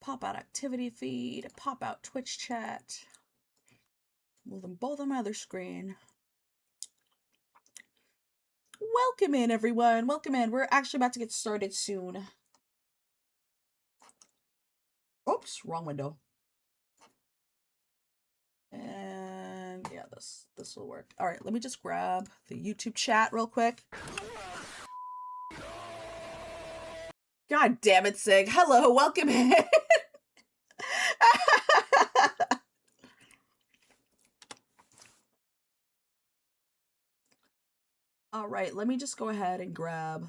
pop out activity feed, pop out Twitch chat. Move them both on my other screen. Welcome in, everyone. Welcome in. We're actually about to get started soon. Oops, wrong window. And yeah, this will work. All right, let me just grab the YouTube chat real quick. God damn it, Sig. Hello, welcome in. All right, let me just go ahead and grab.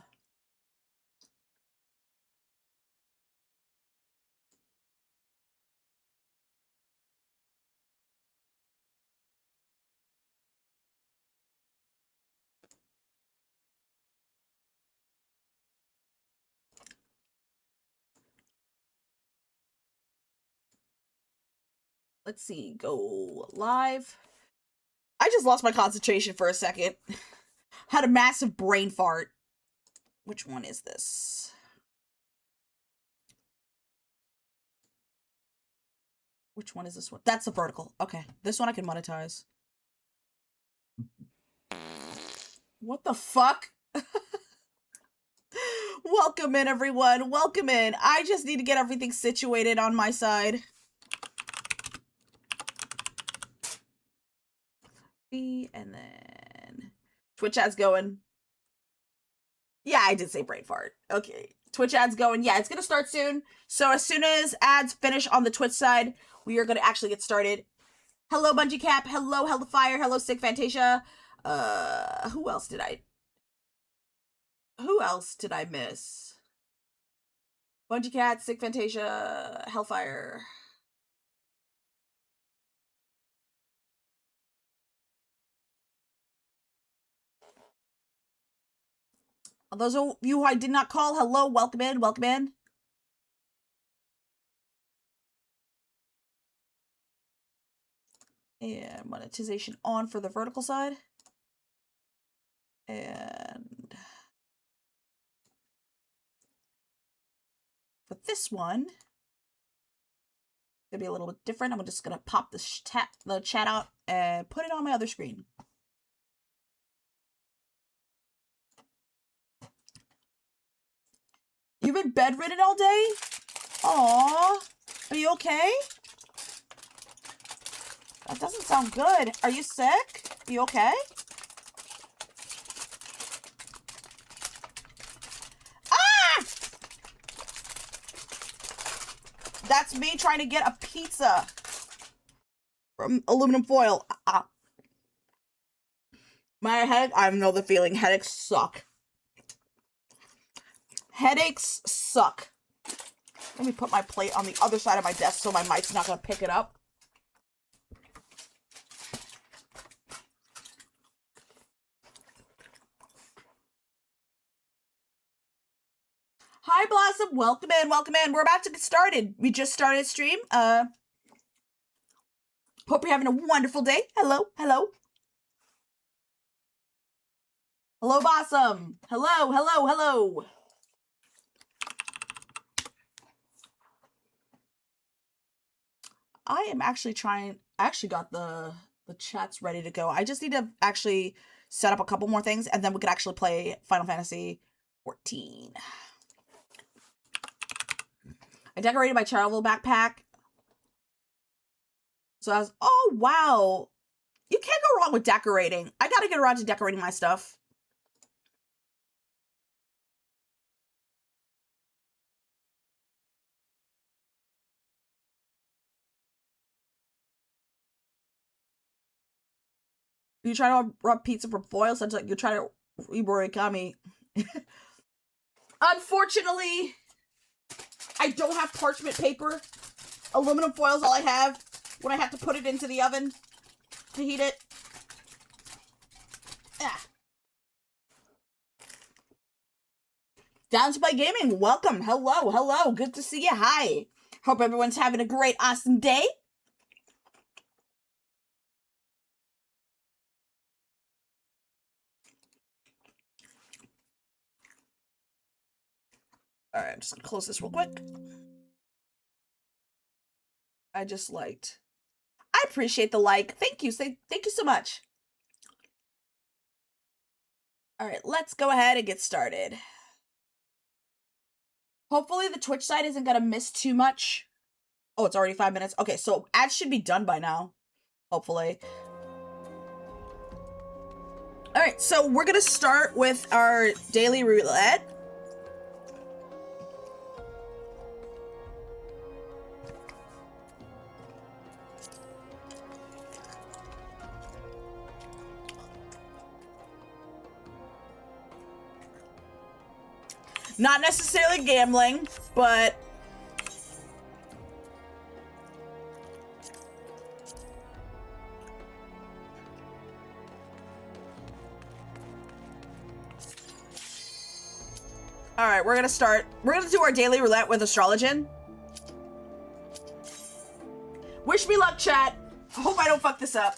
Let's see, go live. I just lost my concentration for a second. Had a massive brain fart. Which one is this? Which one is this one? That's the vertical. Okay, this one I can monetize. What the fuck? Welcome in, everyone. Welcome in. I just need to get everything situated on my side. And then Twitch ads going. Yeah, I did say brain fart. Okay. Twitch ads going. Yeah, it's going to start soon. So as soon as ads finish on the Twitch side, we are going to actually get started. Hello, Bungee Cap. Hello, Hellfire. Hello, Sick Fantasia. Who else did I miss? Bungee Cat, Sick Fantasia, Hellfire. Those of you who I did not call, hello, welcome in, welcome in. And monetization on for the vertical side. And for this one, it's gonna be a little bit different. I'm just gonna pop the chat out and put it on my other screen. You've been bedridden all day? Aww. Are you okay? That doesn't sound good. Are you sick? Are you okay? Ah! That's me trying to get a pizza from aluminum foil. My head, I know the feeling. Headaches suck. Headaches suck. Let me put my plate on the other side of my desk so my mic's not going to pick it up. Hi, Blossom. Welcome in. Welcome in. We're about to get started. We just started stream. Hope you're having a wonderful day. Hello. Hello. Hello, Blossom. Hello. Hello. Hello. I am actually trying. I actually got the chats ready to go. I just need to actually set up a couple more things, and then we could actually play Final Fantasy XIV. I decorated my travel backpack. So I was, oh, wow. You can't go wrong with decorating. I gotta get around to decorating my stuff. You try to rub pizza from foil, sounds like you're trying to reborn origami. Unfortunately, I don't have parchment paper. Aluminum foil is all I have when I have to put it into the oven to heat it. Ah. Down to Play Gaming, welcome. Hello, hello. Good to see you. Hi. Hope everyone's having a great, awesome day. All right, I'm just gonna close this real quick. I just liked. I appreciate the like. Thank you. Thank you so much. All right, let's go ahead and get started. Hopefully the Twitch side isn't gonna miss too much. Oh, it's already 5 minutes. Okay, so ads should be done by now. Hopefully. All right, so we're gonna start with our daily roulette. Not necessarily gambling, but all right, we're gonna start. We're gonna do our daily roulette with astrologian. Wish me luck, chat. Hope I don't fuck this up.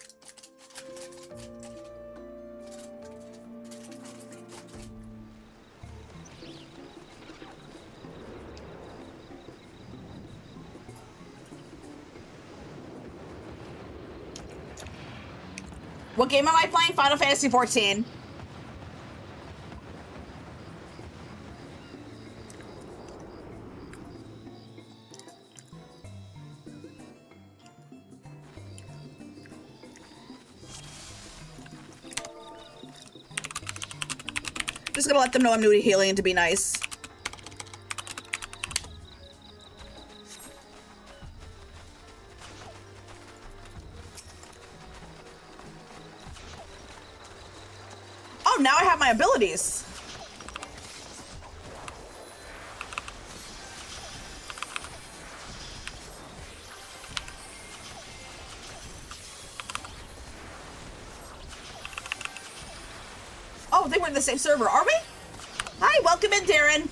What game am I playing? Final Fantasy XIV. Just gonna let them know I'm new to healing to be nice. Oh, now I have my abilities. Oh, they were in the same server, are we? Hi, welcome in, Darren.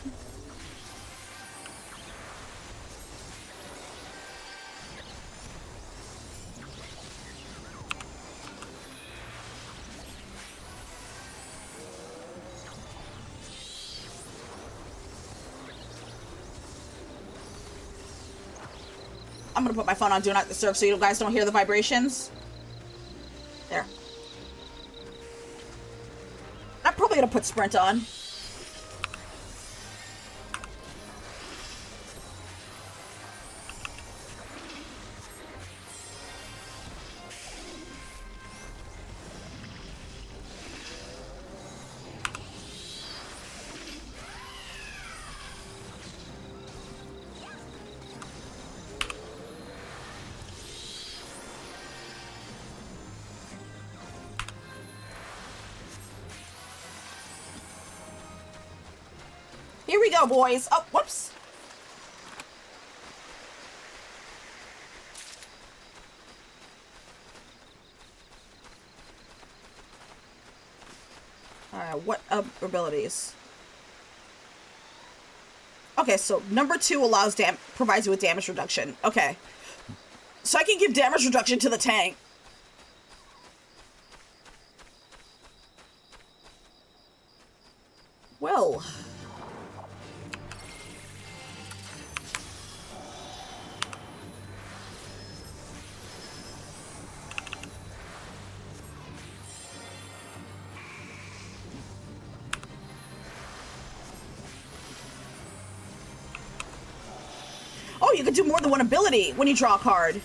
I'm gonna put my phone on Do Not Disturb so you guys don't hear the vibrations. There. I'm probably gonna put Sprint on. Here we go, boys. Oh, whoops. Alright, what abilities? Okay, so number 2 allows provides you with damage reduction. Okay. So I can give damage reduction to the tank. Well. Oh, you can do more than one ability when you draw a card.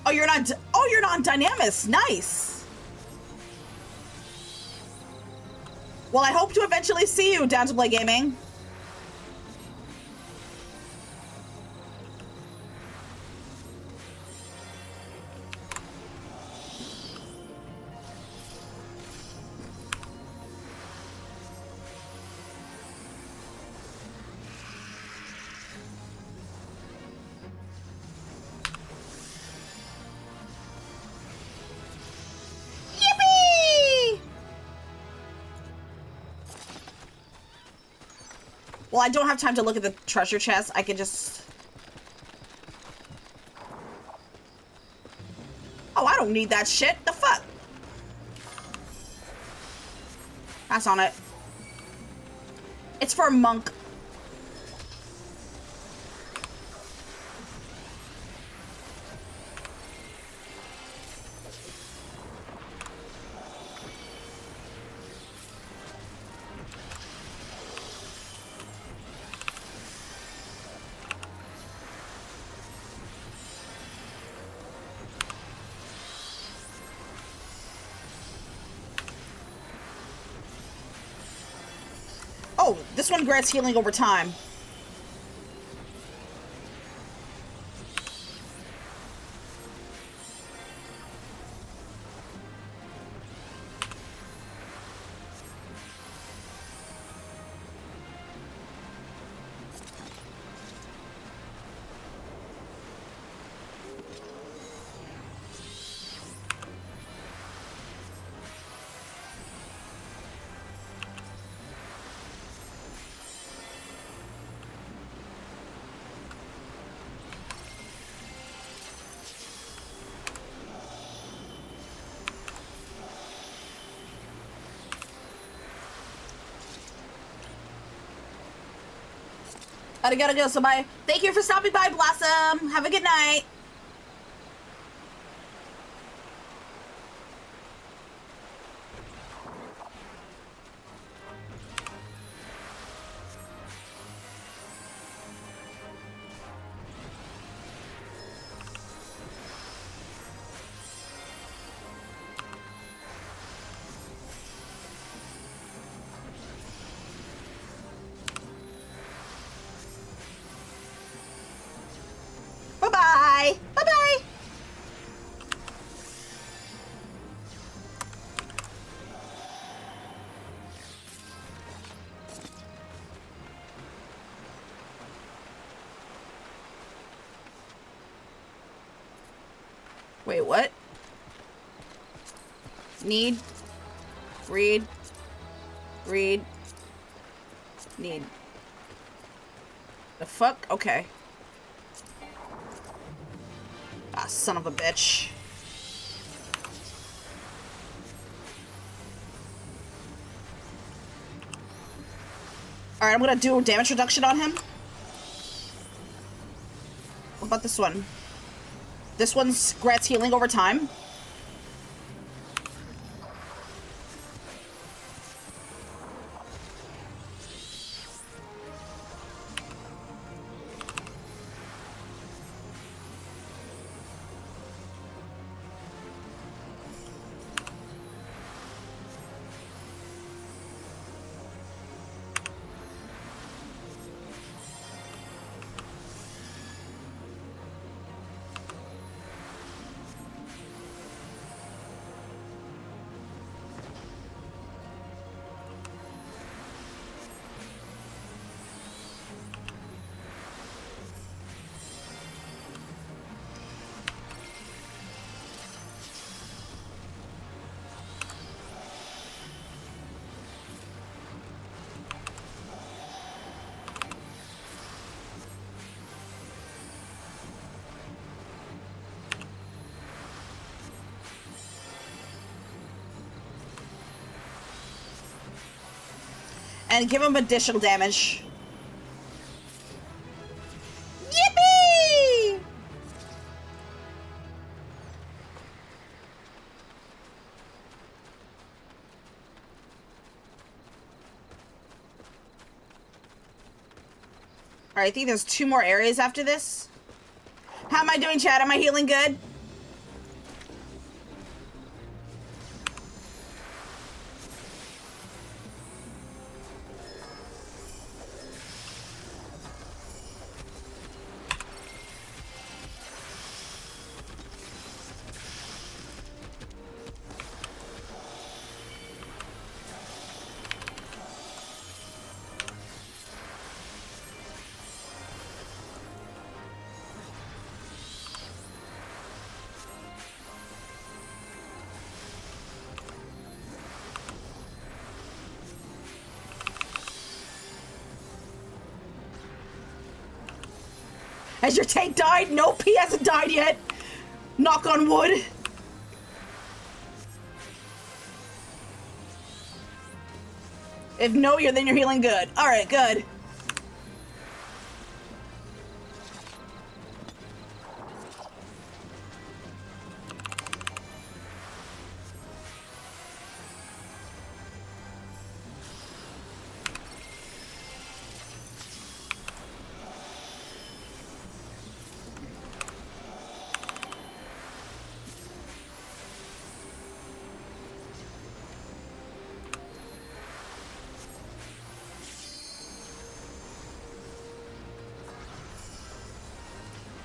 Oh, you're not. Oh, you're not Dynamis. Nice. Well, I hope to eventually see you down to play gaming. Well, I don't have time to look at the treasure chest. I can just... Oh, I don't need that shit. The fuck? Pass on it. It's for a monk. Oh, this one grants healing over time. Gotta go, so bye. Thank you for stopping by, Blossom. Have a good night. Bye-bye. Bye-bye. Wait, what? Need. Read. Read. Need. The fuck? Okay. Ah, son of a bitch. Alright, I'm gonna do damage reduction on him. What about this one? This one's grants healing over time. And give him additional damage. Yippee! Alright, I think there's 2 more areas after this. How am I doing, chat? Am I healing good? Has your tank died? Nope, he hasn't died yet. Knock on wood. If no, then you're healing good. Alright, good.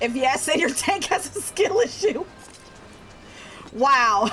If yes, then your tank has a skill issue. Wow.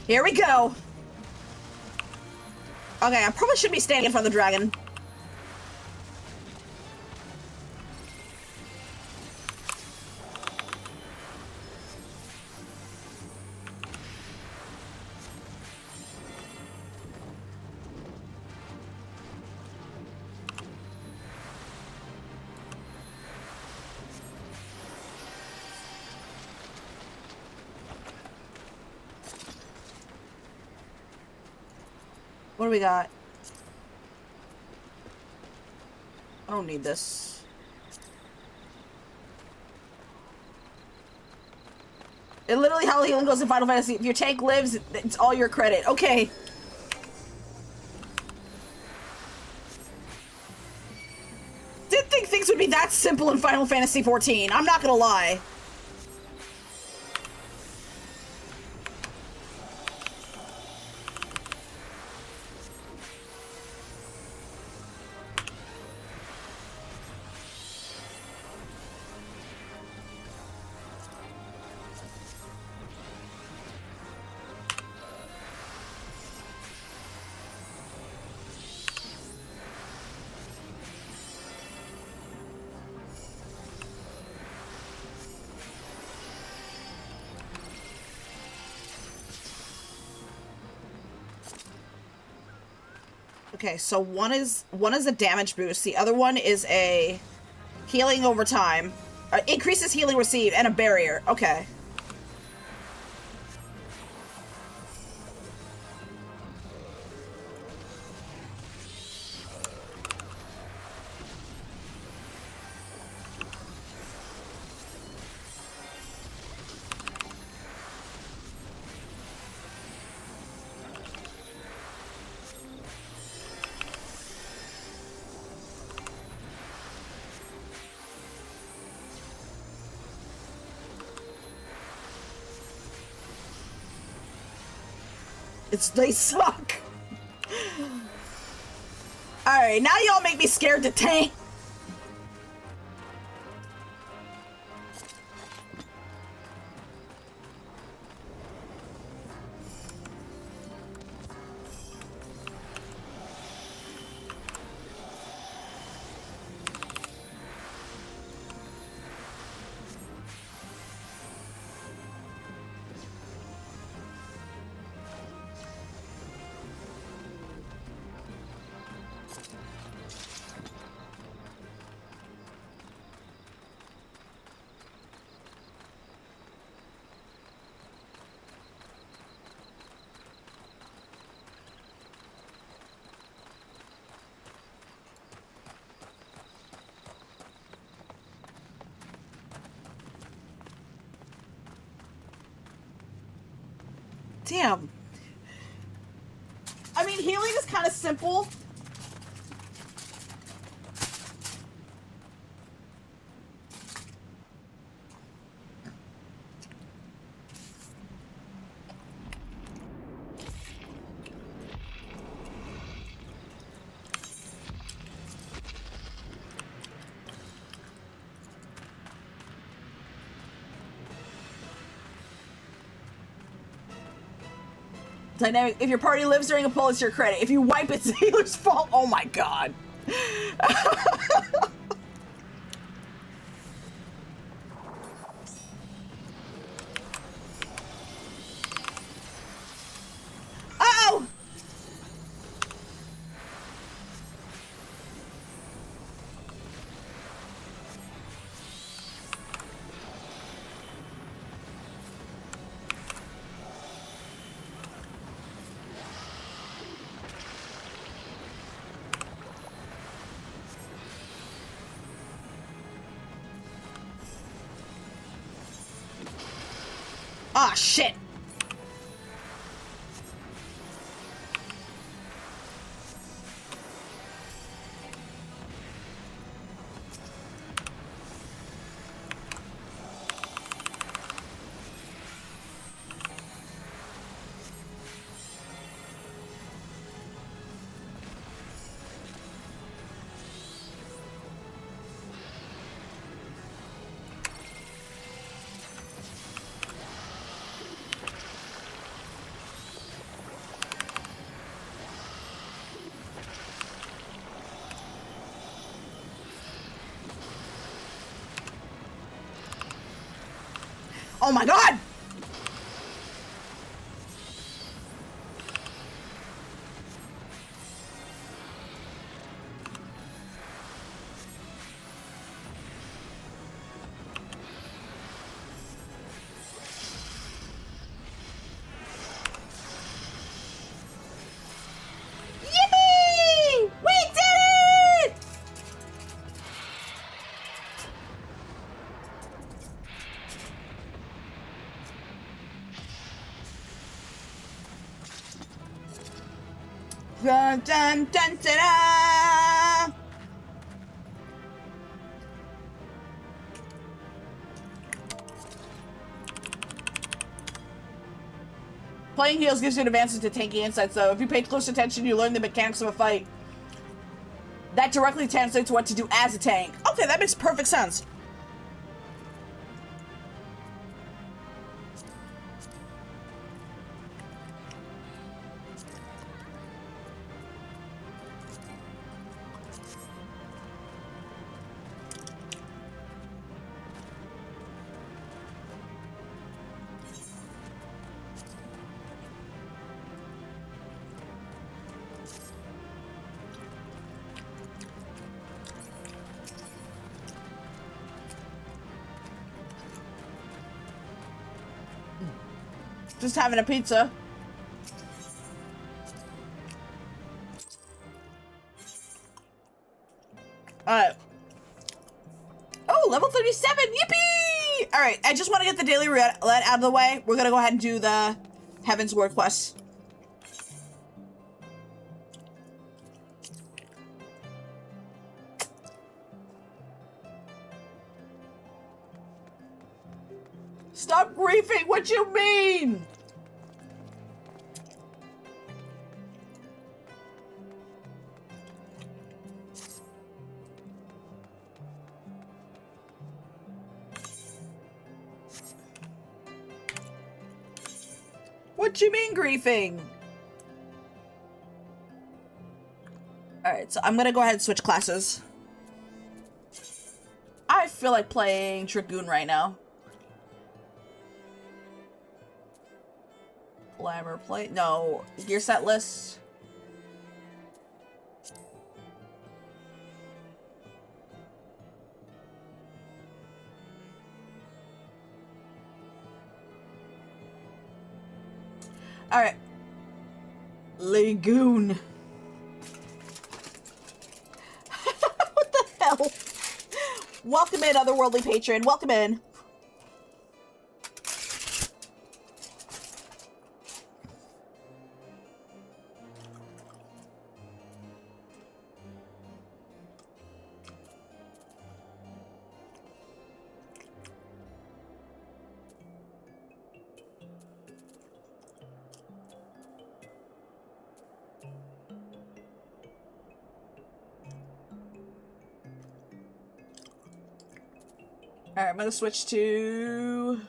Here we go. Okay, I probably should be standing in front of the dragon. What do we got? I don't need this. It literally how healing goes in Final Fantasy. If your tank lives, it's all your credit. Okay. Didn't think things would be that simple in Final Fantasy XIV. I'm not gonna lie. Okay, so one is a damage boost. The other one is a healing over time. Increases healing received and a barrier. Okay. They suck. Alright, now y'all make me scared to tank. Damn. I mean, healing is kind of simple. Dynamic. If your party lives during a pull, it's your credit. If you wipe, it's the healer's fault. Oh my god. Uh-oh! Ah, shit! Oh my god! Yippee! We did it! Dun, dun, dun, dun, dun. Playing heals gives you an advantage to tanky insights, though. If you pay close attention, you learn the mechanics of a fight. That directly translates to what to do as a tank. Okay, that makes perfect sense. Just having a pizza. Alright. Oh, level 37! Yippee! Alright, I just want to get the daily roulette out of the way. We're gonna go ahead and do the Heavensward quest. Stop griefing! What you mean? What you mean griefing? Alright, so I'm gonna go ahead and switch classes. I feel like playing Dragoon right now. Glamour play? No. Gear set list. Alright. Lagoon. What the hell? Welcome in, otherworldly patron. Welcome in. Alright, I'm gonna switch to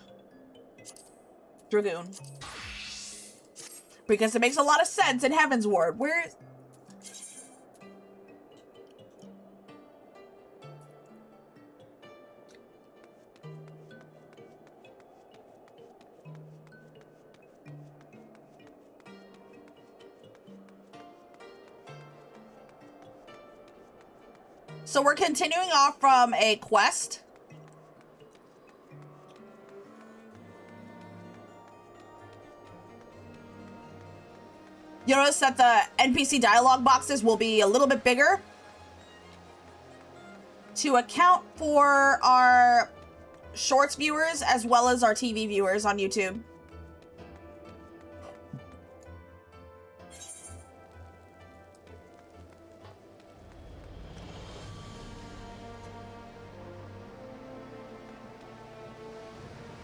Dragoon. Because it makes a lot of sense in Heavensward. Where is... So we're continuing off from a quest. You notice that the NPC dialogue boxes will be a little bit bigger to account for our shorts viewers as well as our TV viewers on YouTube.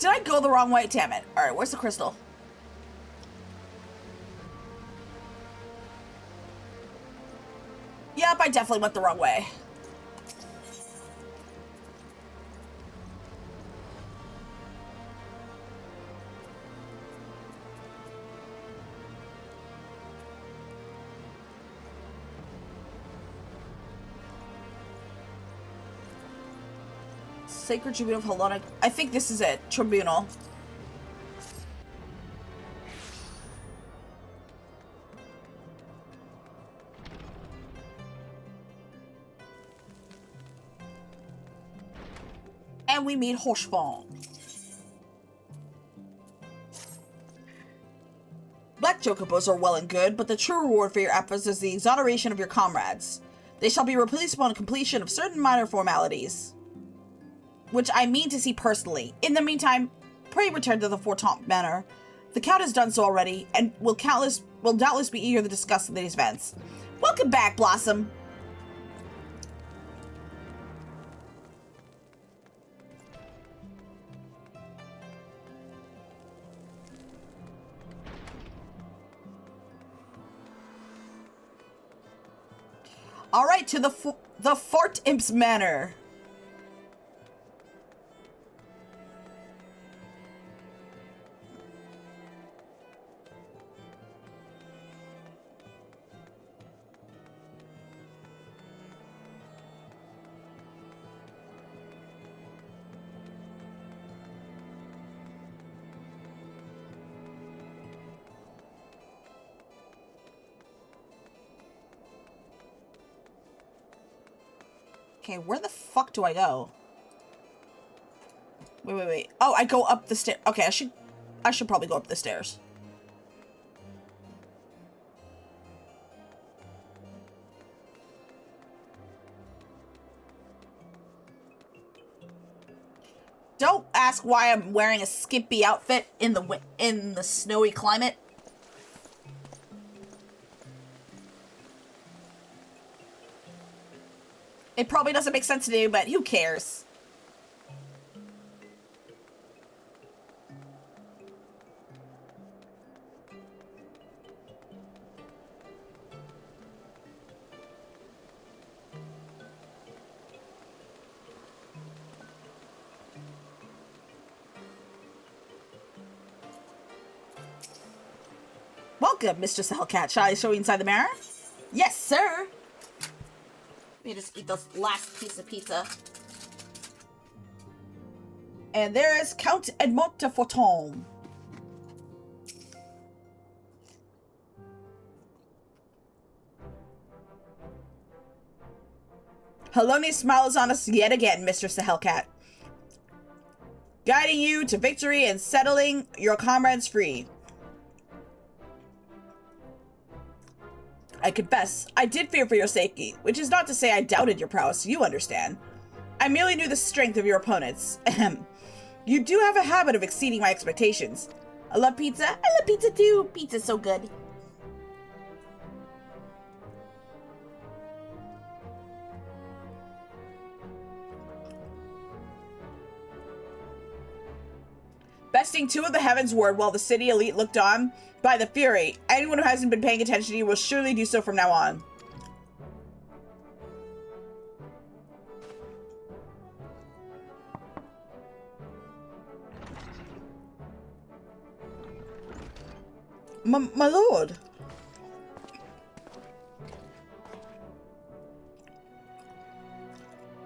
Did I go the wrong way? Damn it. Alright, where's the crystal? Yep, I definitely went the wrong way. Sacred Tribunal of Hellenic. I think this is it. Tribunal. And we meet Hoshfong. Black chocobos are well and good, but the true reward for your efforts is the exoneration of your comrades. They shall be replaced upon completion of certain minor formalities, which I mean to see personally. In the meantime, pray return to the Fortemps Manor. The Count has done so already, and will doubtless be eager to discuss these events. Welcome back, Blossom. All right, to the Fortemps Manor. Okay, where the fuck do I go? Wait. Oh, I go up the stair. Okay, I should probably go up the stairs. Don't ask why I'm wearing a skimpy outfit in the snowy climate. It probably doesn't make sense to you, but who cares? Welcome, Mr. Hellcat. Shall I show you inside the mirror? Yes, sir. Let me just eat this last piece of pizza. And there is Count Edmond de Fortemps. Heloni smiles on us yet again, Mr. Sahelcat. Guiding you to victory and settling your comrades free. I confess, I did fear for your safety, which is not to say I doubted your prowess, you understand. I merely knew the strength of your opponents. Ahem. You do have a habit of exceeding my expectations. I love pizza. I love pizza too. Pizza's so good. Besting two of the Heavensward while the city elite looked on by the Fury. Anyone who hasn't been paying attention to you will surely do so from now on. My lord.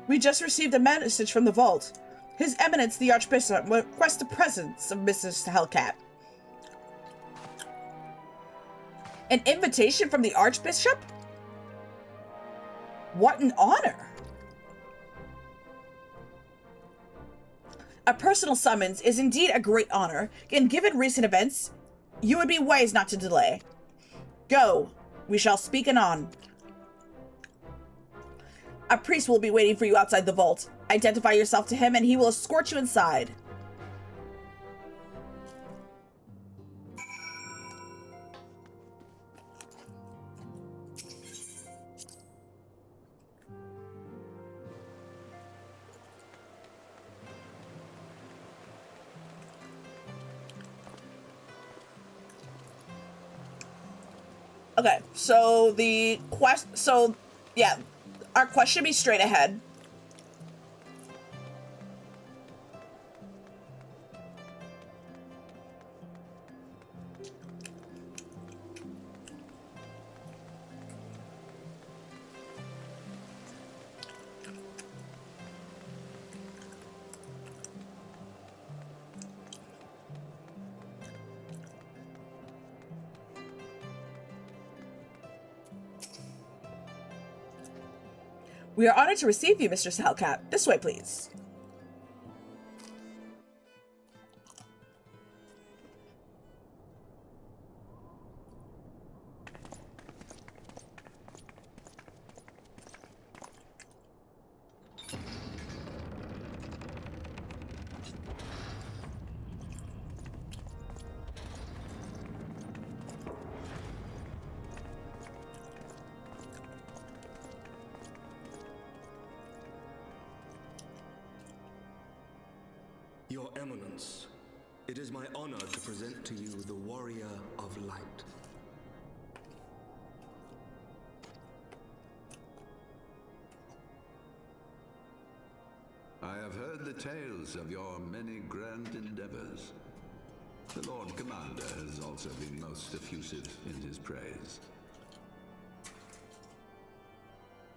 We just received a message from the vault. His Eminence, the Archbishop, requests the presence of Mrs. Hellcat. An invitation from the Archbishop? What an honor! A personal summons is indeed a great honor, and given recent events, you would be wise not to delay. Go, we shall speak anon. A priest will be waiting for you outside the vault. Identify yourself to him and he will escort you inside. Okay, so the yeah, our quest should be straight ahead. We are honored to receive you, Mr. Hellcat. This way, please. Your Eminence, it is my honor to present to you the Warrior of Light. I have heard the tales of your many grand endeavors. The Lord Commander has also been most effusive in his praise.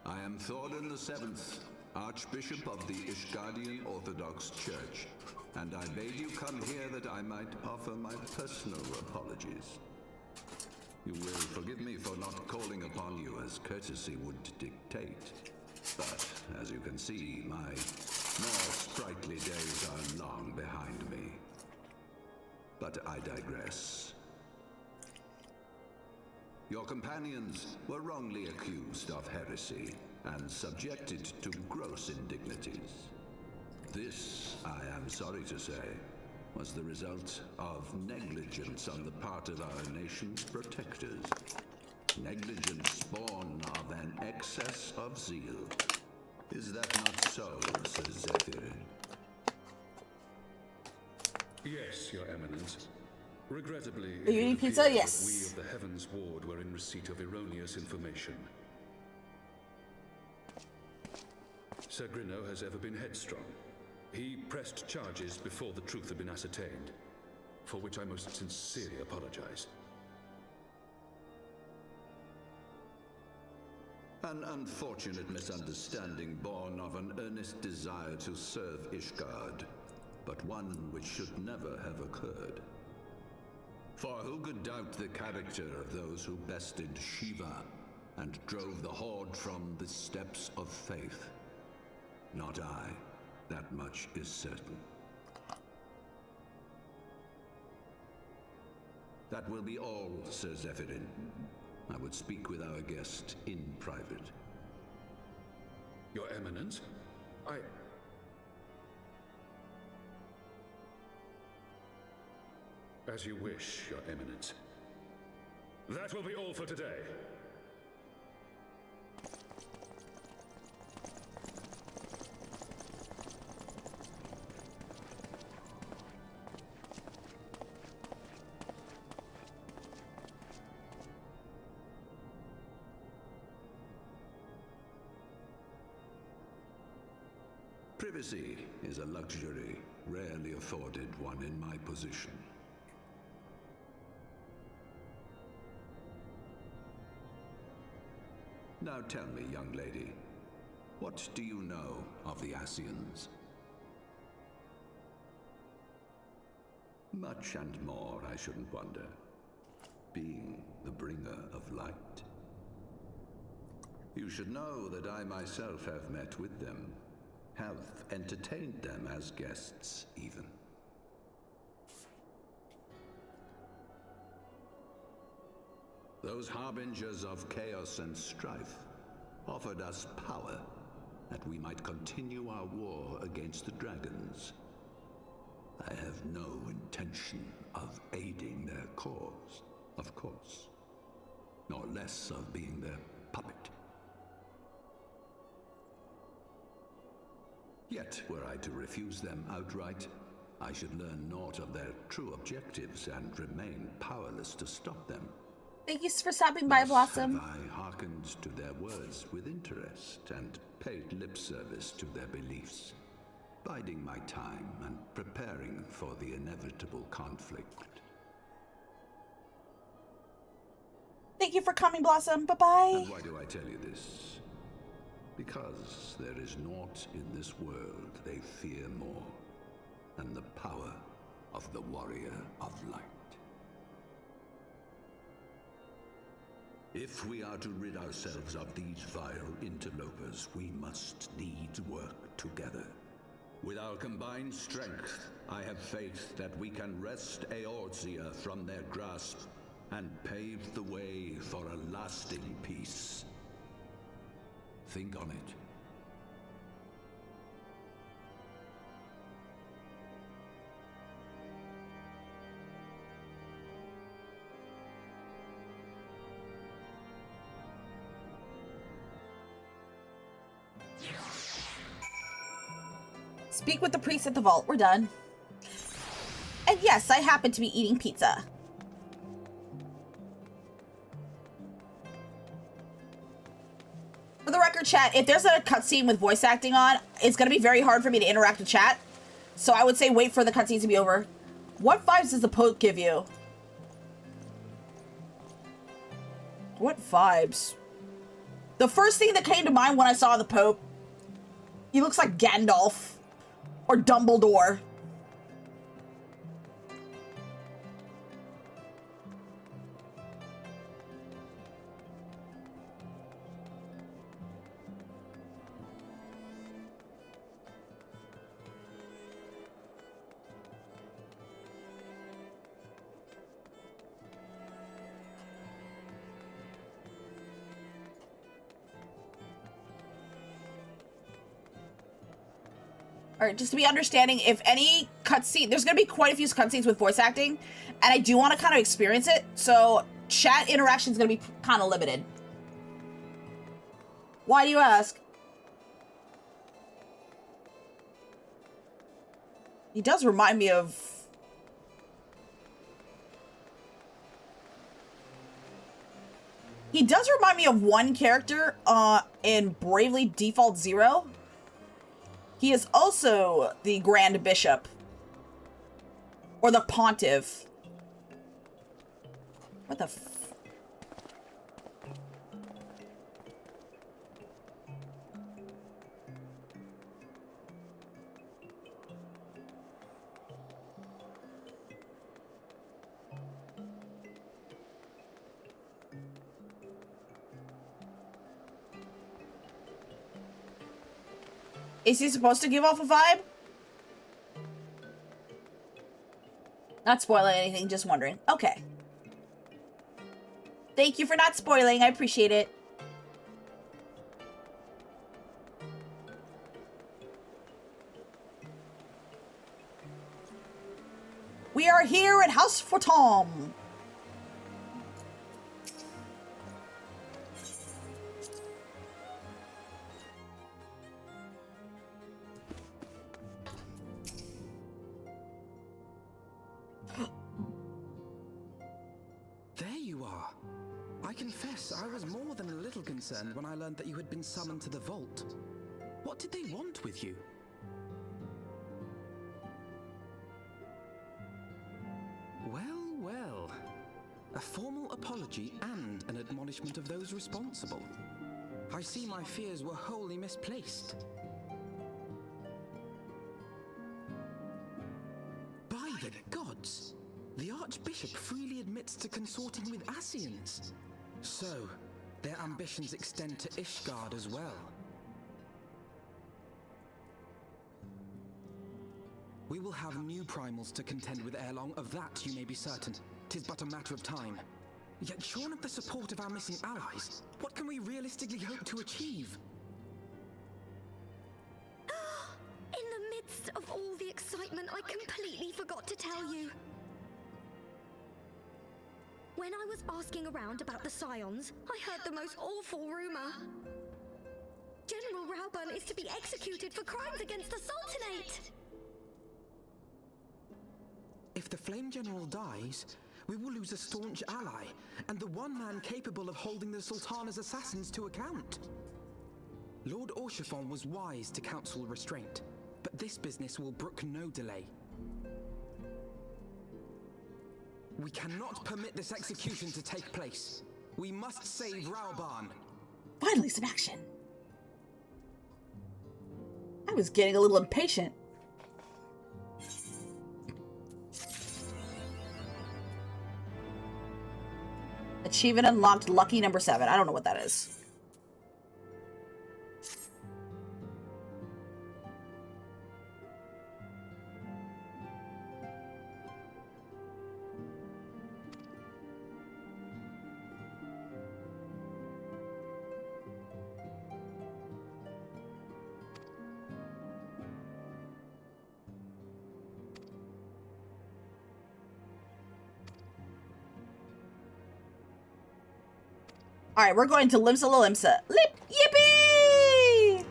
I am Thordan VII, Archbishop of the Ishgardian Orthodox Church, and I bade you come here that I might offer my personal apologies. You will forgive me for not calling upon you as courtesy would dictate, but as you can see, my more sprightly days are long behind me. But I digress. Your companions were wrongly accused of heresy and subjected to gross indignities. This, I am sorry to say, was the result of negligence on the part of our nation's protectors. Negligence born of an excess of zeal. Is that not so, Sir Zephyr? Yes, Your Eminence. Regrettably, Are you eating pizza? Yes. We of the Heavensward were in receipt of erroneous information. Sir Grinno has ever been headstrong. He pressed charges before the truth had been ascertained, for which I most sincerely apologize. An unfortunate misunderstanding born of an earnest desire to serve Ishgard, but one which should never have occurred. For who could doubt the character of those who bested Shiva and drove the Horde from the steps of faith? Not I. That much is certain. That will be all, Sir Zephyrin. I would speak with our guest in private. Your Eminence, As you wish, Your Eminence. That will be all for today. Privacy is a luxury rarely afforded one in my position. Now tell me, young lady, what do you know of the Asians? Much and more, I shouldn't wonder. Being the bringer of light. You should know that I myself have met with them, have entertained them as guests, even. Those harbingers of chaos and strife offered us power, that we might continue our war against the dragons. I have no intention of aiding their cause, of course, nor less of being their puppet. Yet, were I to refuse them outright, I should learn naught of their true objectives and remain powerless to stop them. Thank you for stopping by, Blossom. Have I hearkened to their words with interest and paid lip service to their beliefs, biding my time and preparing for the inevitable conflict. Thank you for coming, Blossom. Bye-bye. And why do I tell you this? Because there is naught in this world they fear more than the power of the warrior of light. If we are to rid ourselves of these vile interlopers, we must needs work together. With our combined strength, I have faith that we can wrest Eorzea from their grasp and pave the way for a lasting peace. Think on it. Speak with the priest at the vault. We're done. And yes, I happen to be eating pizza. For the record, chat, if there's a cutscene with voice acting on, it's going to be very hard for me to interact with chat. So I would say wait for the cutscenes to be over. What vibes does the Pope give you? What vibes? The first thing that came to mind when I saw the Pope, he looks like Gandalf. Or Dumbledore. Alright, just to be understanding, if any cutscene, there's going to be quite a few cutscenes with voice acting, and I do want to kind of experience it, so chat interaction is going to be kind of limited. Why do you ask? He does remind me of... He does remind me of one character in Bravely Default Zero. He is also the Grand Bishop. Or the Pontiff. What the f... Is he supposed to give off a vibe? Not spoiling anything, just wondering. Okay. Thank you for not spoiling. I appreciate it. We are here at House for Tom. I was more than a little concerned when I learned that you had been summoned to the vault. What did they want with you? Well, well. A formal apology and an admonishment of those responsible. I see my fears were wholly misplaced. By the gods! The Archbishop freely admits to consorting with Ascians. So, their ambitions extend to Ishgard as well. We will have new primals to contend with ere long, of that you may be certain. 'Tis but a matter of time. Yet shorn of the support of our missing allies, what can we realistically hope to achieve? In the midst of all the excitement, I completely forgot to tell you. When I was asking around about the Scions, I heard the most awful rumor. General Raubern is to be executed for crimes against the Sultanate! If the Flame General dies, we will lose a staunch ally, and the one man capable of holding the Sultana's assassins to account. Lord Orchiffon was wise to counsel restraint, but this business will brook no delay. We cannot permit this execution to take place. We must save Raubern. Finally, some action. I was getting a little impatient. Achievement unlocked, lucky number 7. I don't know what that is. Alright, we're going to Limsa Lalimsa. Lip! Yippee!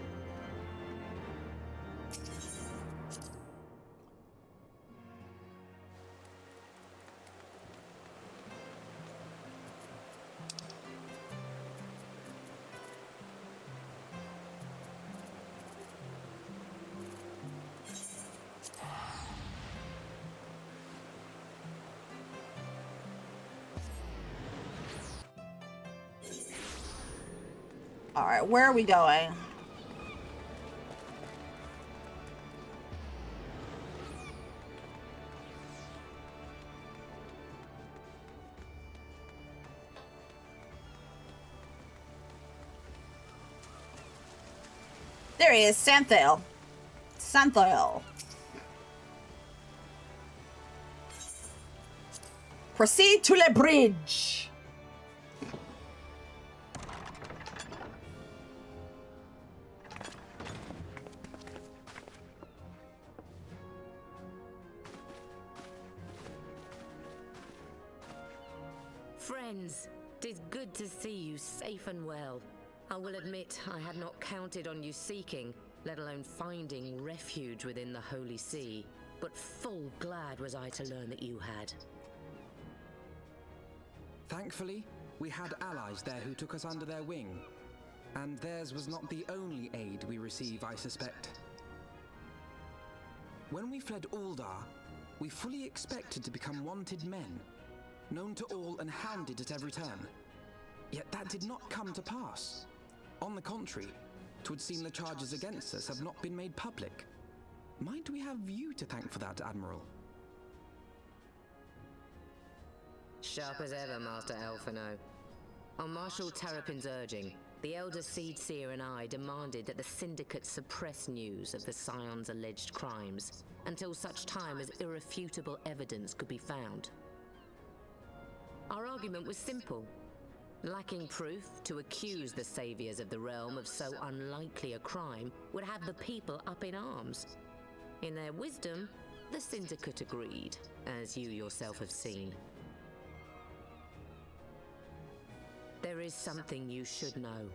Alright, where are we going? There he is, Santhail. Santhail. Proceed to the bridge. Friends, 'tis good to see you safe and well. I will admit I had not counted on you seeking, let alone finding refuge within the Holy See, but full glad was I to learn that you had. Thankfully, we had allies there who took us under their wing. And theirs was not the only aid we receive, I suspect. When we fled Uldar, we fully expected to become wanted men, known to all and hounded at every turn. Yet that did not come to pass. On the contrary, 'twould seem the charges against us have not been made public. Might we have you to thank for that, Admiral? Sharp as ever, Master Elfino. On Marshal Terrapin's urging, the Elder Seedseer and I demanded that the Syndicate suppress news of the Scion's alleged crimes until such time as irrefutable evidence could be found. Our argument was simple. Lacking proof, to accuse the saviors of the realm of so unlikely a crime would have the people up in arms. In their wisdom, the Syndicate agreed, as you yourself have seen. There is something you should know.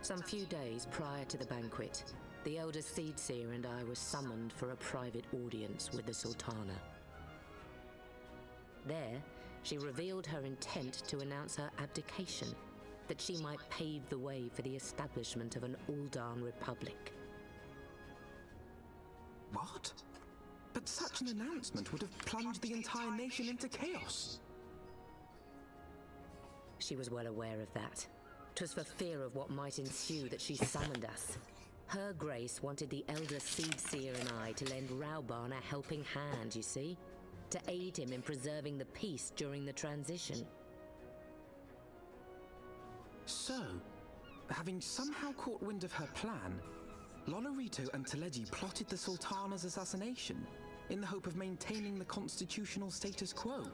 Some few days prior to the banquet, the Elder Seedseer and I were summoned for a private audience with the Sultana. There, she revealed her intent to announce her abdication, that she might pave the way for the establishment of an Uldan Republic. What? But such an announcement would have plunged the entire nation into chaos. She was well aware of that. 'Twas for fear of what might ensue that she summoned us. Her grace wanted the elder seed seer and I to lend Rauban a helping hand, you see? To aid him in preserving the peace during the transition. So, having somehow caught wind of her plan, Lolorito and Teleji plotted the Sultana's assassination in the hope of maintaining the constitutional status quo.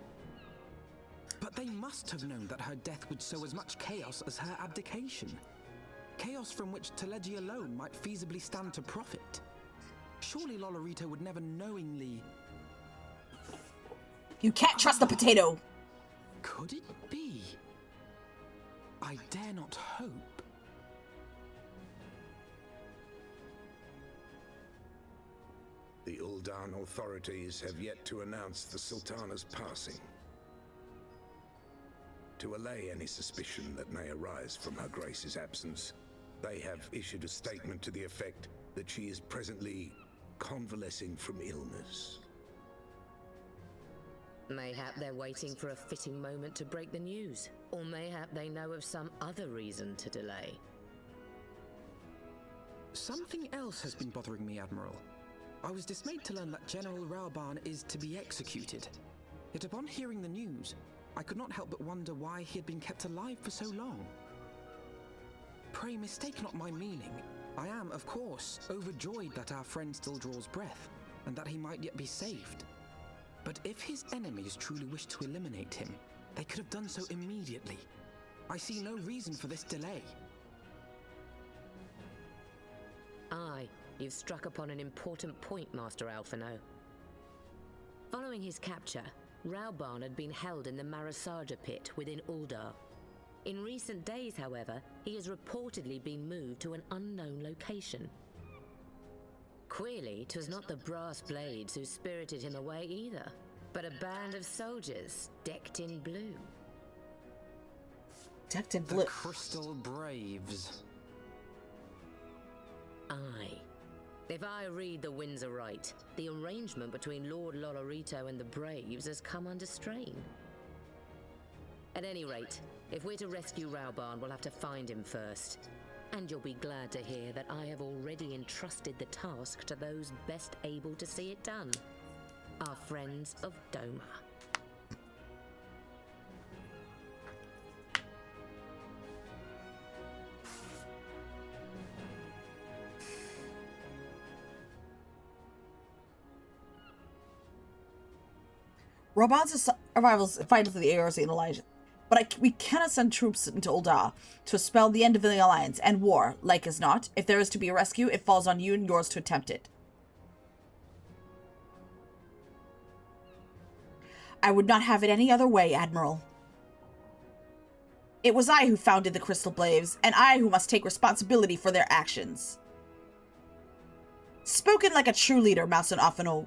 But they must have known that her death would sow as much chaos as her abdication. Chaos from which Teleji alone might feasibly stand to profit. Surely Lolorito would never knowingly... You can't trust the potato! Could it be? I dare not hope. The Uldan authorities have yet to announce the Sultana's passing. To allay any suspicion that may arise from Her Grace's absence, they have issued a statement to the effect that she is presently convalescing from illness. Mayhap they're waiting for a fitting moment to break the news. Or mayhap they know of some other reason to delay. Something else has been bothering me, Admiral. I was dismayed to learn that General Rauban is to be executed. Yet upon hearing the news, I could not help but wonder why he had been kept alive for so long. Pray mistake not my meaning. I am, of course, overjoyed that our friend still draws breath, and that he might yet be saved. But if his enemies truly wished to eliminate him, they could have done so immediately. I see no reason for this delay. Aye, you've struck upon an important point, Master Alphino. Following his capture, Rauban had been held in the Marasaja pit within Uldar. In recent days, however, he has reportedly been moved to an unknown location. Queerly, 'twas not the brass blades who spirited him away either, but a band of soldiers decked in blue. Decked in The blue. Crystal Braves. Aye. If I read the winds aright, the arrangement between Lord Lolorito and the Braves has come under strain. At any rate, if we're to rescue Rauban, we'll have to find him first. And you'll be glad to hear that I have already entrusted the task to those best able to see it done. Our friends of Doma. Rauban's arrival is vital to the Eorzean Alliance, but we cannot send troops into Uldar to spell the end of the Alliance and war, like as not. If there is to be a rescue, it falls on you and yours to attempt it. I would not have it any other way, Admiral. It was I who founded the Crystal Braves, and I who must take responsibility for their actions. Spoken like a true leader, Master Alphino.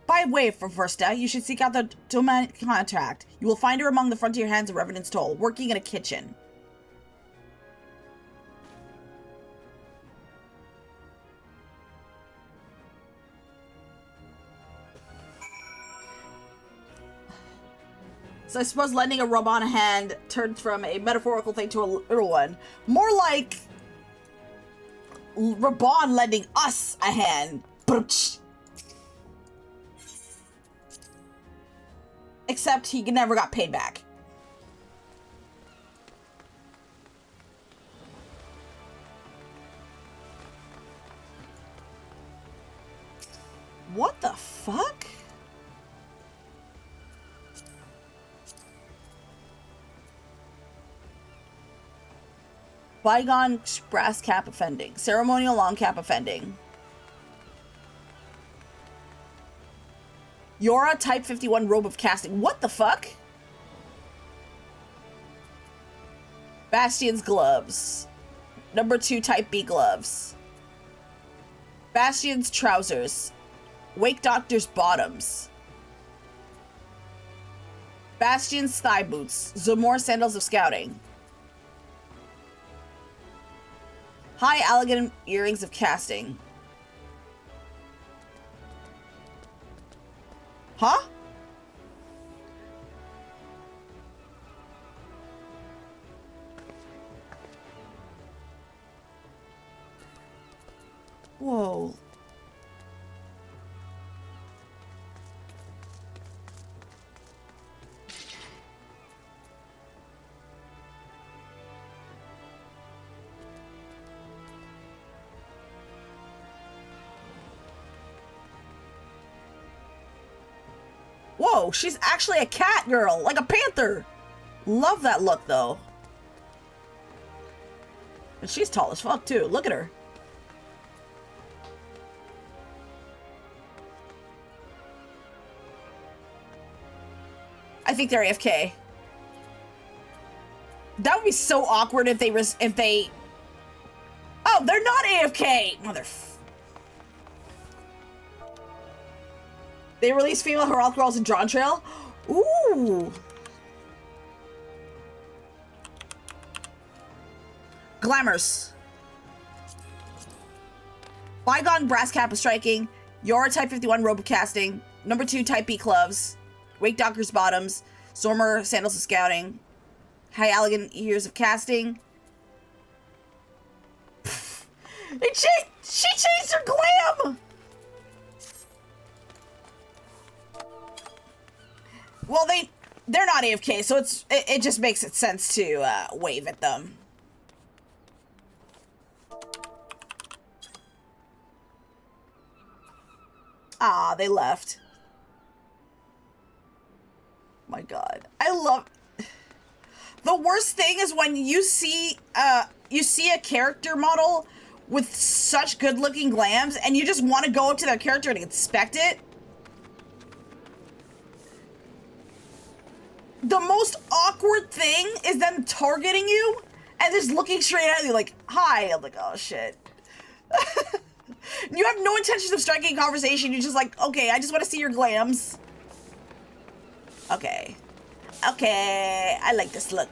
By way of Versta, you should seek out the Doma contact. You will find her among the frontier hands of Revenant's Toll, working in a kitchen. So I suppose lending a Rauban a hand turned from a metaphorical thing to a literal one. More like Rauban lending us a hand. Except he never got paid back. What the fuck? Bygone brass cap offending. Ceremonial long cap offending. Yora Type 51 robe of casting. What the fuck? Bastion's gloves. Number 2 Type B gloves. Bastion's trousers. Wake Doctor's bottoms. Bastion's thigh boots. Zamor sandals of scouting. High elegant earrings of casting. Huh? Whoa. Whoa, she's actually a cat girl, like a panther. Love that look, though. And she's tall as fuck, too. Look at her. I think they're AFK. That would be so awkward if they... Oh, they're not AFK! They release female heroic girls in Drawn Trail? Ooh! Glamours. Bygone Brass Cap of Striking. Yora Type 51 Robe of Casting. Number 2 Type B Gloves. Wake Docker's Bottoms. Stormer Sandals of Scouting. High Elegant Ears of Casting. She changed her glam! Well, they're not AFK, so it just makes it sense to wave at them. Ah, they left. My God, I love. The worst thing is when you see a character model with such good-looking glams, and you just want to go up to that character and inspect it. The most awkward thing is them targeting you and just looking straight at you like, hi. I'm like, oh shit. You have no intentions of striking a conversation. You're just like, okay, I just want to see your glams. Okay. Okay, I like this look.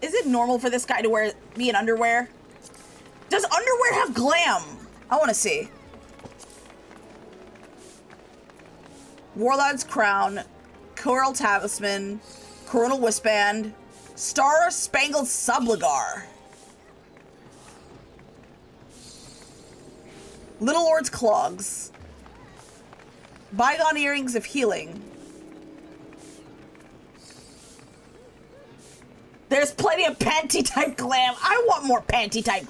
Is it normal for this guy to be in underwear? Does underwear have glam? I want to see. Warlord's Crown, Coral Talisman, Coronal Wristband, Star Spangled Subligar. Little Lord's Clogs. Bygone Earrings of Healing. There's plenty of panty type glam. I want more panty type.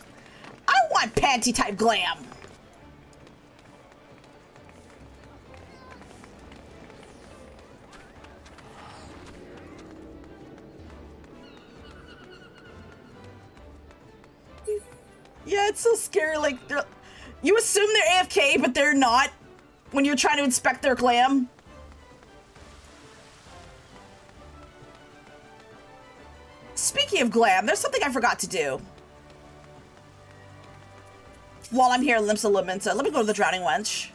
I want panty type glam. Yeah, it's so scary. Like, you assume they're AFK, but they're not when you're trying to inspect their glam. Speaking of glam, there's something I forgot to do. While I'm here, Limsa Limensa, let me go to the Drowning Wench.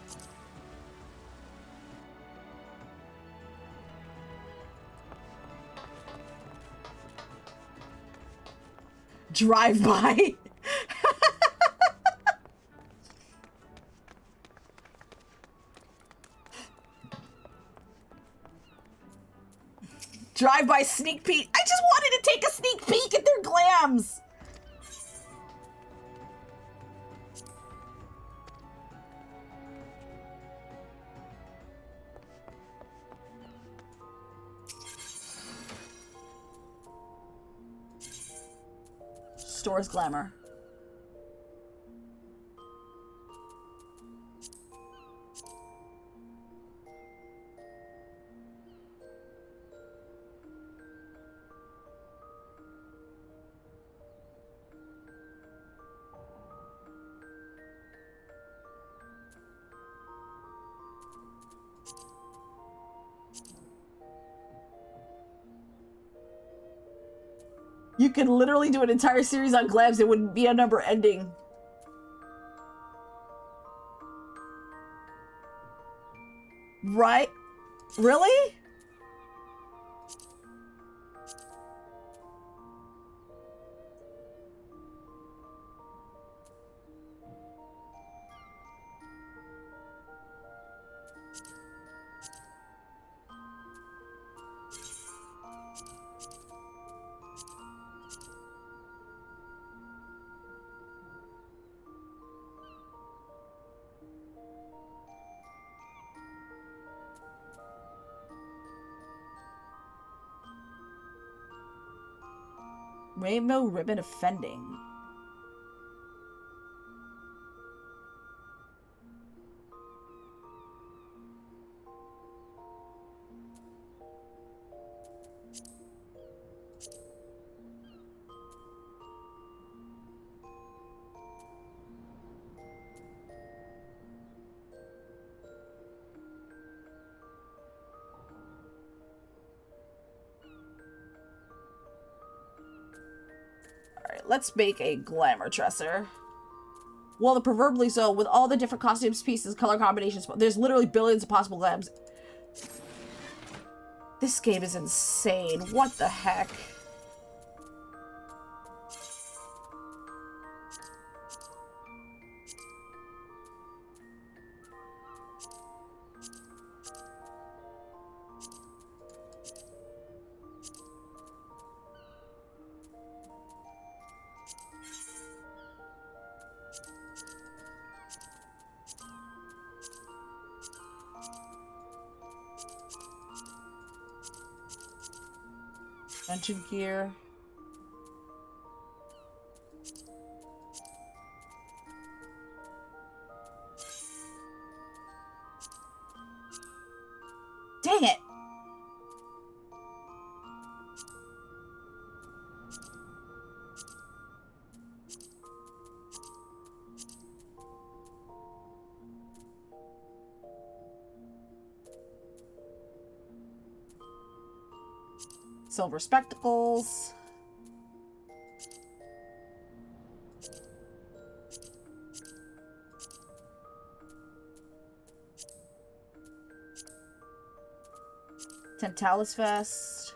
Drive by. Drive-by sneak peek. I just wanted to take a sneak peek at their glams. Stores glamour. You could literally do an entire series on glams. It wouldn't be a number ending. Right? Really? Rainbow ribbon offending. Let's make a glamour dresser. Well, the proverbially so, with all the different costumes, pieces, color combinations. There's literally billions of possible glams. This game is insane. What the heck? Engine gear. Dang it! Silver spectacles. Tantalus vest.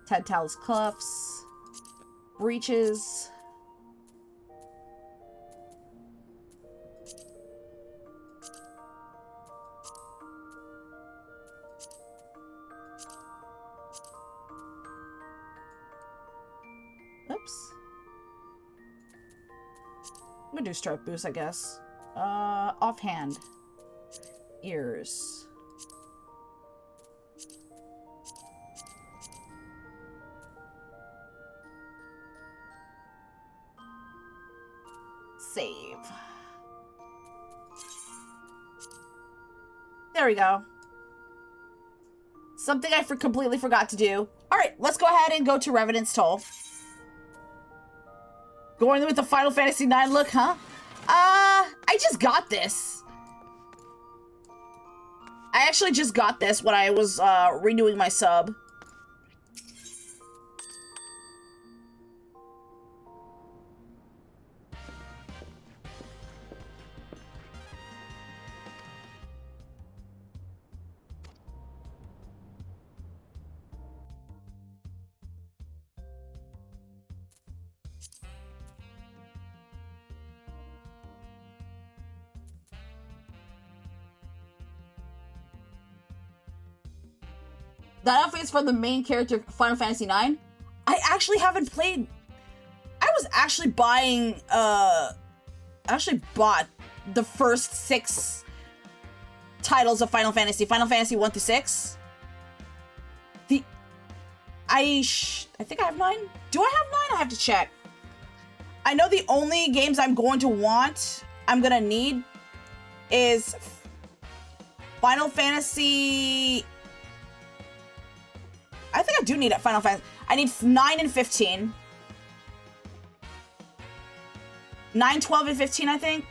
Tantalus cuffs. Breeches. Oops. I'm gonna do stroke boost, I guess. Offhand. Ears. Save. There we go. Something I completely forgot to do. Alright, let's go ahead and go to Revenant's Toll. Going with the Final Fantasy IX look, huh? I just got this. I actually just got this when I was renewing my sub. That outfit is from the main character of Final Fantasy IX. I actually haven't played. I was actually buying. I actually bought the first 6 titles of Final Fantasy. Final Fantasy 1 through 6. I think I have 9. Do I have 9? I have to check. I know the only games I'm going to want, I'm gonna need, is Final Fantasy. I think I do need a Final Fantasy. I need 9 and 15. 9, 12, and 15, I think.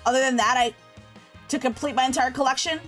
Other than that, to complete my entire collection.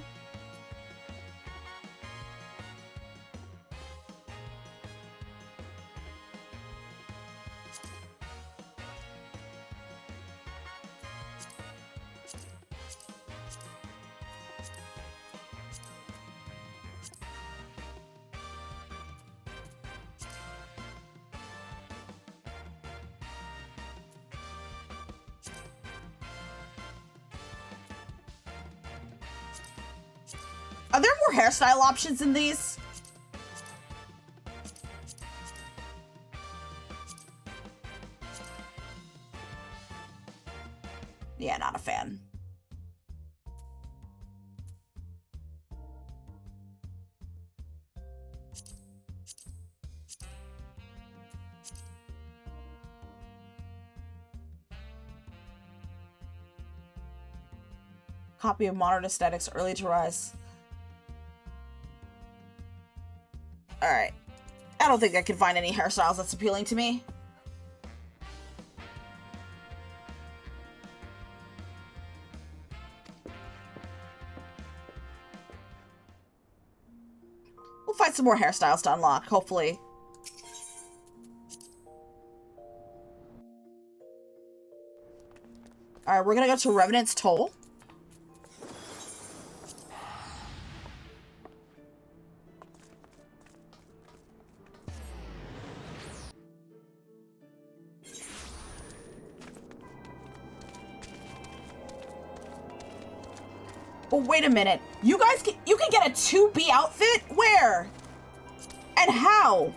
Are there more hairstyle options in these? Yeah, not a fan. Copy of modern aesthetics, early to rise. Alright. I don't think I can find any hairstyles that's appealing to me. We'll find some more hairstyles to unlock, hopefully. Alright, we're gonna go to Revenant's Toll. Oh, wait a minute. You guys you can get a 2B outfit? Where? And how?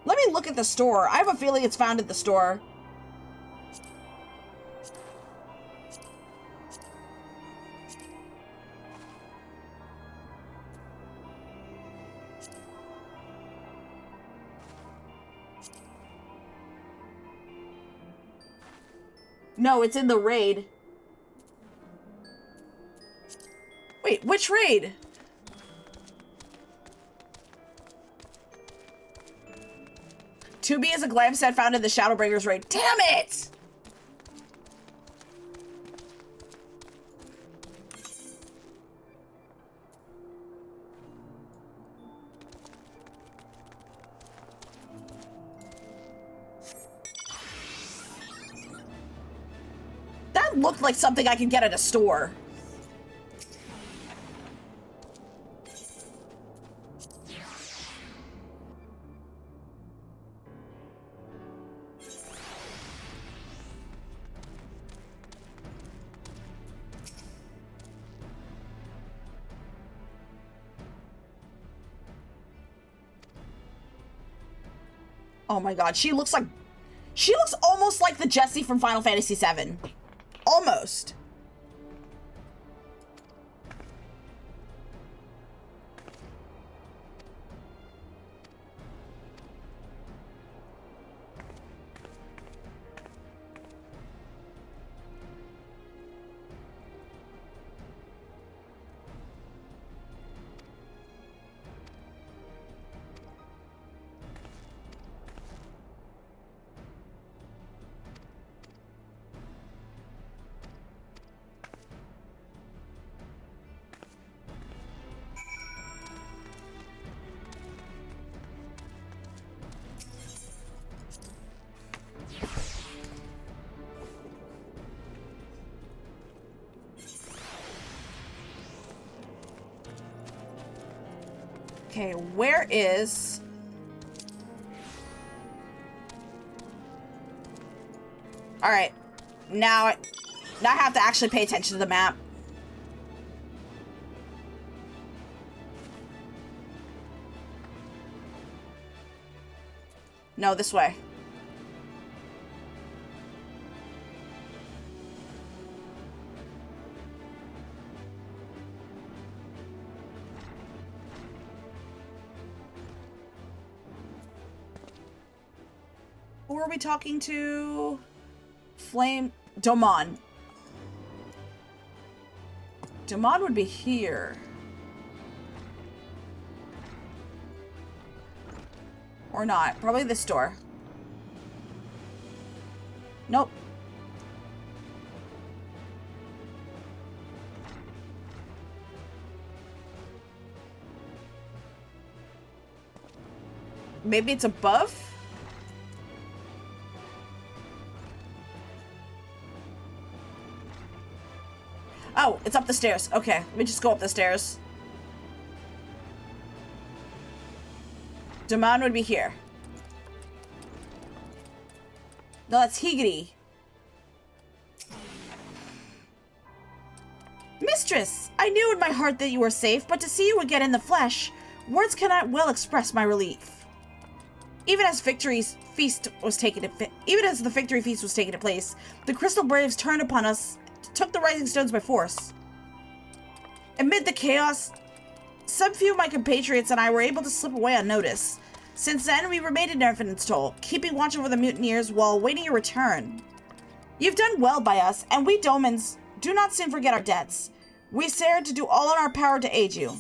Let me look at the store. I have a feeling it's found at the store. No, it's in the raid. Wait, which raid? To be is a glam set found in the Shadowbringers raid. Damn it! That looked like something I could get at a store. Oh my god, she looks almost like the Jessie from Final Fantasy VII. Almost. Okay, where is... Alright. Now I have to actually pay attention to the map. No, this way. Who are we talking to? Flame... Domon. Domon would be here. Or not. Probably this door. Nope. Maybe it's above? Oh, it's up the stairs. Okay, let me just go up the stairs. Daman would be here. No, that's Higiri. Mistress! I knew in my heart that you were safe, but to see you again in the flesh, words cannot well express my relief. Even as the victory feast was taking place, the Crystal Braves turned upon us, took the Rising Stones by force. Amid the chaos, some few of my compatriots and I were able to slip away unnoticed. Since then, we remained in Revenant's Toll, keeping watch over the mutineers while awaiting your return. You've done well by us, and we Domans do not soon forget our debts. We swear to do all in our power to aid you.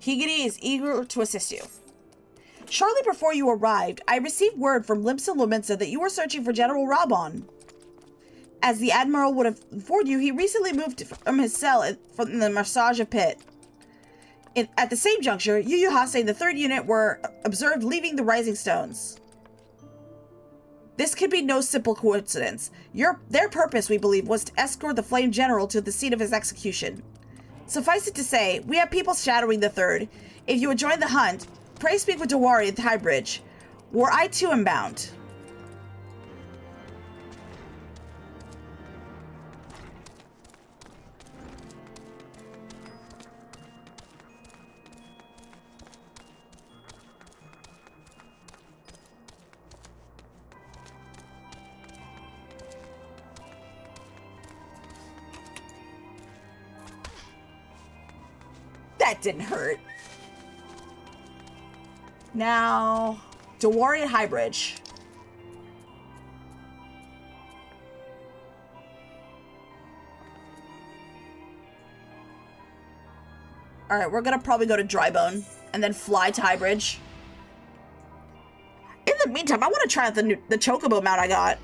Higiri is eager to assist you. Shortly before you arrived, I received word from Limsa Lumensa that you were searching for General Rabon. As the Admiral would have informed you, he recently moved from his cell from the Marsage pit. At the same juncture, Yu Yu Hase and the 3rd Unit were observed leaving the Rising Stones. This could be no simple coincidence. Their purpose, we believe, was to escort the Flame General to the scene of his execution. Suffice it to say, we have people shadowing the 3rd. If you would join the hunt, pray speak with Dewari at the High Bridge, where I too am bound. That didn't hurt. Now, Dewari at High Bridge. Alright, we're gonna probably go to Drybone and then fly to High Bridge. In the meantime, I want to try out the Chocobo mount I got.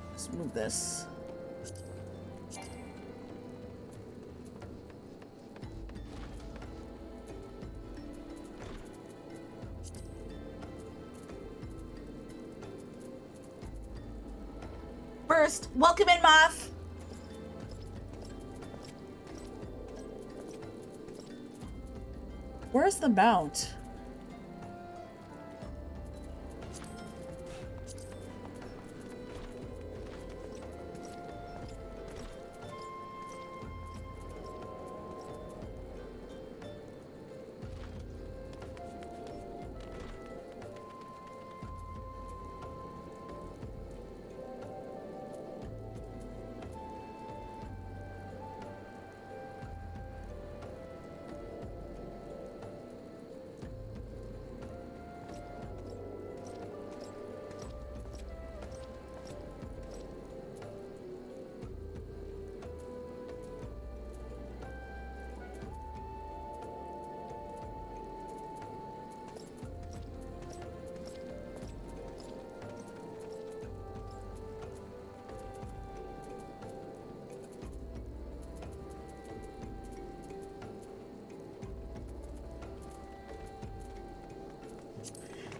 Let's move this. First, welcome in, Moth. Where's the mount?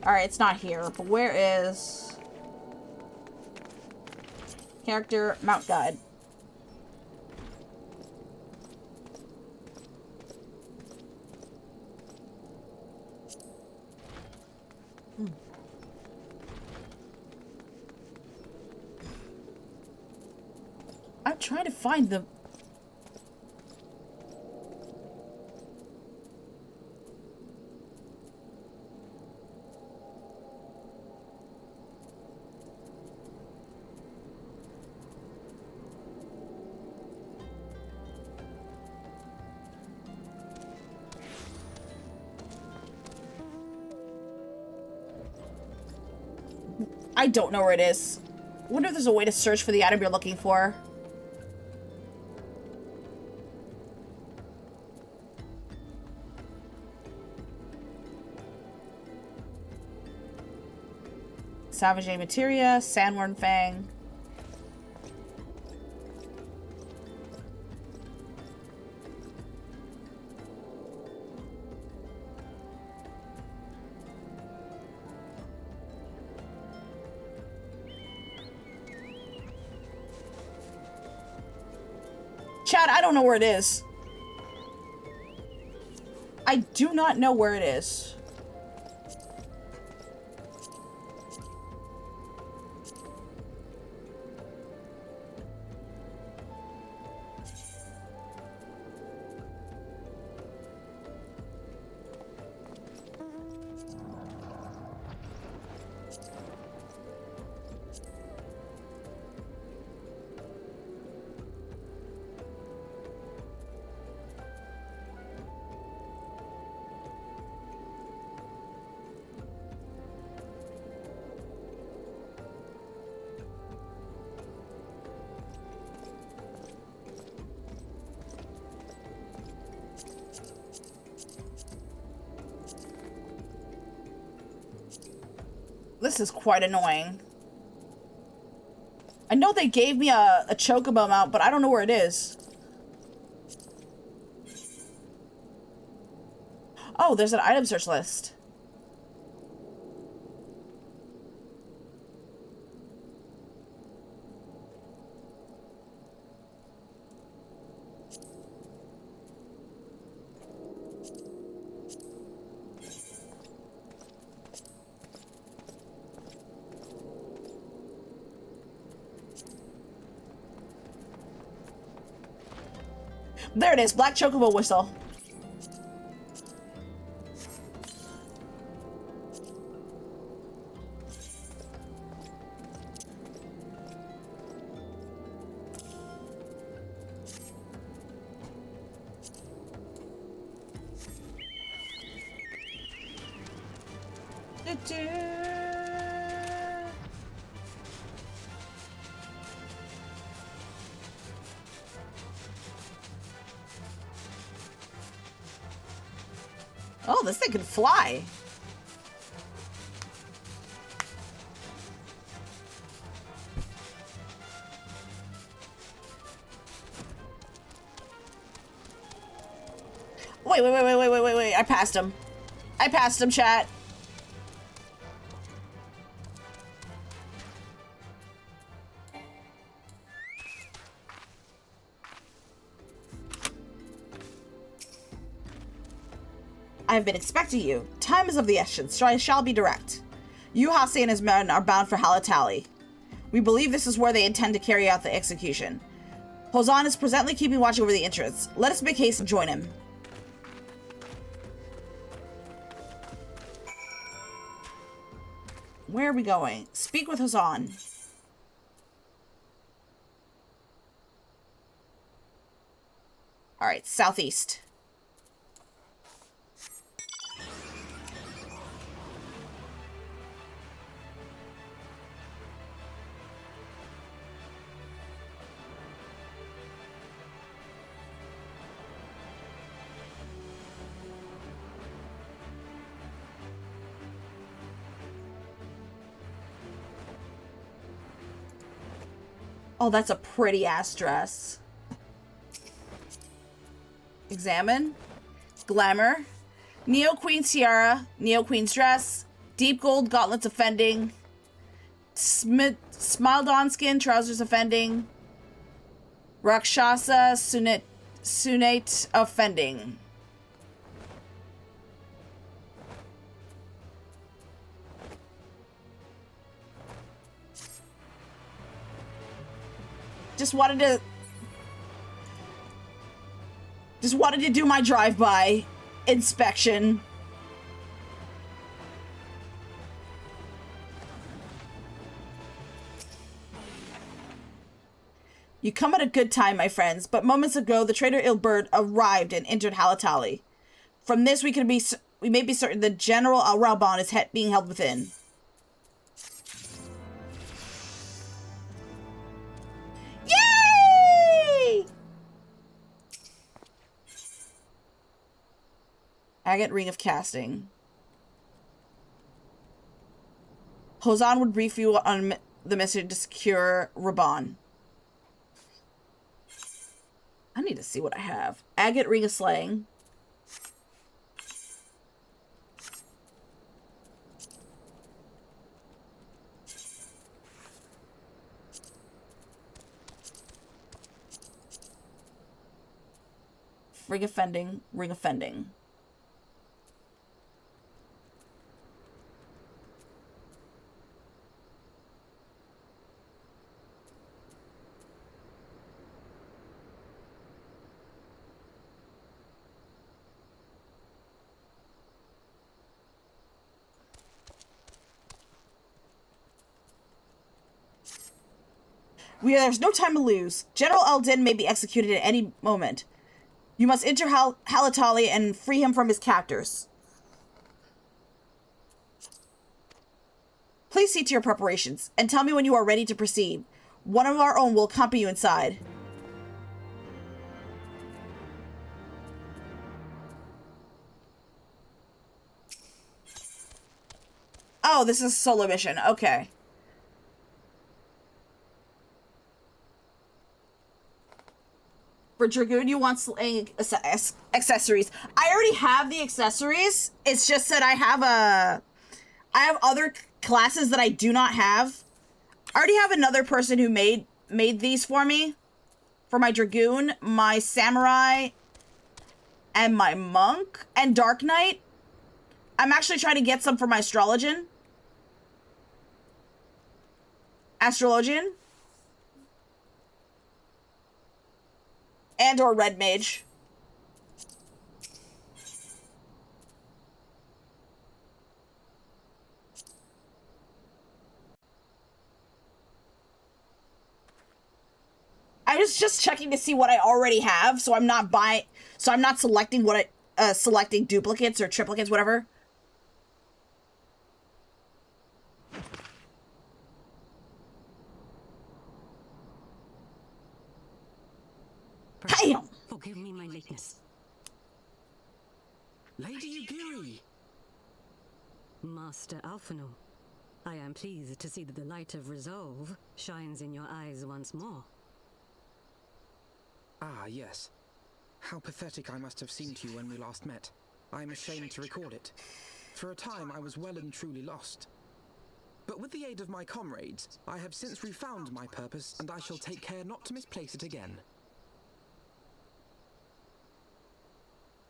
Alright, it's not here, but where is character mount guide? I'm trying to find the... I don't know where it is. I wonder if there's a way to search for the item you're looking for. Savage Materia, Sandworm Fang. Chad, I don't know where it is. I do not know where it is. This is quite annoying. I know they gave me a chocobo mount, but I don't know where it is. Oh, there's an item search list. There it is, black chocobo whistle. Oh, this thing can fly. Wait. I passed him. I passed him, chat. I have been expecting you. Time is of the essence, so I shall be direct. You, Hase, and his men are bound for Halatali. We believe this is where they intend to carry out the execution. Hozan is presently keeping watch over the entrance. Let us make haste and join him. Where are we going? Speak with Hozan. Alright, southeast. Oh, that's a pretty ass dress. Examine. Glamour. Neo Queen Tiara. Neo Queen's dress. Deep gold gauntlets offending. Smiled-on skin trousers offending. Rakshasa Sunate offending. Just wanted to do my drive-by inspection. You come at a good time, my friends, but moments ago the traitor Ilbert arrived and entered Halatali. From this we may be certain that General Al-Raban is being held within. Yay! Agate Ring of Casting. Hozan would brief you on the message to secure Raban. I need to see what I have. Agate Ring of Slaying. Ring Offending. Ring Offending. There's no time to lose. General Eldin may be executed at any moment. You must enter Halatali and free him from his captors. Please see to your preparations, and tell me when you are ready to proceed. One of our own will accompany you inside. Oh, this is a solo mission. Okay. For Dragoon, you want slaying accessories. I already have the accessories. It's just that I have other classes that I do not have. I already have another person who made these for me. For my Dragoon, my Samurai, and my Monk, and Dark Knight. I'm actually trying to get some for my Astrologian. And or Red Mage. I was just checking to see what I already have, so I'm not selecting selecting duplicates or triplicates, whatever. Damn! Forgive me my lateness. Lady Yugiri! Master Alphino, I am pleased to see that the light of resolve shines in your eyes once more. Ah, yes. How pathetic I must have seemed to you when we last met. I am ashamed to record it. For a time, I was well and truly lost. But with the aid of my comrades, I have since refound my purpose, and I shall take care not to misplace it again.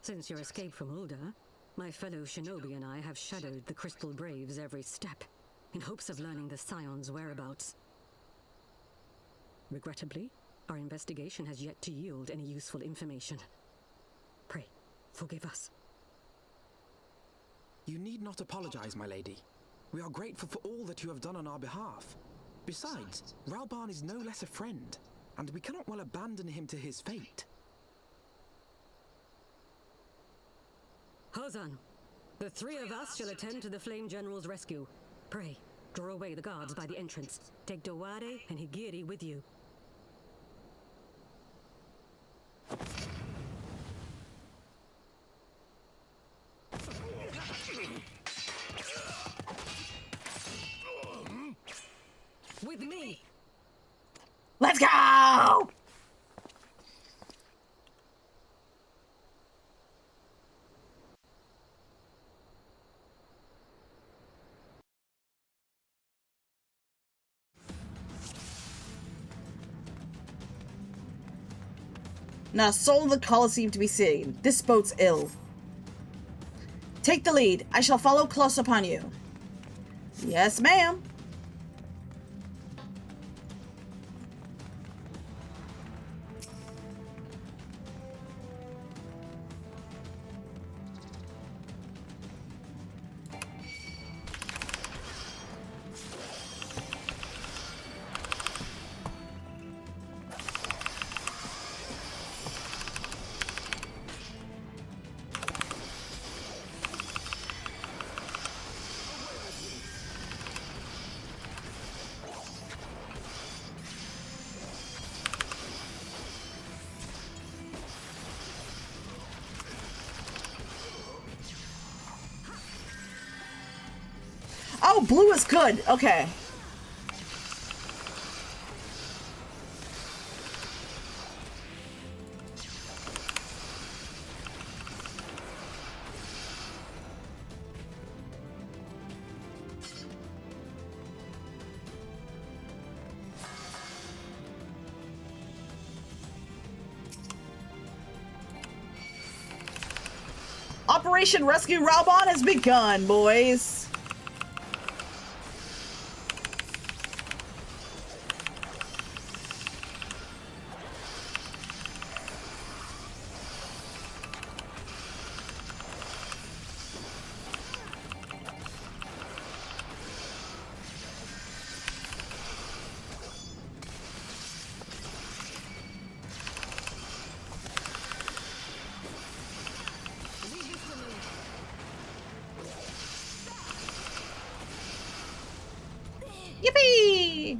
Since your escape from Ulda, my fellow shinobi and I have shadowed the Crystal Braves every step, in hopes of learning the Scion's whereabouts. Regrettably, our investigation has yet to yield any useful information. Pray, forgive us. You need not apologize, my lady. We are grateful for all that you have done on our behalf. Besides, Rauban is no less a friend, and we cannot well abandon him to his fate. Hozan, the three of us shall attend to the Flame General's rescue. Pray, draw away the guards by the entrance. Take Dowade and Higiri with you. With me! Let's go! Not a soul in the Colosseum to be seen. This boat's ill. Take the lead. I shall follow close upon you. Yes, ma'am. Oh, blue is good. Okay. Operation Rescue Rauban has begun, boys. Yippee!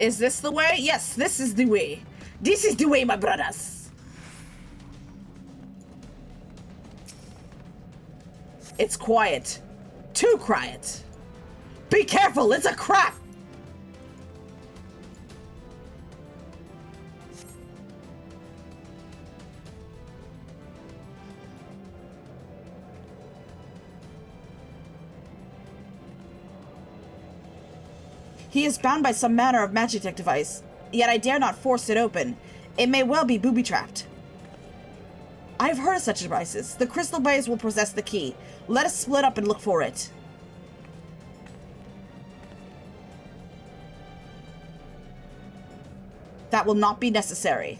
Is this the way? Yes, this is the way. This is the way, my brothers. It's quiet. Too quiet. Be careful, it's a crap. He is bound by some manner of magitech device, yet I dare not force it open. It may well be booby-trapped. I have heard of such devices. The crystal blaze will possess the key. Let us split up and look for it. That will not be necessary.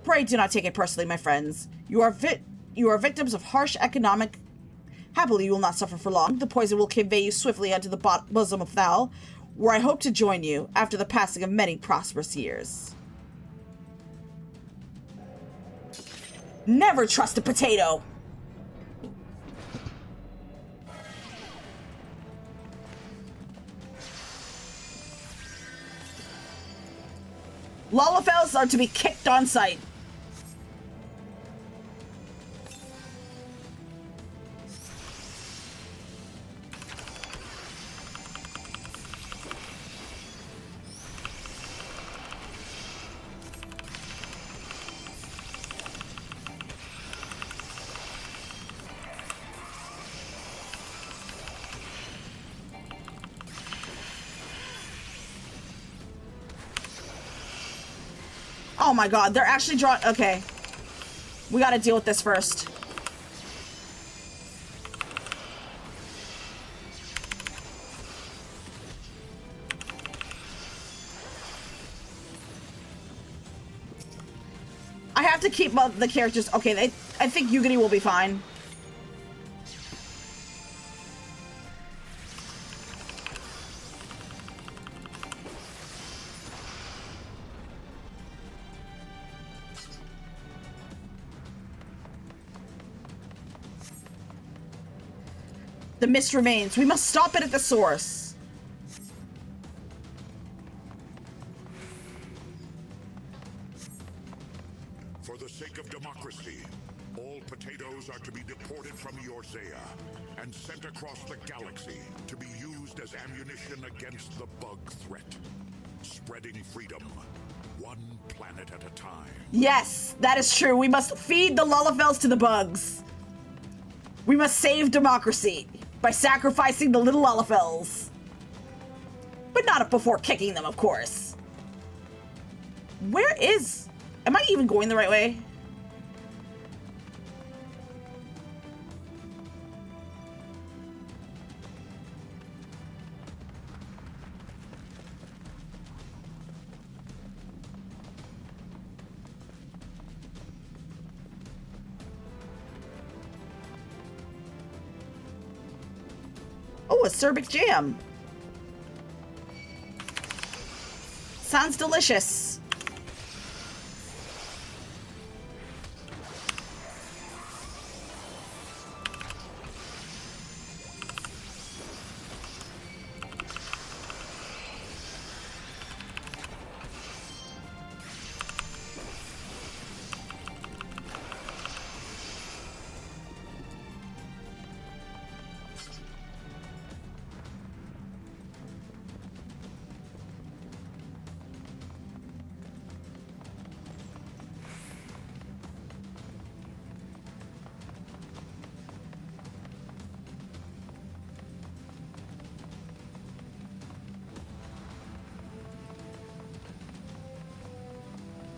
Pray do not take it personally, my friends. You are victims of harsh economic. Happily, you will not suffer for long. The poison will convey you swiftly unto the bosom of Thal, where I hope to join you after the passing of many prosperous years. Never trust a potato! Lalafels are to be kicked on sight. Oh my god, they're actually drawing. Okay. We gotta deal with this first. I have to keep the characters. Okay, I think Yugiri will be fine. The mist remains. We must stop it at the source. For the sake of democracy, all potatoes are to be deported from Yorzea and sent across the galaxy to be used as ammunition against the bug threat. Spreading freedom, one planet at a time. Yes, that is true. We must feed the Lalafels to the bugs. We must save democracy by sacrificing the little Lalafels. But not before kicking them, of course. Where is... Am I even going the right way? Oh, a Cerbic jam. Sounds delicious.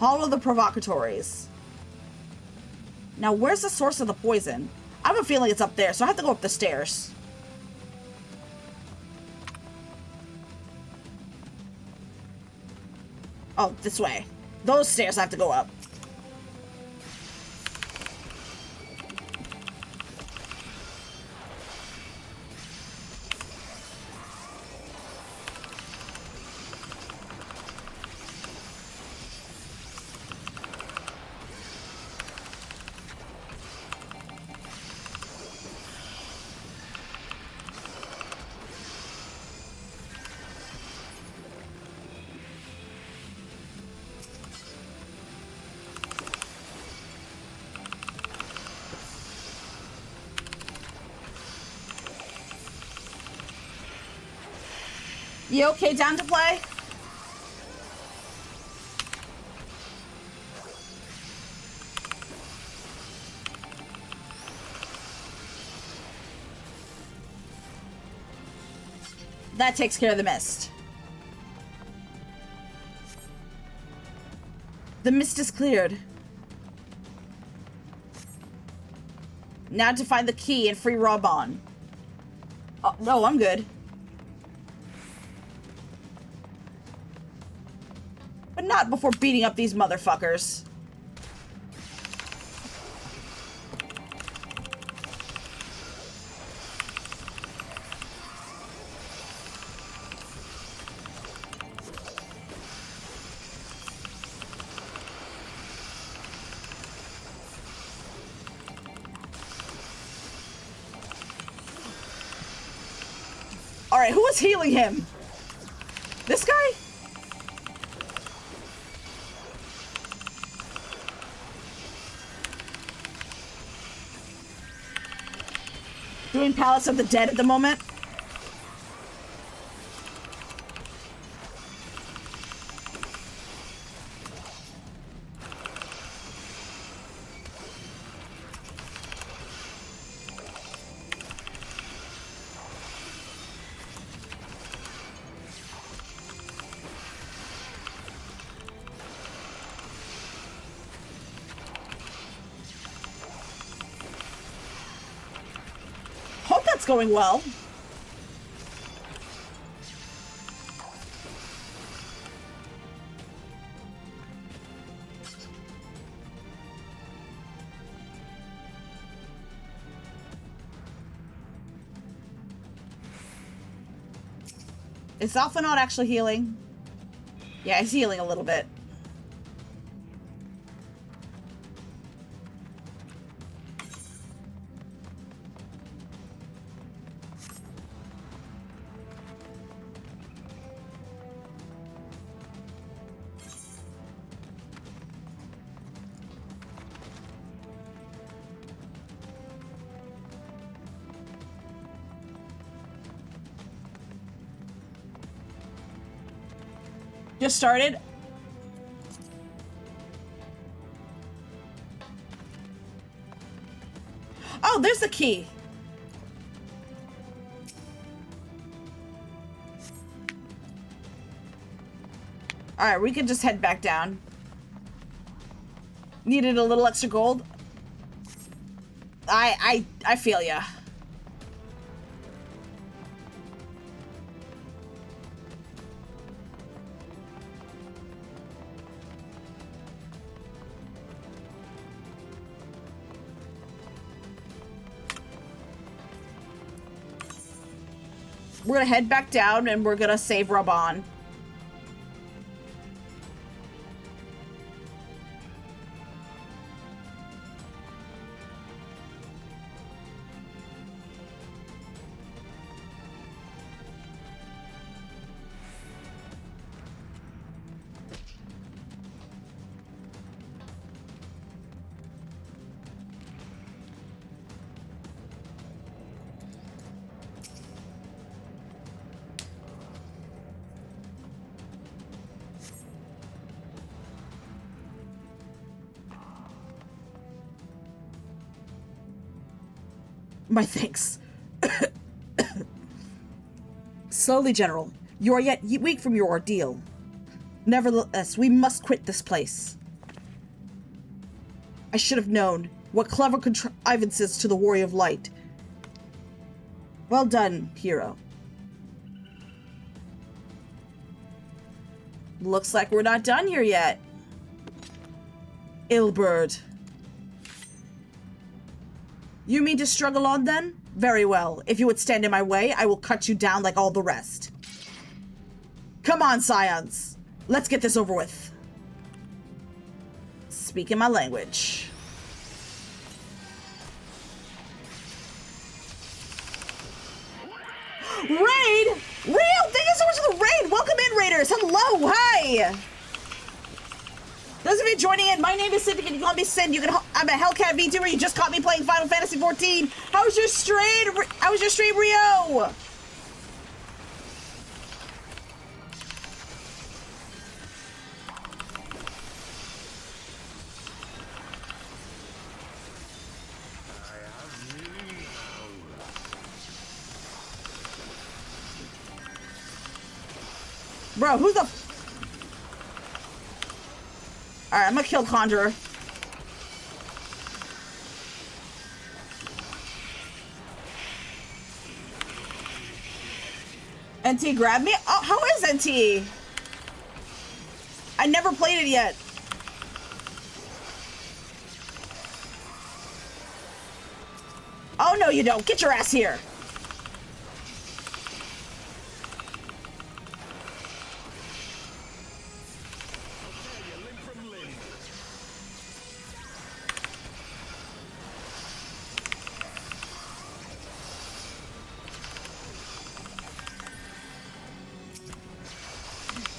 Hall of the Provocatories. Now, where's the source of the poison? I have a feeling it's up there, so I have to go up the stairs. Oh, this way. Those stairs I have to go up. You okay, down to play? That takes care of the mist. The mist is cleared. Now to find the key and free Robon. Oh, no, I'm good. But not before beating up these motherfuckers. Alright, who was healing him? This guy? Doing Palace of the Dead at the moment? Hope that's going well. Is Alpha not actually healing? Yeah, he's healing a little bit. Just started. Oh, there's the key. All right, we can just head back down. Needed a little extra gold. I feel ya. We're gonna head back down and we're gonna save Raban. My thanks. Slowly, General. You are yet weak from your ordeal. Nevertheless, we must quit this place. I should have known. What clever contrivances to the Warrior of Light. Well done, hero. Looks like we're not done here yet. Illbird. You mean to struggle on then? Very well. If you would stand in my way, I will cut you down like all the rest. Come on, scions. Let's get this over with. Speaking my language. Raid? Real? Thank you so much for the raid. Welcome in, raiders. Hello. Hi. Those of you joining in, my name is Civic and you call me Sin. I'm a Hellcat VTuber. You just caught me playing Final Fantasy XIV. How was your stream? How was your stream, Rio? Bro, who the... Alright, I'm gonna kill Conjurer. NT grab me? Oh, how is NT? I never played it yet. Oh, no, you don't. Get your ass here.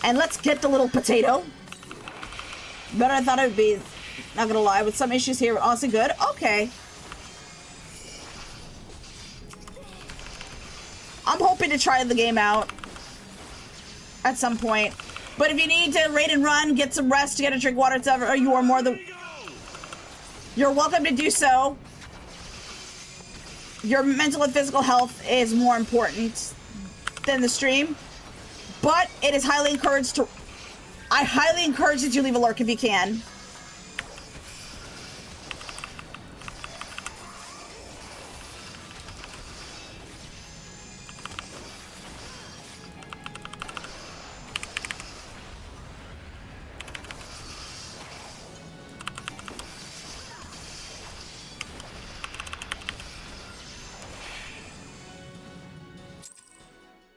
And let's get the little potato. Better I thought it would be. Not gonna lie, with some issues here, honestly good. Okay. I'm hoping to try the game out at some point. But if you need to raid and run, get some rest, get a drink, water, etc., you are more than... You're welcome to do so. Your mental and physical health is more important than the stream. But it is highly encouraged to... I highly encourage that you leave a lurk if you can.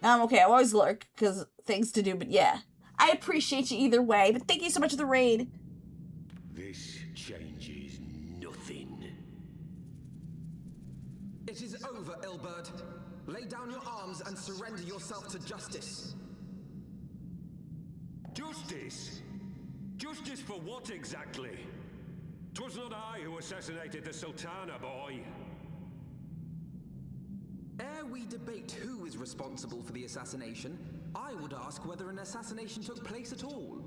Okay, I always lurk, because things to do, but yeah. I appreciate you either way, but thank you so much for the raid. This changes nothing. It is over, Ilberd. Lay down your arms and surrender yourself to justice. Justice? Justice for what exactly? 'Twas not I who assassinated the Sultana, boy. Ere we debate who is responsible for the assassination, I would ask whether an assassination took place at all.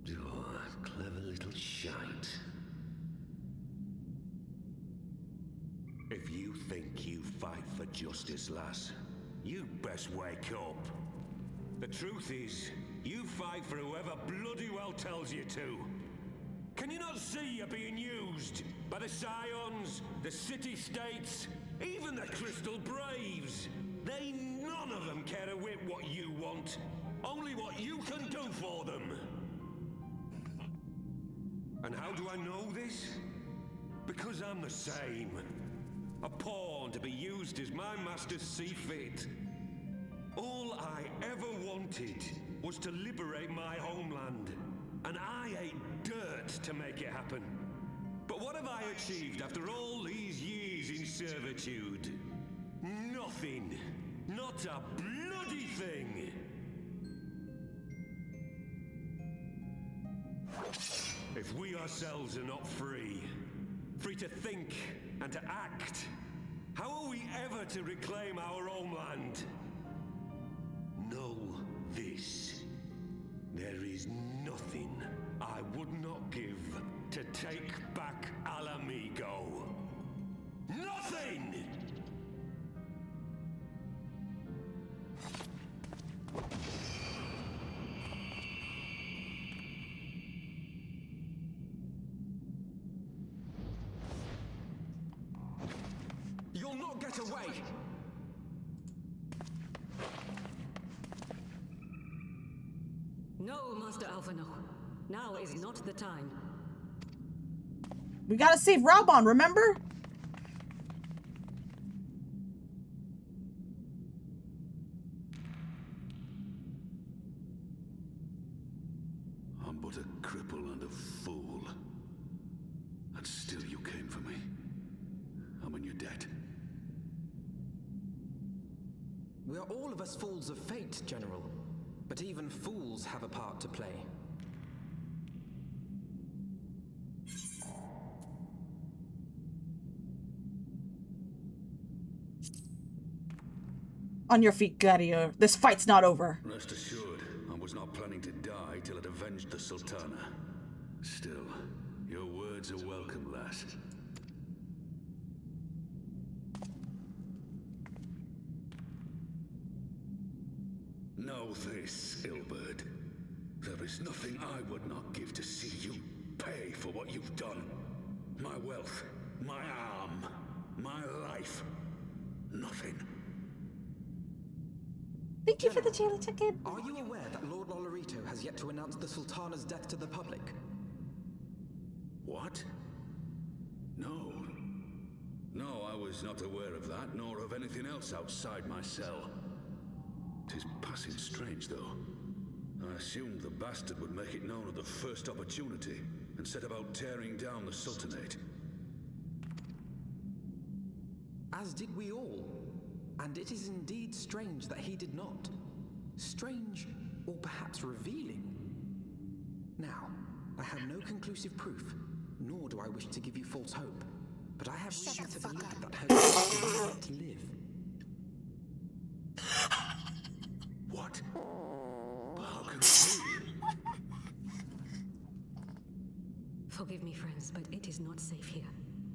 Oh, clever little shite. If you think you fight for justice, lass, you'd best wake up. The truth is, you fight for whoever bloody well tells you to. Can you not see you're being used by the Scions, the City-States, even the Crystal Braves? They none of them care a whit what you want, only what you can do for them. And how do I know this? Because I'm the same. A pawn to be used as my masters see fit. All I ever wanted was to liberate my homeland, and I ate dirt to make it happen. But what have I achieved after all these years in servitude? Nothing. Not a bloody thing. If we ourselves are not free, free to think and to act, how are we ever to reclaim our homeland? Know this. There is nothing I would not give to take back Alamigo. Nothing! You'll not get away! No, Master Alphino. Now is not the time. We gotta save Raubon, remember? I'm but a cripple and a fool. And still you came for me. I'm in your debt. We are all of us fools of fate, General. But even fools have a part to play. On your feet, Gladiator. This fight's not over. Rest assured, I was not planning to die till I'd avenged the Sultana. Still, your words are welcome, lass. Know this, Ilberd. There is nothing I would not give to see you pay for what you've done. My wealth, my arm, my life. Nothing. Thank you for the channel check-in. Are you aware that Lord Lolorito has yet to announce the Sultana's death to the public? What? No. No, I was not aware of that, nor of anything else outside my cell. 'Tis passing strange, though. I assumed the bastard would make it known at the first opportunity, and set about tearing down the Sultanate. As did we all. And it is indeed strange that he did not. Strange, or perhaps revealing. Now, I have no conclusive proof, nor do I wish to give you false hope. But I have reason to believe that her daughter will yet live. What? How can it be? Forgive me, friends, but it is not safe here.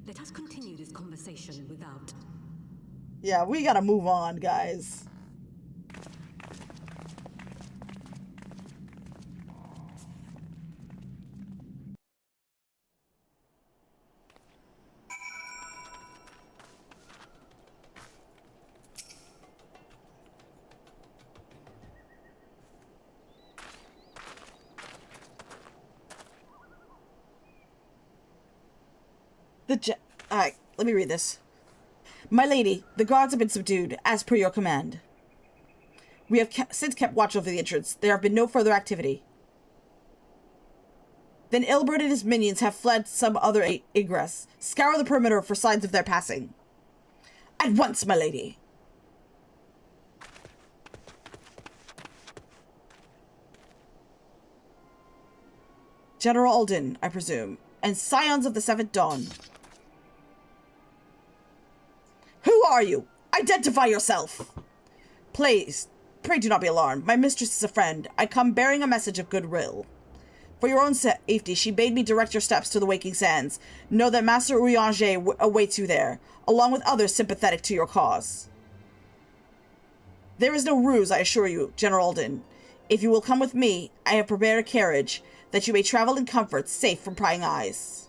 Let us continue this conversation without... Yeah, we gotta move on, guys. Alright, let me read this. My lady, the guards have been subdued, as per your command. We have since kept watch over the entrance. There have been no further activity. Then Ilberd and his minions have fled some other egress. Scour the perimeter for signs of their passing. At once, my lady. General Alden, I presume, and Scions of the Seventh Dawn. Who are you? Identify yourself! Please, pray do not be alarmed. My mistress is a friend. I come bearing a message of goodwill. For your own safety, she bade me direct your steps to the Waking Sands. Know that Master Urianger awaits you there, along with others sympathetic to your cause. There is no ruse, I assure you, General Alden. If you will come with me, I have prepared a carriage, that you may travel in comfort, safe from prying eyes.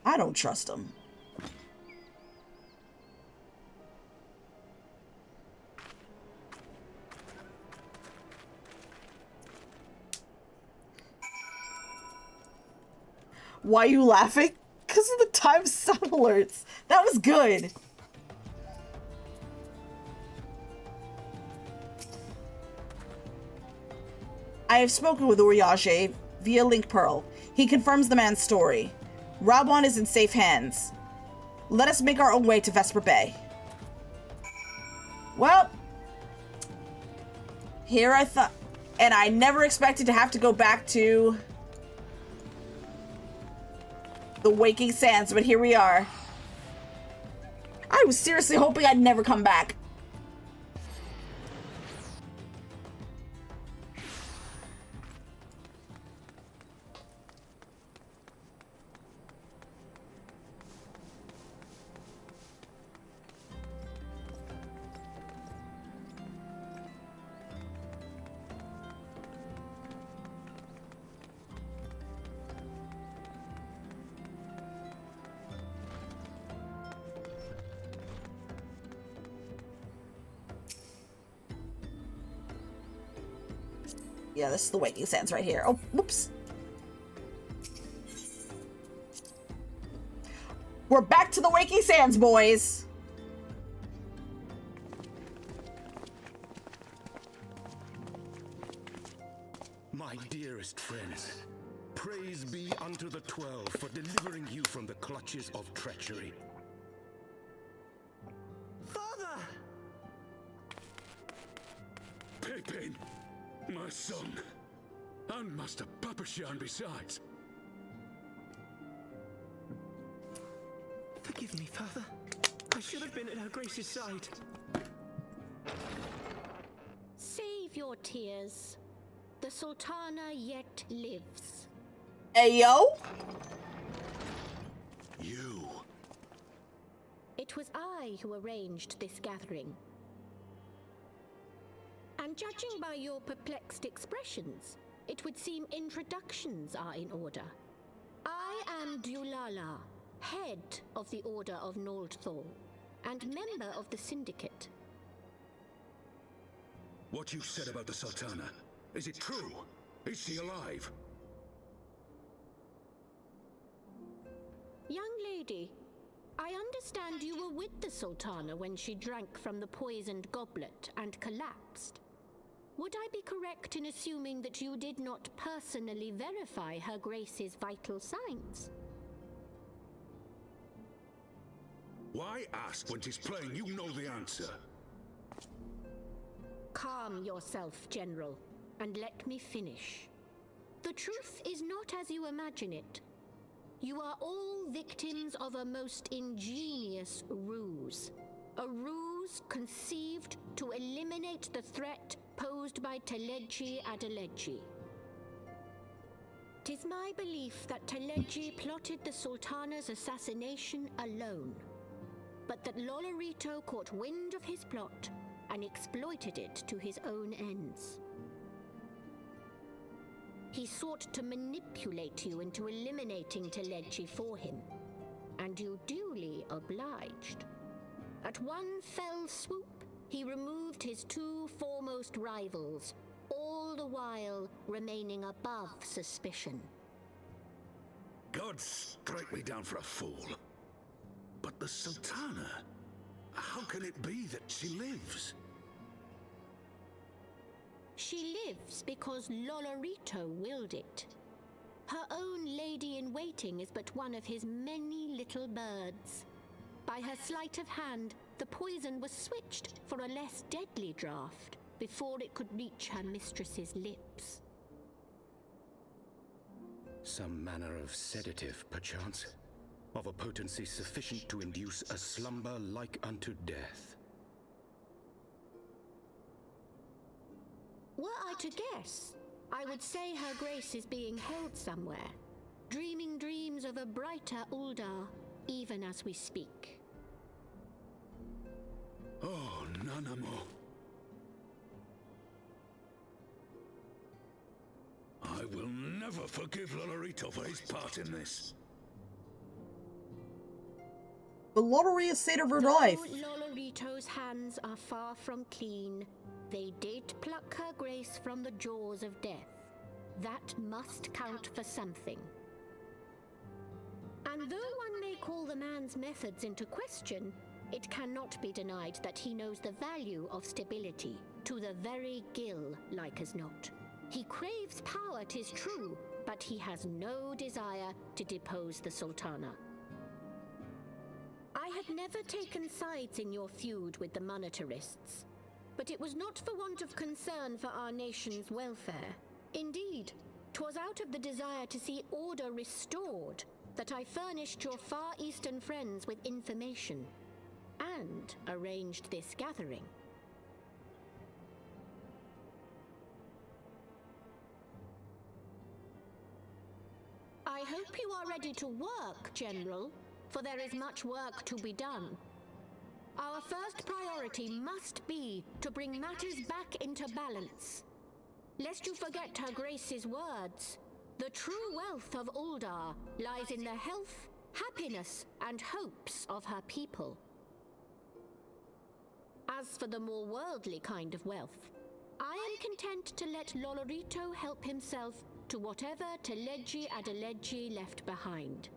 I don't trust him. Why are you laughing? Because of the time sound alerts. That was good. I have spoken with Urianger via Link Pearl. He confirms the man's story. Rabon is in safe hands. Let us make our own way to Vesper Bay. Well, here I thought, and I never expected to have to go back to the Waking Sands, but here we are. I was seriously hoping I'd never come back. Yeah, this is the Waking Sands right here. Oh, whoops. We're back to the Waking Sands, boys. My dearest friends, praise be unto the 12 for delivering you from the clutches of treachery. Father! Pippin, my son, and Master Papashan besides. Forgive me, Father. I should have been at Her Grace's side. Save your tears. The Sultana yet lives. Hey, yo. You. It was I who arranged this gathering. And judging by your perplexed expressions, it would seem introductions are in order. I am Dulala, head of the Order of Noldthal, and member of the Syndicate. What you said about the Sultana, is it true? Is she alive? Young lady, I understand you were with the Sultana when she drank from the poisoned goblet and collapsed. Would I be correct in assuming that you did not personally verify Her Grace's vital signs? Why ask when 'tis plain you know the answer? Calm yourself, General, and let me finish. The truth is not as you imagine it. You are all victims of a most ingenious ruse. A ruse conceived to eliminate the threat posed by Teleji Adeleji. 'Tis my belief that Teleji plotted the Sultana's assassination alone, but that Lolorito caught wind of his plot and exploited it to his own ends. He sought to manipulate you into eliminating Teleji for him, and you duly obliged. At one fell swoop, he removed his two foremost rivals, all the while remaining above suspicion. God strike me down for a fool. But the Sultana, how can it be that she lives? She lives because Lolorito willed it. Her own lady-in-waiting is but one of his many little birds. By her sleight of hand, the poison was switched for a less deadly draught before it could reach her mistress's lips. Some manner of sedative, perchance, of a potency sufficient to induce a slumber like unto death. Were I to guess, I would say Her Grace is being held somewhere, dreaming dreams of a brighter Uldar, even as we speak. Oh, Nanamo. I will never forgive Lolorito for his part in this. The lottery is saved her life. Lolorito's hands are far from clean. They did pluck Her Grace from the jaws of death. That must count for something. And though one may call the man's methods into question, it cannot be denied that he knows the value of stability, to the very gill, like as not. He craves power, 'tis true, but he has no desire to depose the Sultana. I had never taken sides in your feud with the monetarists, but it was not for want of concern for our nation's welfare. Indeed, 'twas out of the desire to see order restored that I furnished your Far Eastern friends with information and arranged this gathering. I hope you are ready to work, General, for there is much work to be done. Our first priority must be to bring matters back into balance. Lest you forget Her Grace's words, the true wealth of Uldar lies in the health, happiness, and hopes of her people. As for the more worldly kind of wealth, I am content to let Lolorito help himself to whatever Teleji Adeleji left behind.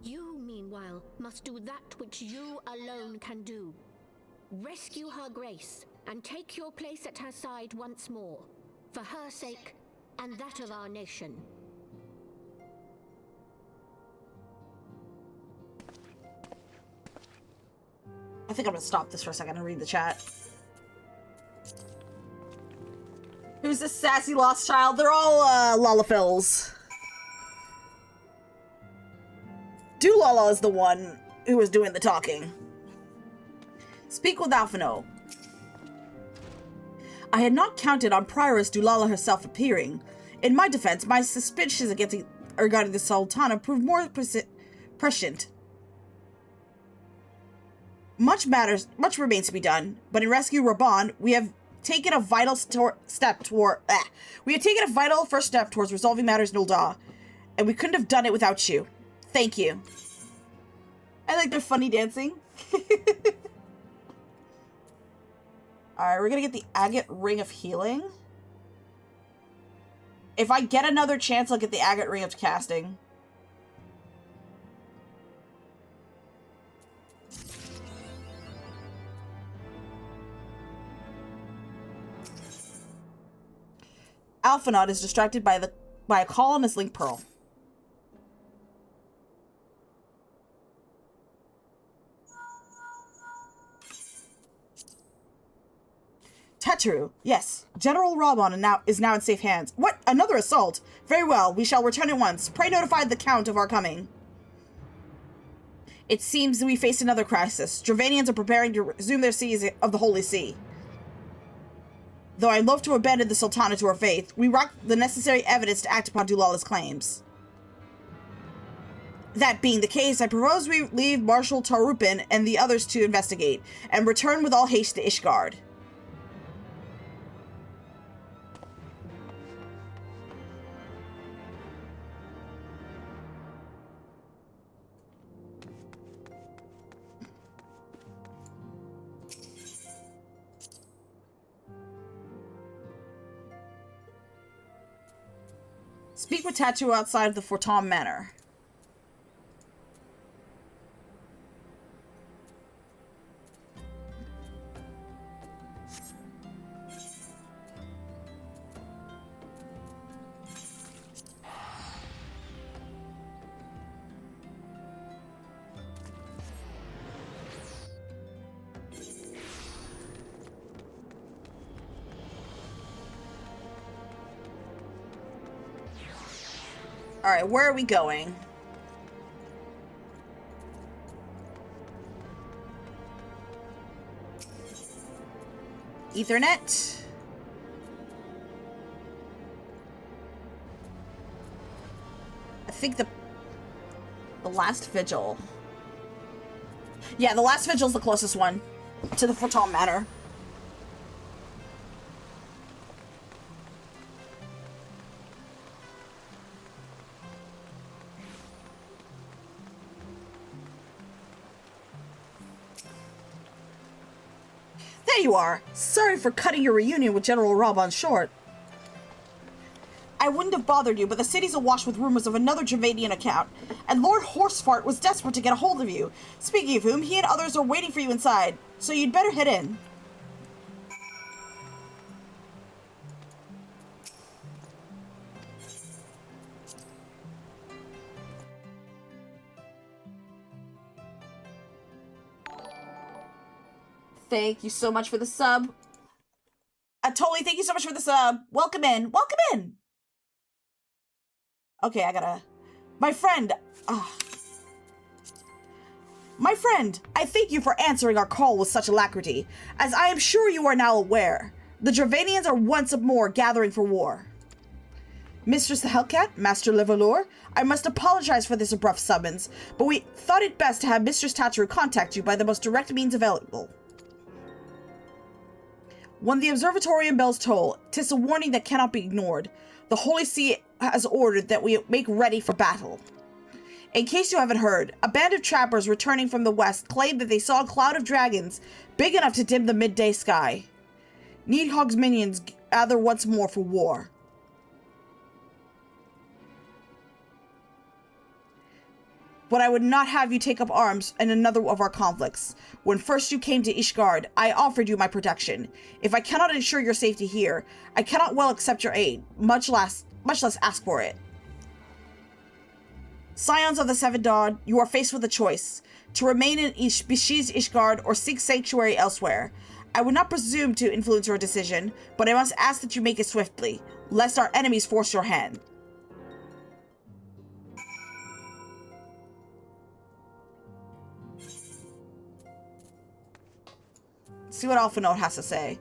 You, meanwhile, must do that which you alone can do. Rescue Her Grace and take your place at her side once more, for her sake and that of our nation. I think I'm gonna stop this for a second and read the chat. Who's this sassy lost child? They're all Lollafils. Dulala is the one who was doing the talking. Speak with Alphino. I had not counted on Prioress Dulala herself appearing. In my defense, my suspicions regarding the Sultana proved more prescient. Much remains to be done, but in Rescue Reborn, we have taken a vital step toward. We have taken a vital first step towards resolving matters in Ul'dah, and we couldn't have done it without you. Thank you. I like their funny dancing. Alright, we're gonna get the Agate Ring of Healing. If I get another chance, I'll get the Agate Ring of Casting. Alphinaud is distracted by a call on his Link Pearl. Teteru, yes. General Rabon is now in safe hands. What? Another assault? Very well, we shall return at once. Pray notify the Count of our coming. It seems we face another crisis. Dravanians are preparing to resume their seas of the Holy See. Though I loathe to abandon the Sultana to her faith, we lack the necessary evidence to act upon Dulala's claims. That being the case, I propose we leave Marshal Tarupin and the others to investigate, and return with all haste to Ishgard. Speak with Tattoo outside of the Fortom Manor. Alright, where are we going? Ethernet. I think the last vigil. Yeah, the last vigil's the closest one to the Fortom Manor. There you are. Sorry for cutting your reunion with General Rabon short. I wouldn't have bothered you, but the city's awash with rumors of another Dravanian account, and Lord Horsefart was desperate to get a hold of you. Speaking of whom, he and others are waiting for you inside, so you'd better head in. Thank you so much for the sub. Totally, thank you so much for the sub. Welcome in. Welcome in. Okay, I gotta... My friend, I thank you for answering our call with such alacrity. As I am sure you are now aware, the Dravanians are once more gathering for war. Mistress the Hellcat, Master Levalor, I must apologize for this abrupt summons, but we thought it best to have Mistress Tacheru contact you by the most direct means available. When the observatorium bells toll, 'tis a warning that cannot be ignored. The Holy See has ordered that we make ready for battle. In case you haven't heard, a band of trappers returning from the west claimed that they saw a cloud of dragons big enough to dim the midday sky. Needhog's minions gather once more for war. But I would not have you take up arms in another of our conflicts. When first you came to Ishgard, I offered you my protection. If I cannot ensure your safety here, I cannot well accept your aid, much less ask for it. Scions of the Seven Dawn, you are faced with a choice: to remain in besiege Ishgard or seek sanctuary elsewhere. I would not presume to influence your decision, but I must ask that you make it swiftly, lest our enemies force your hand. See what Alphinaud has to say.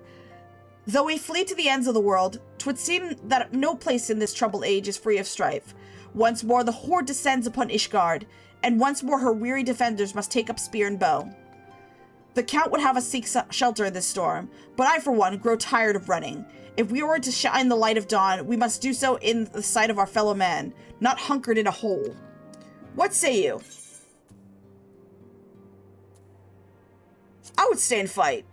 Though we flee to the ends of the world, 'twould seem that no place in this troubled age is free of strife. Once more the horde descends upon Ishgard, and once more her weary defenders must take up spear and bow. The Count would have us seek shelter in this storm, but I, for one, grow tired of running. If we were to shine the light of dawn, we must do so in the sight of our fellow man, not hunkered in a hole. What say you? I would stay and fight.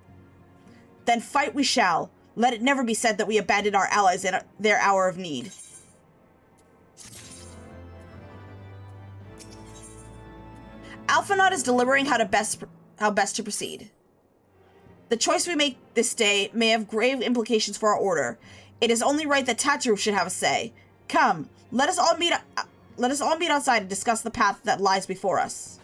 Then fight we shall. Let it never be said that we abandoned our allies in their hour of need. Alphanot is deliberating how best to proceed. The choice we make this day may have grave implications for our order. It is only right that Tatu should have a say. Come, let us all meet outside and discuss the path that lies before us.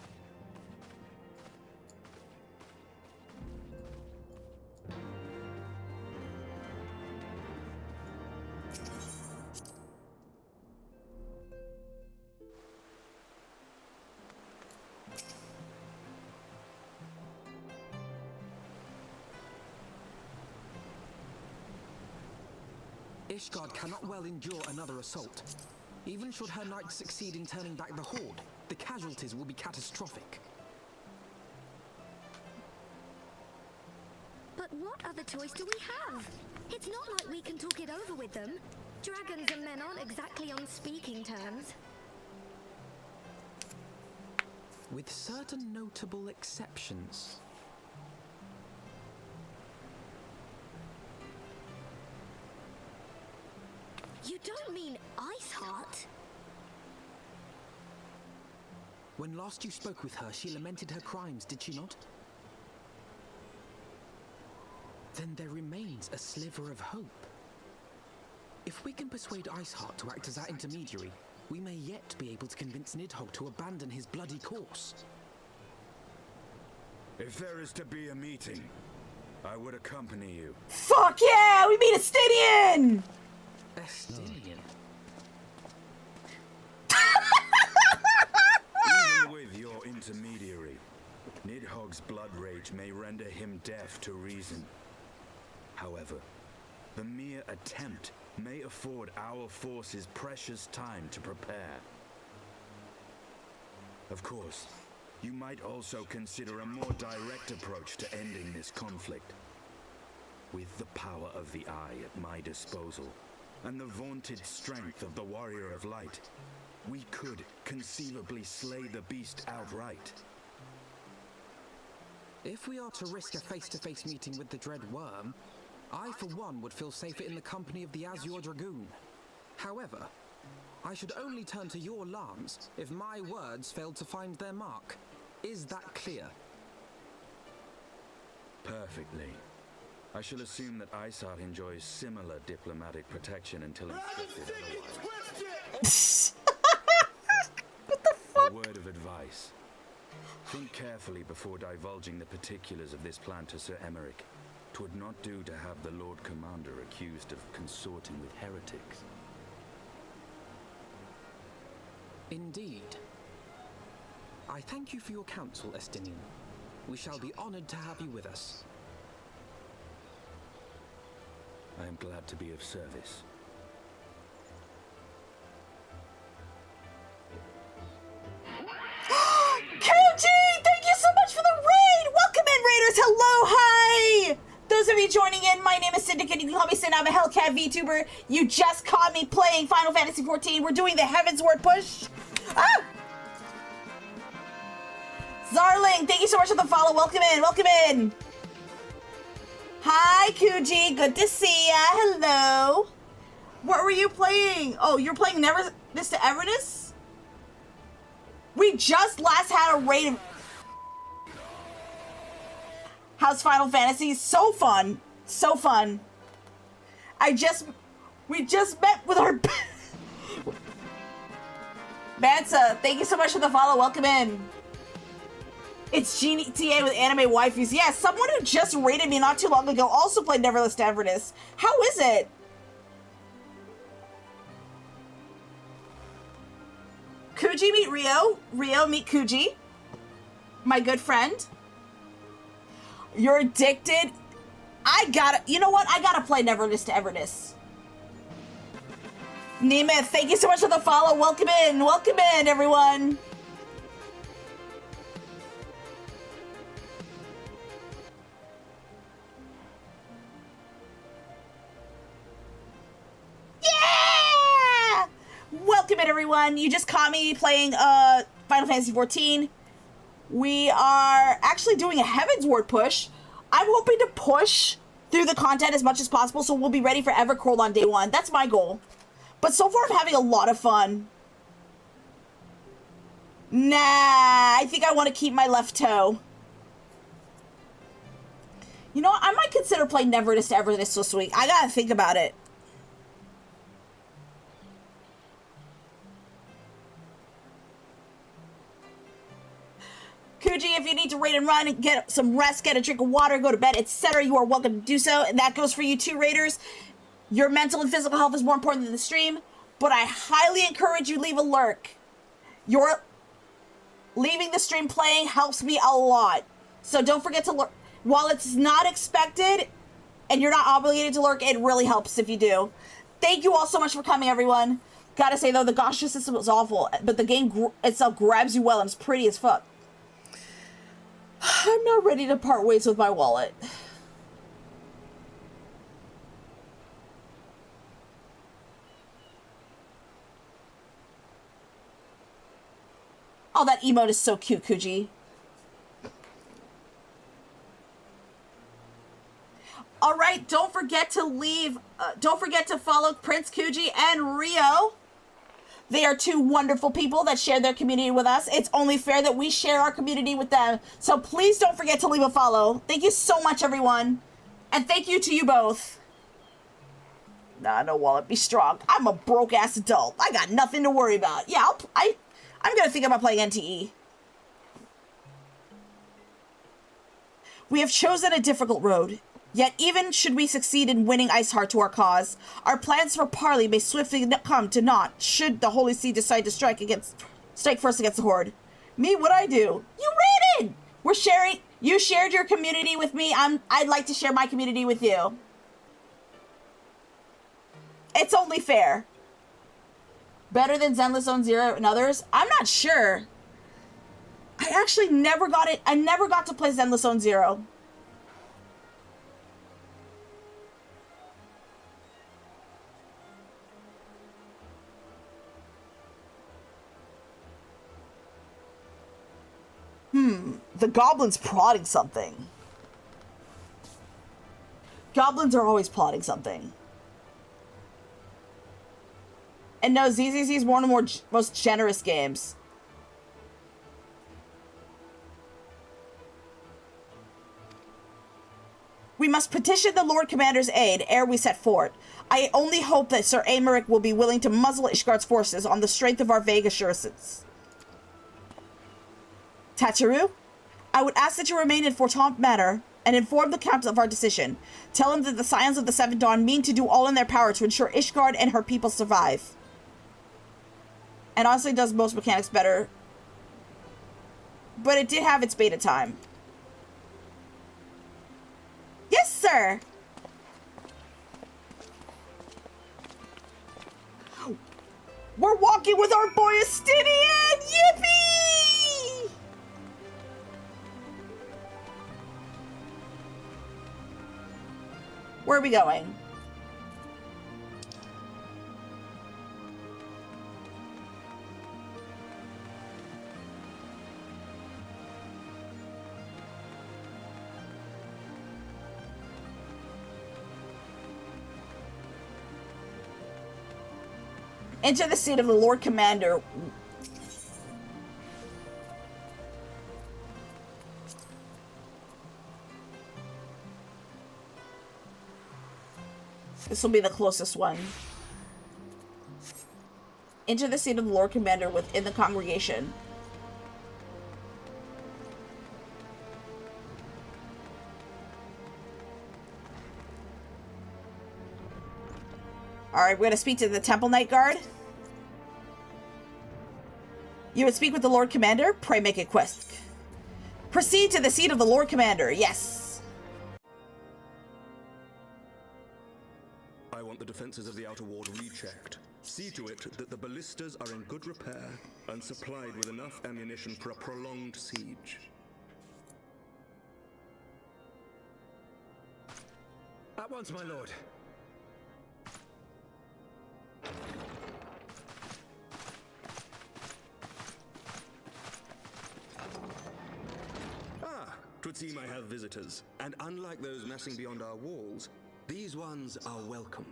Ishgard cannot well endure another assault. Even should her knights succeed in turning back the Horde, the casualties will be catastrophic. But what other choice do we have? It's not like we can talk it over with them. Dragons and men aren't exactly on speaking terms. With certain notable exceptions. You don't mean Iceheart? When last you spoke with her, she lamented her crimes, did she not? Then there remains a sliver of hope. If we can persuade Iceheart to act as our intermediary, we may yet be able to convince Nidhogg to abandon his bloody course. If there is to be a meeting, I would accompany you. Fuck yeah! We meet a Stydian! Stydian? Even with your intermediary, Nidhogg's blood rage may render him deaf to reason. However, the mere attempt may afford our forces precious time to prepare. Of course, you might also consider a more direct approach to ending this conflict. With the power of the Eye at my disposal, and the vaunted strength of the Warrior of Light, we could conceivably slay the beast outright. If we are to risk a face-to-face meeting with the Dread Worm, I, for one, would feel safer in the company of the Azure Dragoon. However, I should only turn to your lance if my words failed to find their mark. Is that clear? Perfectly. I shall assume that Iceheart enjoys similar diplomatic protection until instructed otherwise. What the fuck? A word of advice. Think carefully before divulging the particulars of this plan to Sir Emeric. 'Twould not do to have the Lord Commander accused of consorting with heretics. Indeed. I thank you for your counsel, Estinian. We shall be honored to have you with us. I am glad to be of service. Koji, thank you so much for the raid! Welcome in, raiders! Hello, hi! Those of you joining in, my name is Syndicate. You can call me Sin. I'm a Hellcat VTuber. You just caught me playing Final Fantasy XIV. We're doing the Heavensward push. Ah! Zarling, thank you so much for the follow. Welcome in, welcome in. Hi, Kuji. Good to see ya. Hello. What were you playing? Oh, you're playing Never This to Everness? We just last had a raid of... How's Final Fantasy? So fun. So fun. We just met with our... Bansa, thank you so much for the follow. Welcome in. It's GTA with anime waifus. Yeah, someone who just rated me not too long ago also played Neverless to Everness. How is it? Kuji meet Rio. Rio meet Kuji. My good friend. You're addicted. You know what? I gotta play Neverless to Everness. Nemeth, thank you so much for the follow. Welcome in, everyone. everyone. You just caught me playing Final Fantasy XIV. We are actually doing a Heavensward push. I'm hoping to push through the content as much as possible, so we'll be ready for Evercold on day 1. That's my goal. But so far, I'm having a lot of fun. Nah, I think I want to keep my left toe. You know what? I might consider playing Never to Ever this week. I gotta think about it. Kuji, if you need to raid and run, get some rest, get a drink of water, go to bed, etc., you are welcome to do so. And that goes for you too, raiders. Your mental and physical health is more important than the stream, but I highly encourage you leave a lurk. Your leaving the stream playing helps me a lot. So don't forget to lurk. While it's not expected and you're not obligated to lurk, it really helps if you do. Thank you all so much for coming, everyone. Gotta say, though, the gacha system was awful, but the game itself grabs you well and it's pretty as fuck. I'm not ready to part ways with my wallet. Oh, that emote is so cute, Kuji. All right, don't forget to follow Prince Kuji and Rio. They are two wonderful people that share their community with us. It's only fair that we share our community with them. So please don't forget to leave a follow. Thank you so much, everyone. And thank you to you both. Nah, no wallet, be strong. I'm a broke-ass adult. I got nothing to worry about. Yeah, I'm gonna think about playing NTE. We have chosen a difficult road. Yet even should we succeed in winning Iceheart to our cause, our plans for parley may swiftly come to naught should the Holy See decide to strike first against the Horde. Me, what'd I do? You raided! You shared your community with me. I'd like to share my community with you. It's only fair. Better than Zenless Zone Zero and others? I'm not sure. I actually never got it. I never got to play Zenless Zone Zero. The goblin's plotting something. Goblins are always plotting something. And no, ZZZ is one of the most generous games. We must petition the Lord Commander's aid ere we set forth. I only hope that Sir Aymeric will be willing to muzzle Ishgard's forces on the strength of our vague assurances. Tachiru, I would ask that you remain in Fortemps Manor and inform the Count of our decision. Tell him that the Scions of the Seventh Dawn mean to do all in their power to ensure Ishgard and her people survive. And honestly does most mechanics better. But it did have its beta time. Yes, sir! We're walking with our boy Estinian! Yippee! Where are we going? Enter the seat of the Lord Commander. This will be the closest one. Enter the seat of the Lord Commander within the congregation. Alright, we're gonna speak to the Temple Knight Guard. You would speak with the Lord Commander? Pray make it quick. Proceed to the seat of the Lord Commander, yes. I want the defenses of the Outer Ward rechecked. See to it that the ballistas are in good repair and supplied with enough ammunition for a prolonged siege. At once, my lord. 'Twould seem I have visitors, and unlike those messing beyond our walls, these ones are welcome.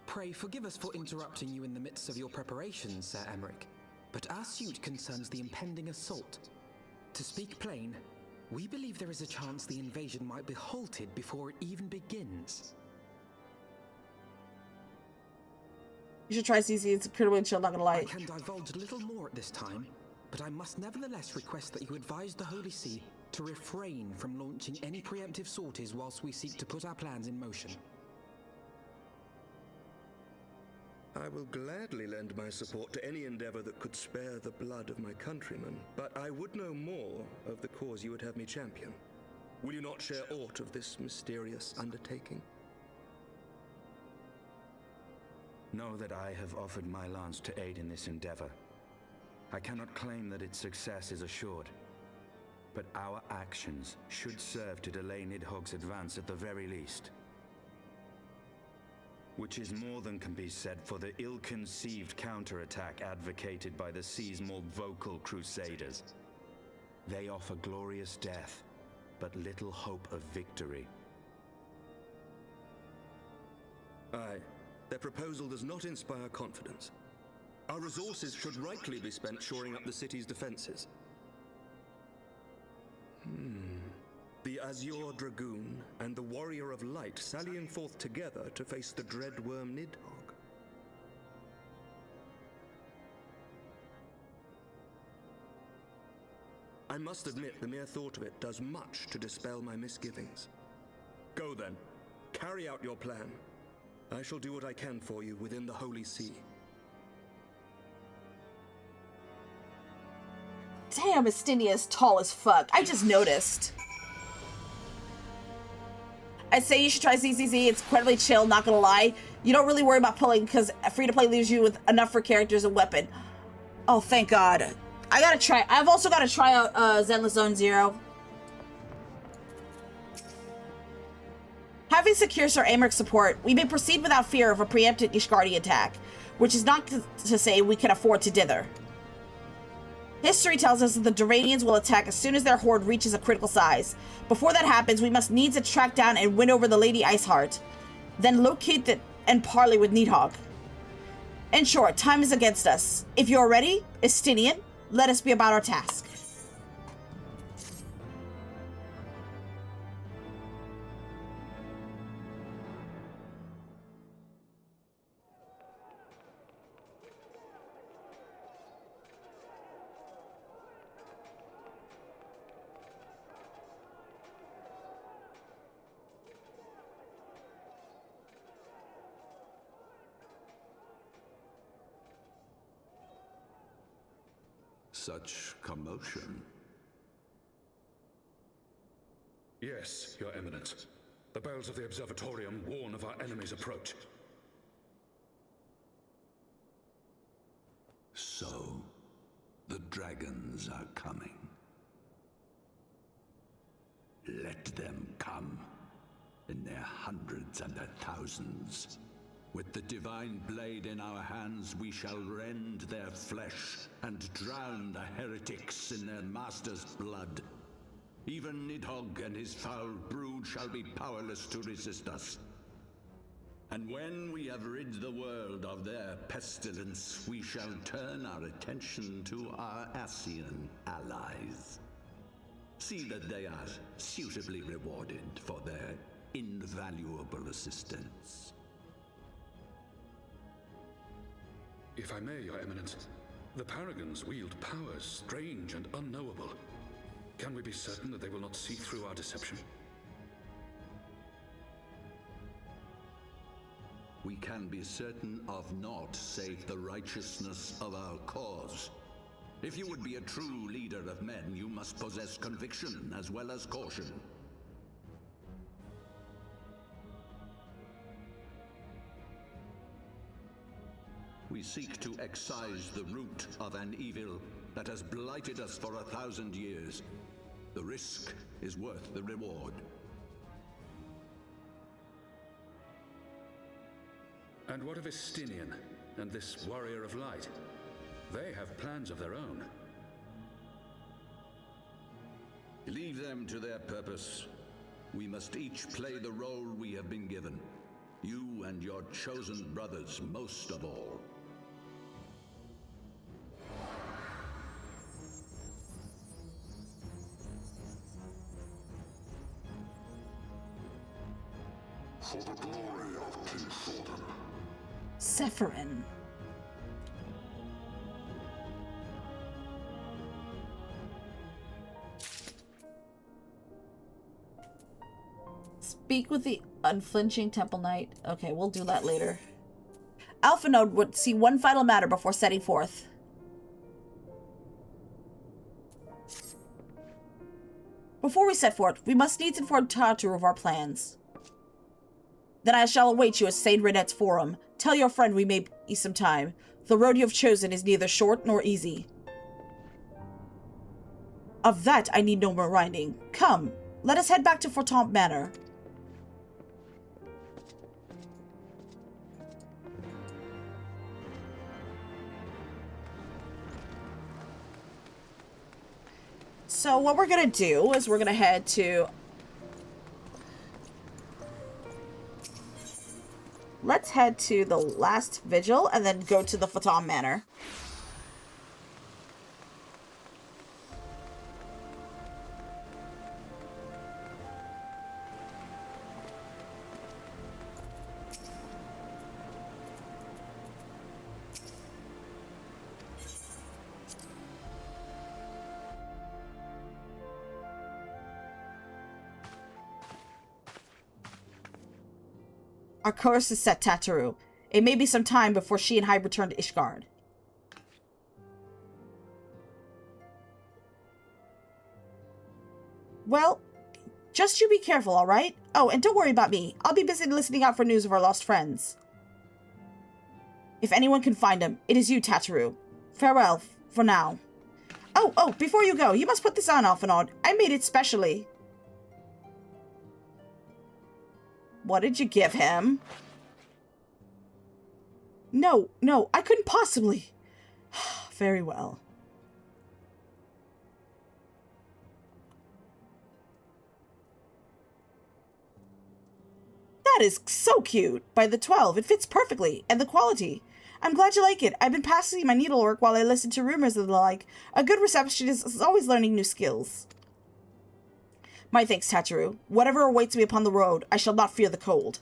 Pray forgive us for interrupting you in the midst of your preparations, Sir Emmerich, but our suit concerns the impending assault. To speak plain, we believe there is a chance the invasion might be halted before it even begins. You should try CC. It's incredibly chill, not gonna lie. I can divulge little more at this time, but I must nevertheless request that you advise the Holy See to refrain from launching any preemptive sorties whilst we seek to put our plans in motion. I will gladly lend my support to any endeavor that could spare the blood of my countrymen, but I would know more of the cause you would have me champion. Will you not share aught of this mysterious undertaking? Know that I have offered my lance to aid in this endeavor. I cannot claim that its success is assured, but our actions should serve to delay Nidhogg's advance at the very least. Which is more than can be said for the ill-conceived counterattack advocated by the sea's more vocal crusaders. They offer glorious death, but little hope of victory. Aye, their proposal does not inspire confidence. Our resources should rightly be spent shoring up the city's defenses. The Azure Dragoon and the Warrior of Light sallying forth together to face the dread worm Nidhogg. I must admit the mere thought of it does much to dispel my misgivings. Go then, carry out your plan. I shall do what I can for you within the Holy See. Damn, Estinia's tall as fuck. I just noticed. I'd say you should try CCC. It's incredibly chill, not gonna lie. You don't really worry about pulling because free-to-play leaves you with enough for characters and weapon. Oh, thank God. I gotta try. I've also gotta try out Zenless Zone Zero. Having secure Sir Amric support, we may proceed without fear of a preempted Ishgardi attack, which is not to say we can afford to dither. History tells us that the Duranians will attack as soon as their horde reaches a critical size. Before that happens, we must needs track down and win over the Lady Iceheart, then locate and parley with Nidhogg. In short, time is against us. If you are ready, Estinian, let us be about our task. Such commotion. Yes, Your Eminence. The bells of the Observatorium warn of our enemy's approach. So, the dragons are coming. Let them come, in their hundreds and their thousands. With the divine blade in our hands, we shall rend their flesh and drown the heretics in their master's blood. Even Nidhogg and his foul brood shall be powerless to resist us. And when we have rid the world of their pestilence, we shall turn our attention to our Ascian allies. See that they are suitably rewarded for their invaluable assistance. If I may, Your Eminence, the Paragons wield powers strange and unknowable. Can we be certain that they will not see through our deception? We can be certain of naught save the righteousness of our cause. If you would be a true leader of men, you must possess conviction as well as caution. We seek to excise the root of an evil that has blighted us for 1,000 years. The risk is worth the reward. And what of Estinian and this Warrior of Light? They have plans of their own. Leave them to their purpose. We must each play the role we have been given. You and your chosen brothers most of all. For the glory of King Thornton. Sephirin. Speak with the unflinching Temple Knight. Okay, we'll do that later. Alpha Node would see one final matter before setting forth. Before we set forth, we must needs inform Tatu of our plans. Then I shall await you at Saint Renette's Forum. Tell your friend we may be some time. The road you have chosen is neither short nor easy. Of that I need no more reminding. Come, let us head back to Fortemps Manor. So what we're gonna do is we're gonna head to... Let's head to the last vigil and then go to the Fortemps Manor. Our course is set, Tataru. It may be some time before she and I return to Ishgard. Well, just you be careful, alright? Oh, and don't worry about me. I'll be busy listening out for news of our lost friends. If anyone can find them, it is you, Tataru. Farewell, for now. Oh, before you go, you must put this on, Alphanod. I made it specially. What did you give him? No, I couldn't possibly. Very well. That is so cute. By the 12, it fits perfectly. And the quality. I'm glad you like it. I've been passing my needlework while I listen to rumors and the like. A good receptionist is always learning new skills. My thanks, Tataru. Whatever awaits me upon the road, I shall not fear the cold.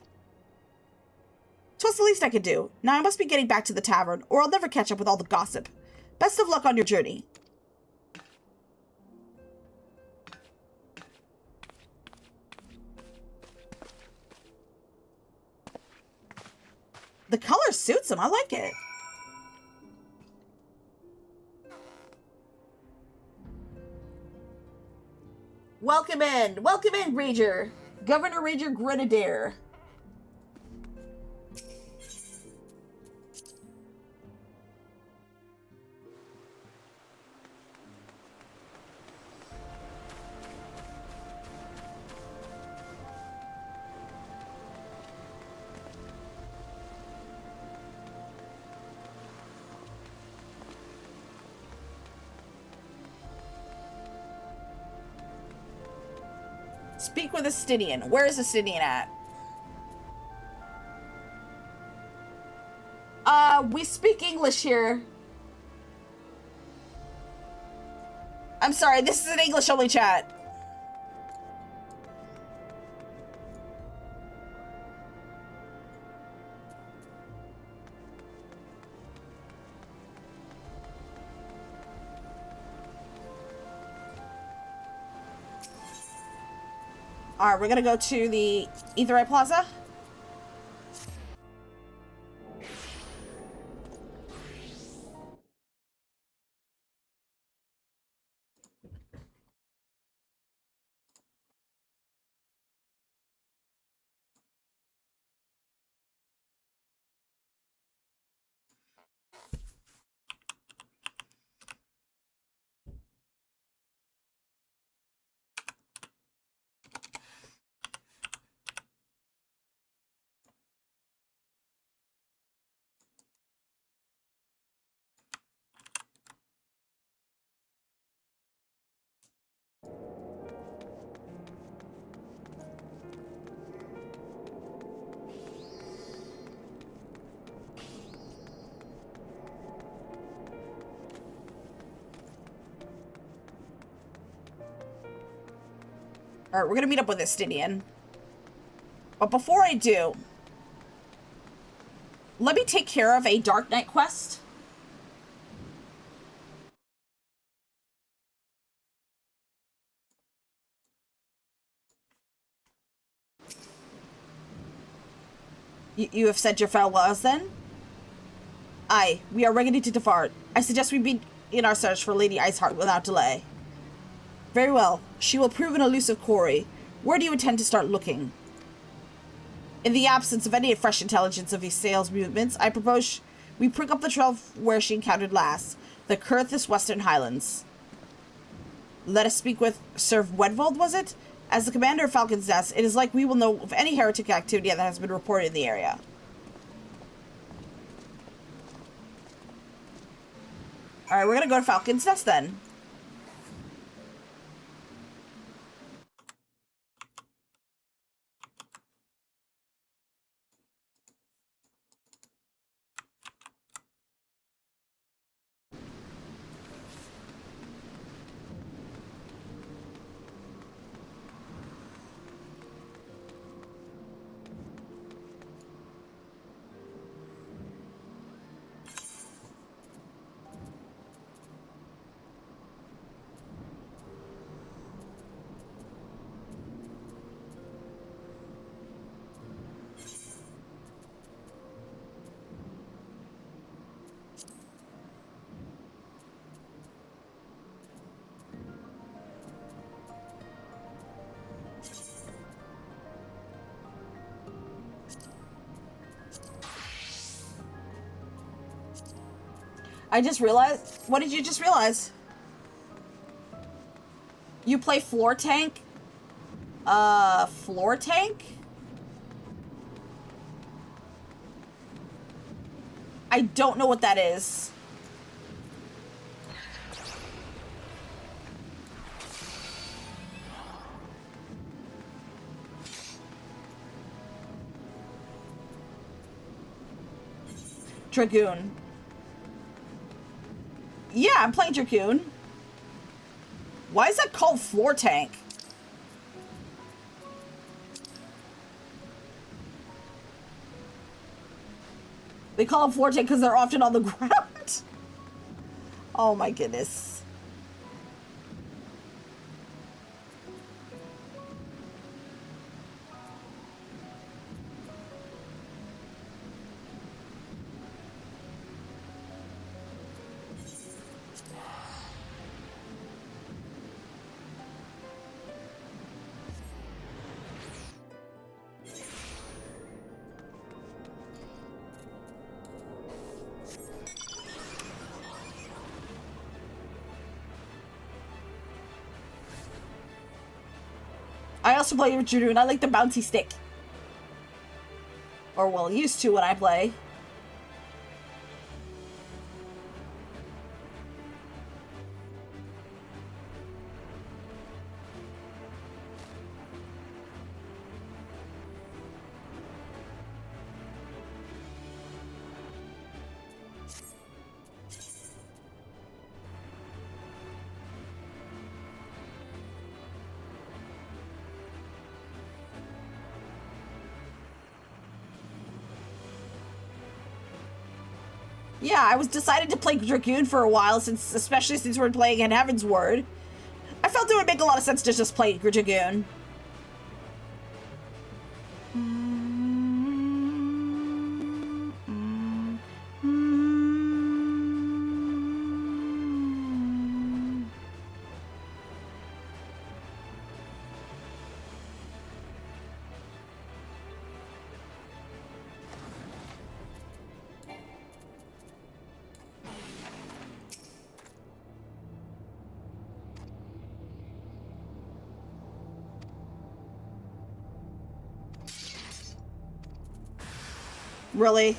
'Twas the least I could do. Now I must be getting back to the tavern, or I'll never catch up with all the gossip. Best of luck on your journey. The color suits him. I like it. Welcome in, Rager. Governor Rager Grenadier. Speak with Astidian. Where is Astidian at? We speak English here. I'm sorry, this is an English-only chat. Alright, we're gonna go to the Aetheryte Plaza. Alright, we're gonna meet up with Estinian. But before I do, let me take care of a Dark Knight quest. You have said your farewells then? Aye, we are ready to depart. I suggest we begin our search for Lady Iceheart without delay. Very well. She will prove an elusive quarry. Where do you intend to start looking? In the absence of any fresh intelligence of these sales movements, I propose we prick up the trail where she encountered last, the Curthis Western Highlands. Let us speak with Sir Wedvold, was it? As the commander of Falcon's Nest, it is like we will know of any heretic activity that has been reported in the area. Alright, we're gonna go to Falcon's Nest then. I just realized... What did you just realize? You play floor tank? Floor tank? I don't know what that is. Dragoon. Yeah, I'm playing Dragoon. Why is that called floor tank? They call them floor tank because they're often on the ground. Oh my goodness. I also play with Dragoon. I like the bouncy stick. Or, well, used to when I play. Yeah, I was decided to play Dragoon for a while, especially since we're playing in Heavensward. I felt it would make a lot of sense to just play Dragoon. Really?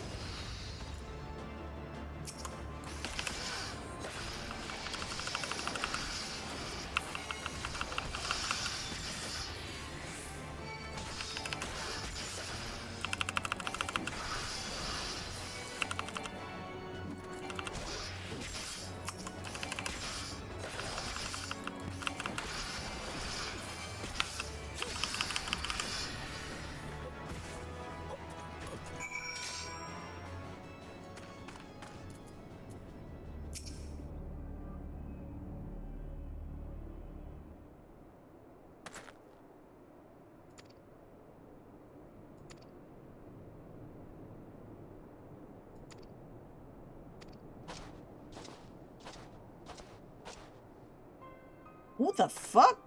What the fuck?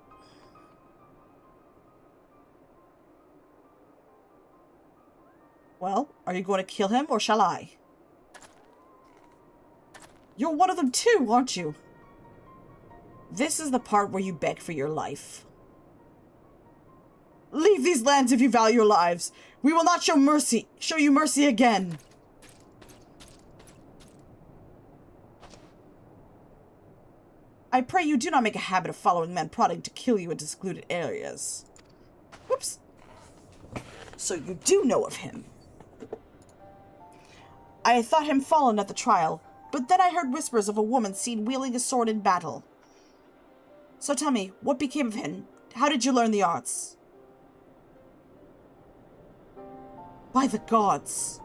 Well, are you going to kill him or shall I? You're one of them too, aren't you? This is the part where you beg for your life. Leave these lands if you value your lives. We will not show you mercy again. I pray you do not make a habit of following men plotting to kill you into secluded areas. Whoops. So you do know of him. I had thought him fallen at the trial, but then I heard whispers of a woman seen wielding a sword in battle. So tell me, what became of him? How did you learn the arts? By the gods.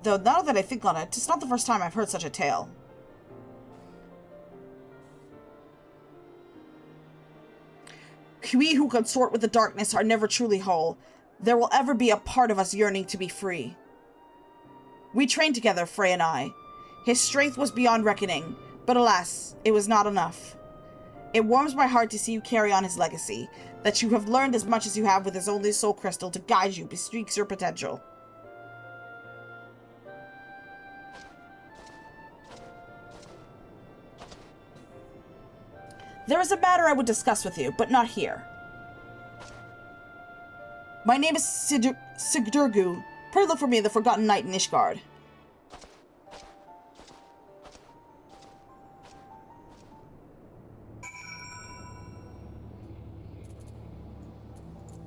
Though now that I think on it, it's not the first time I've heard such a tale. We who consort with the darkness are never truly whole. There will ever be a part of us yearning to be free. We trained together, Frey and I. His strength was beyond reckoning, but alas, it was not enough. It warms my heart to see you carry on his legacy, that you have learned as much as you have with his only soul crystal to guide you bespeaks your potential. There is a matter I would discuss with you, but not here. My name is Sigdurgu. Pray look for me, the Forgotten Knight in Ishgard.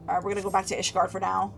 Alright, we're gonna go back to Ishgard for now.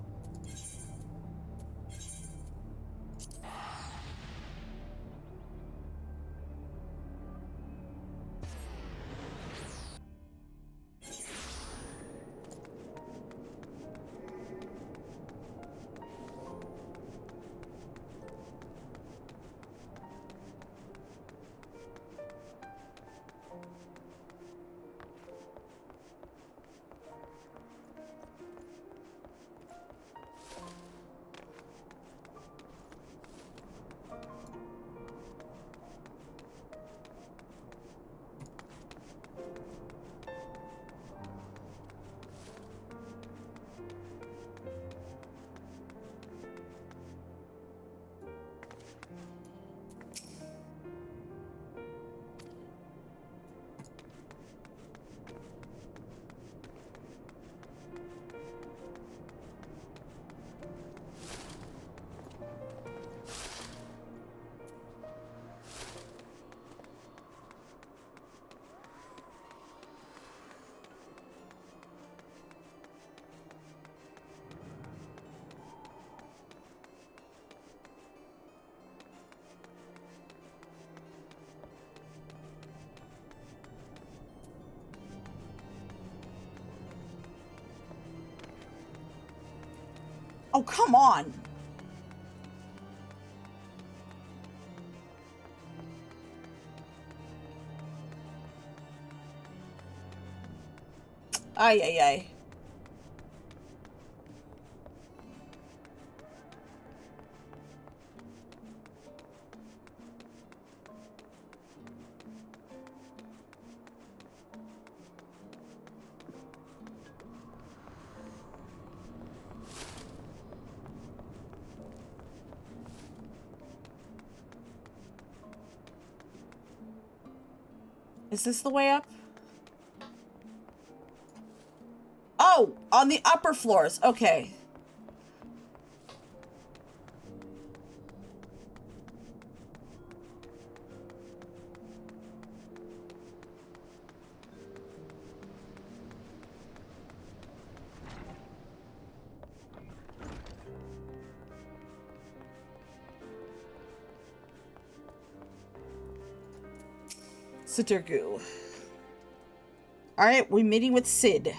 Oh, come on! Ay, ay, ay. Is this the way up? Oh, on the upper floors. Okay. Siturgu. Alright, we're meeting with Sid.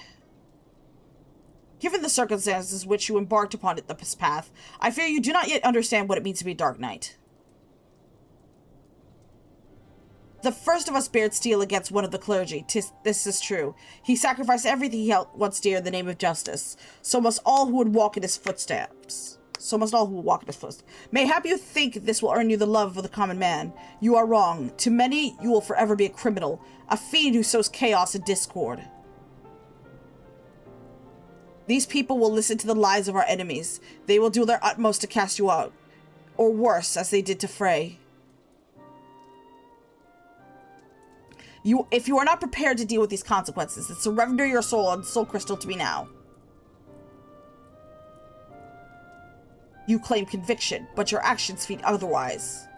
Given the circumstances which you embarked upon at this path, I fear you do not yet understand what it means to be a Dark Knight. The first of us bared steel against one of the clergy. This is true. He sacrificed everything he held once dear in the name of justice. So must all who would walk in his footsteps. So must all who walk in his footsteps. Mayhap you think this will earn you the love of the common man. You are wrong. To many, you will forever be a criminal, a fiend who sows chaos and discord. These people will listen to the lies of our enemies. They will do their utmost to cast you out. Or worse, as they did to Frey. If you are not prepared to deal with these consequences, then surrender your soul and soul crystal to me now. You claim conviction, but your actions speak otherwise.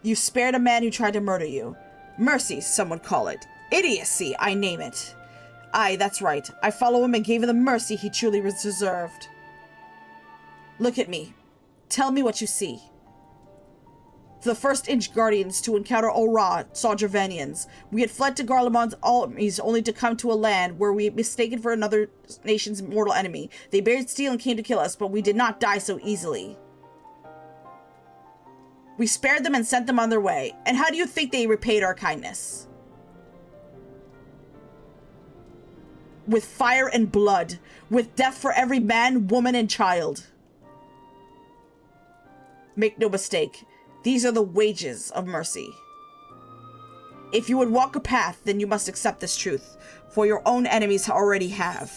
You spared a man who tried to murder you. Mercy, some would call it. Idiocy, I name it. Aye, that's right. I follow him and gave him the mercy he truly deserved. Look at me. Tell me what you see. The first Inch Guardians to encounter Ora saw Dravanians. We had fled to Garlemald's armies only to come to a land where we had mistaken for another nation's mortal enemy. They bared steel and came to kill us, but we did not die so easily. We spared them and sent them on their way. And how do you think they repaid our kindness? With fire and blood. With death for every man, woman, and child. Make no mistake. These are the wages of mercy. If you would walk a path, then you must accept this truth, for your own enemies already have.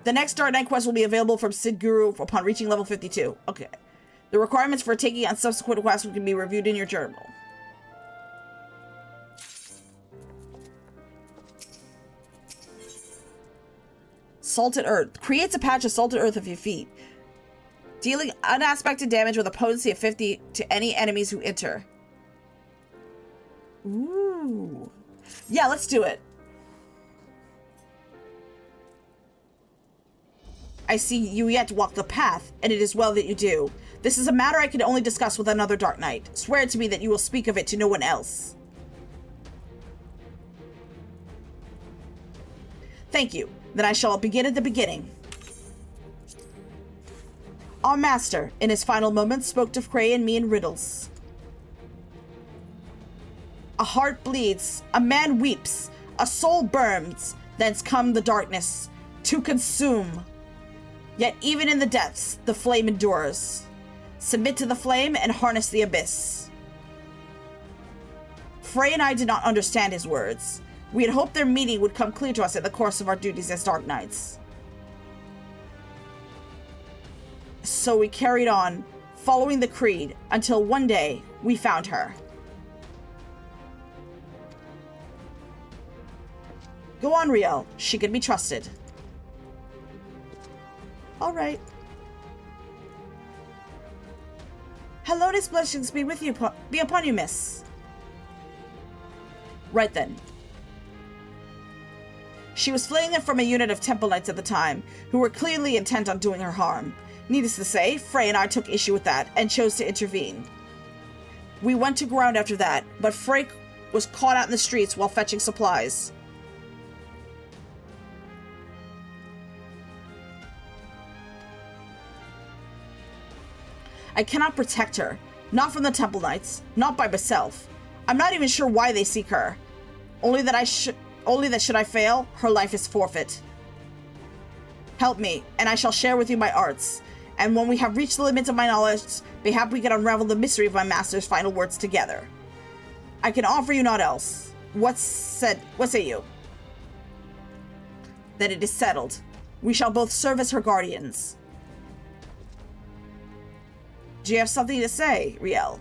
The next Dark Knight quest will be available from Sid Guru upon reaching level 52. Okay. The requirements for taking on subsequent quests can be reviewed in your journal. Salted Earth. Creates a patch of salted earth of your feet, dealing unaspected damage with a potency of 50 to any enemies who enter. Ooh. Yeah, let's do it. I see you yet walk the path, and it is well that you do. This is a matter I can only discuss with another Dark Knight. Swear to me that you will speak of it to no one else. Thank you. Then I shall begin at the beginning. Our master, in his final moments, spoke to Frey and me in riddles. A heart bleeds, a man weeps, a soul burns, thence come the darkness, to consume. Yet even in the depths, the flame endures. Submit to the flame and harness the abyss. Frey and I did not understand his words. We had hoped their meaning would come clear to us in the course of our duties as Dark Knights. So we carried on, following the creed, until one day we found her. Go on, Riel. She can be trusted. All right. Hellona's blessings be with you, be upon you, miss. Right then. She was fleeing from a unit of Temple Knights at the time, who were clearly intent on doing her harm. Needless to say, Frey and I took issue with that, and chose to intervene. We went to ground after that, but Frey was caught out in the streets while fetching supplies. I cannot protect her. Not from the Temple Knights. Not by myself. I'm not even sure why they seek her. Only that should I fail, her life is forfeit. Help me, and I shall share with you my arts. And when we have reached the limits of my knowledge, mayhap we can unravel the mystery of my master's final words together. I can offer you naught else. What say you? Then it is settled. We shall both serve as her guardians. Do you have something to say, Riel?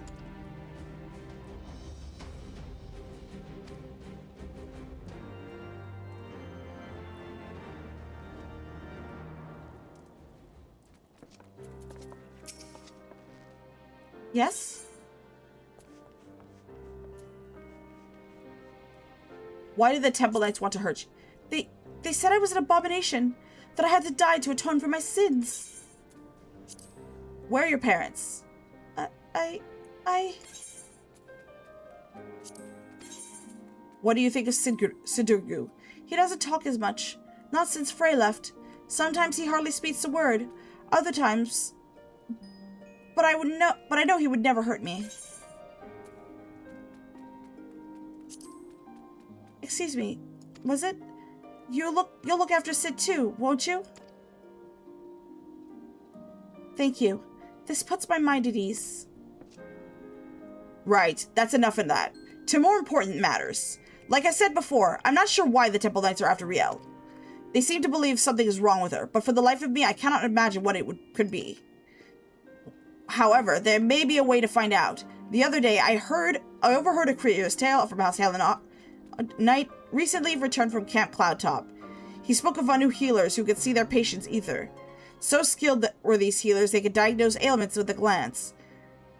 Yes? Why did the Temple Knights want to hurt you? They said I was an abomination, that I had to die to atone for my sins. Where are your parents? What do you think of Sidurgu? He doesn't talk as much. Not since Frey left. Sometimes he hardly speaks a word. Other times... But I know he would never hurt me. Excuse me, was it? You'll look after Sid too, won't you? Thank you. This puts my mind at ease. Right, that's enough of that. To more important matters. Like I said before, I'm not sure why the Temple Knights are after Riel. They seem to believe something is wrong with her, but for the life of me, I cannot imagine what it could be. However, there may be a way to find out. The other day, I overheard a creature's tale from House Halen. A knight recently returned from Camp Cloudtop. He spoke of Vanu healers who could see their patients' ether. So skilled were these healers, they could diagnose ailments with a glance.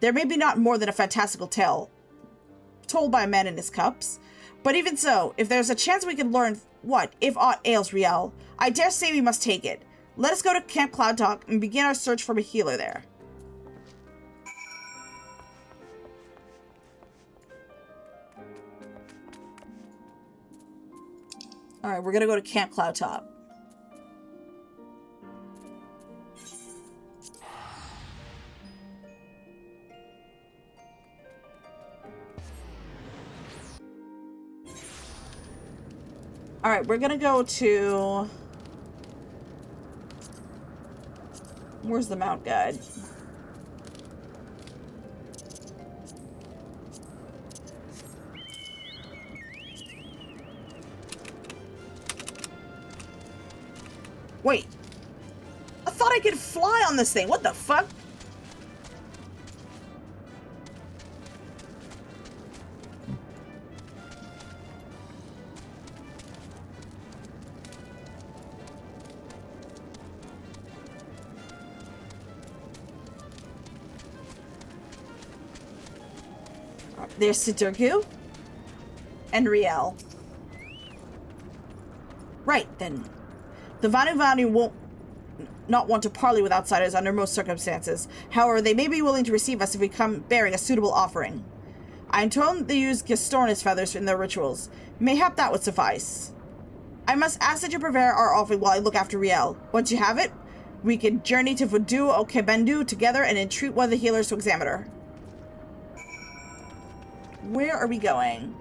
There may be not more than a fantastical tale told by a man in his cups. But even so, if there's a chance we can learn what, if aught, ails Riel, I dare say we must take it. Let us go to Camp Cloudtop and begin our search for a healer there. Alright, we're gonna go to Camp Cloudtop. Alright, we're gonna go to... Where's the mount guide? Wait. I thought I could fly on this thing. What the fuck? There's Sidurgu and Riel. Right, then. The Vanu won't not want to parley with outsiders under most circumstances. However, they may be willing to receive us if we come bearing a suitable offering. I am told they use Gestornis feathers in their rituals. Mayhap that would suffice. I must ask that you prepare our offering while I look after Riel. Once you have it, we can journey to Vudu or Kebendu together and entreat one of the healers to examine her. Where are we going?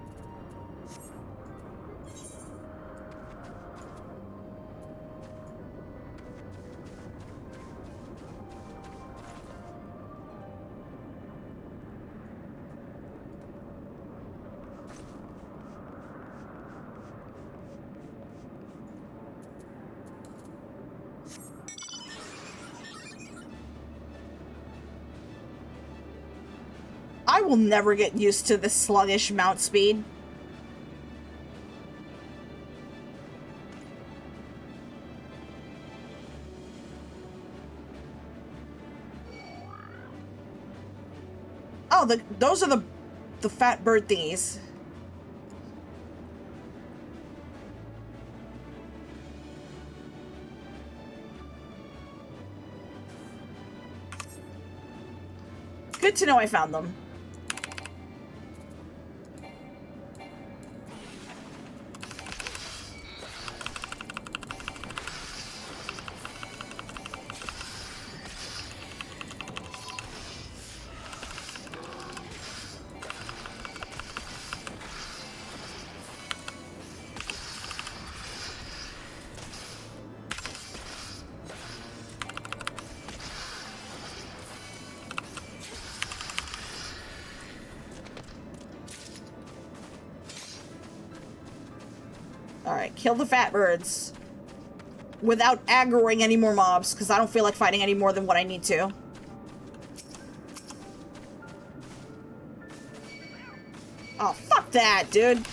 I will never get used to the sluggish mount speed. Oh, those are the fat bird thingies. Good to know I found them. Alright, kill the fat birds. Without aggroing any more mobs, because I don't feel like fighting any more than what I need to. Oh, fuck that, dude.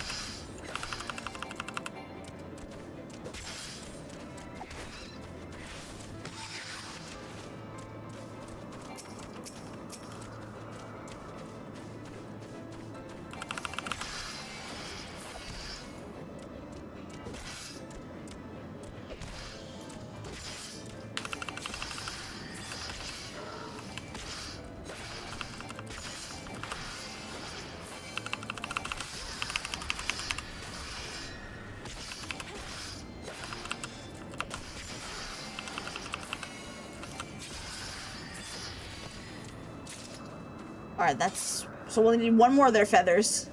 Alright, that's... So we'll need one more of their feathers.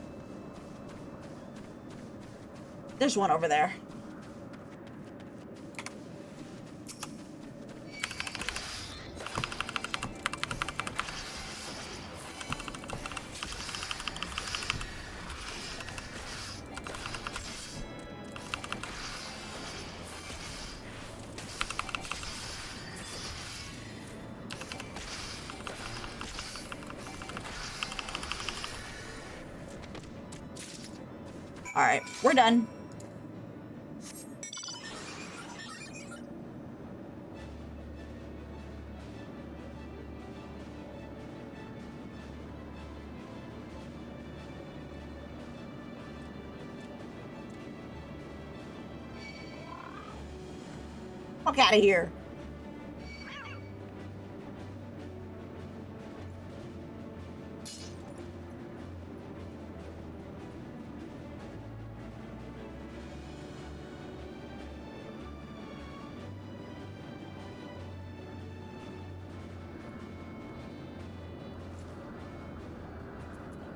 There's one over there. Alright, we're done. Fuck out of here.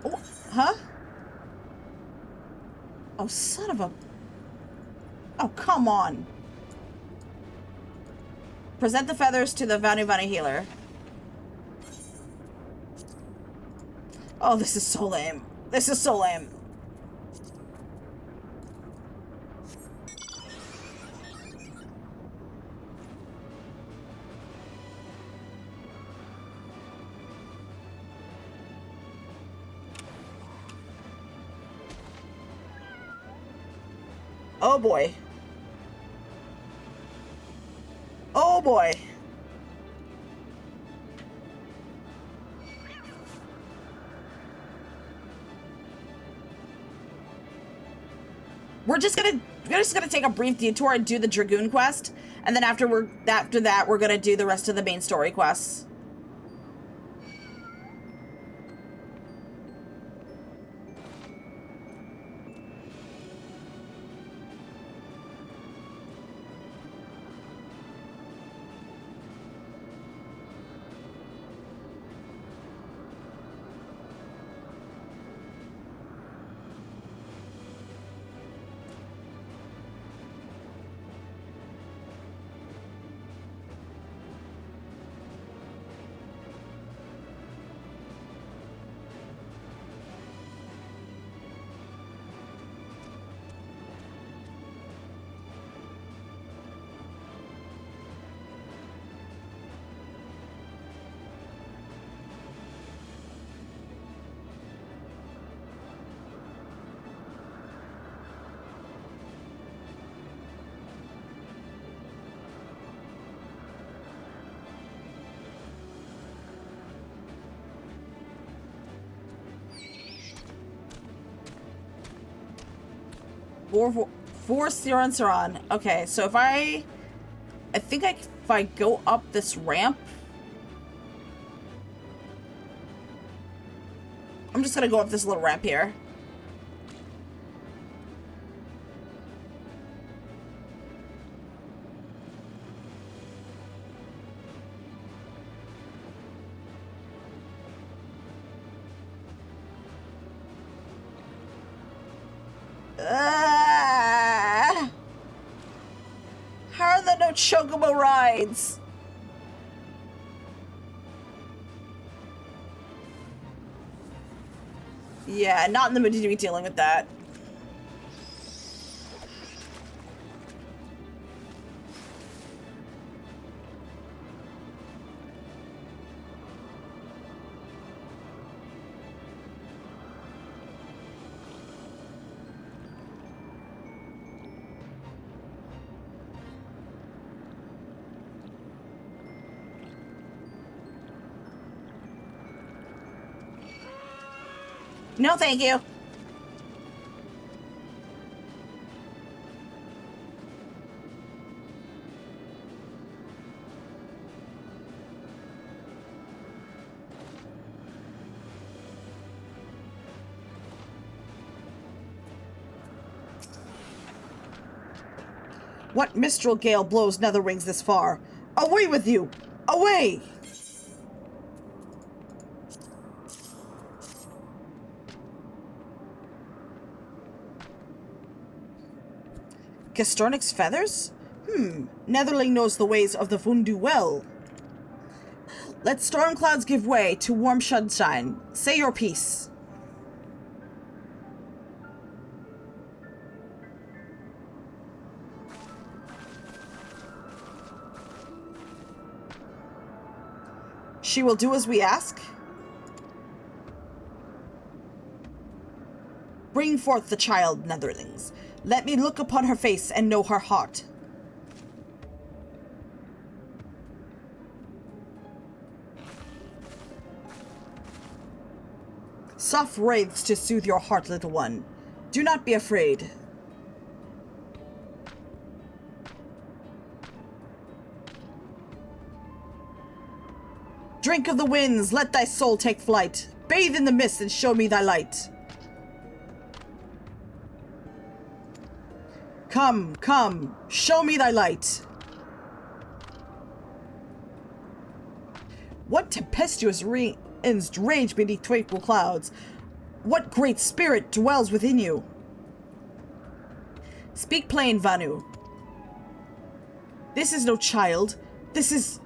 Oh, huh? Oh, son of a... Oh, come on. Present the feathers to the Vanu healer. Oh, this is so lame. This is so lame. Oh boy. Oh boy. We're just gonna take a brief detour and do the Dragoon quest, and then after that we're gonna do the rest of the main story quests. Four Siran. Okay, so if I think if I go up this ramp, I'm just gonna go up this little ramp here. How are there no chocobo rides? Yeah, not in the mood to be dealing with that. No, thank you. What mistral gale blows nether rings this far? Away with you! Away! Gastornik's feathers? Netherling knows the ways of the Vundu well. Let storm clouds give way to warm sunshine. Say your piece. She will do as we ask. Bring forth the child, Netherlings. Let me look upon her face and know her heart. Soft wraiths to soothe your heart, little one. Do not be afraid. Drink of the winds, let thy soul take flight. Bathe in the mist and show me thy light. Come, come, show me thy light. What tempestuous winds rage beneath tranquil clouds? What great spirit dwells within you? Speak plain, Vanu. This is no child. This is...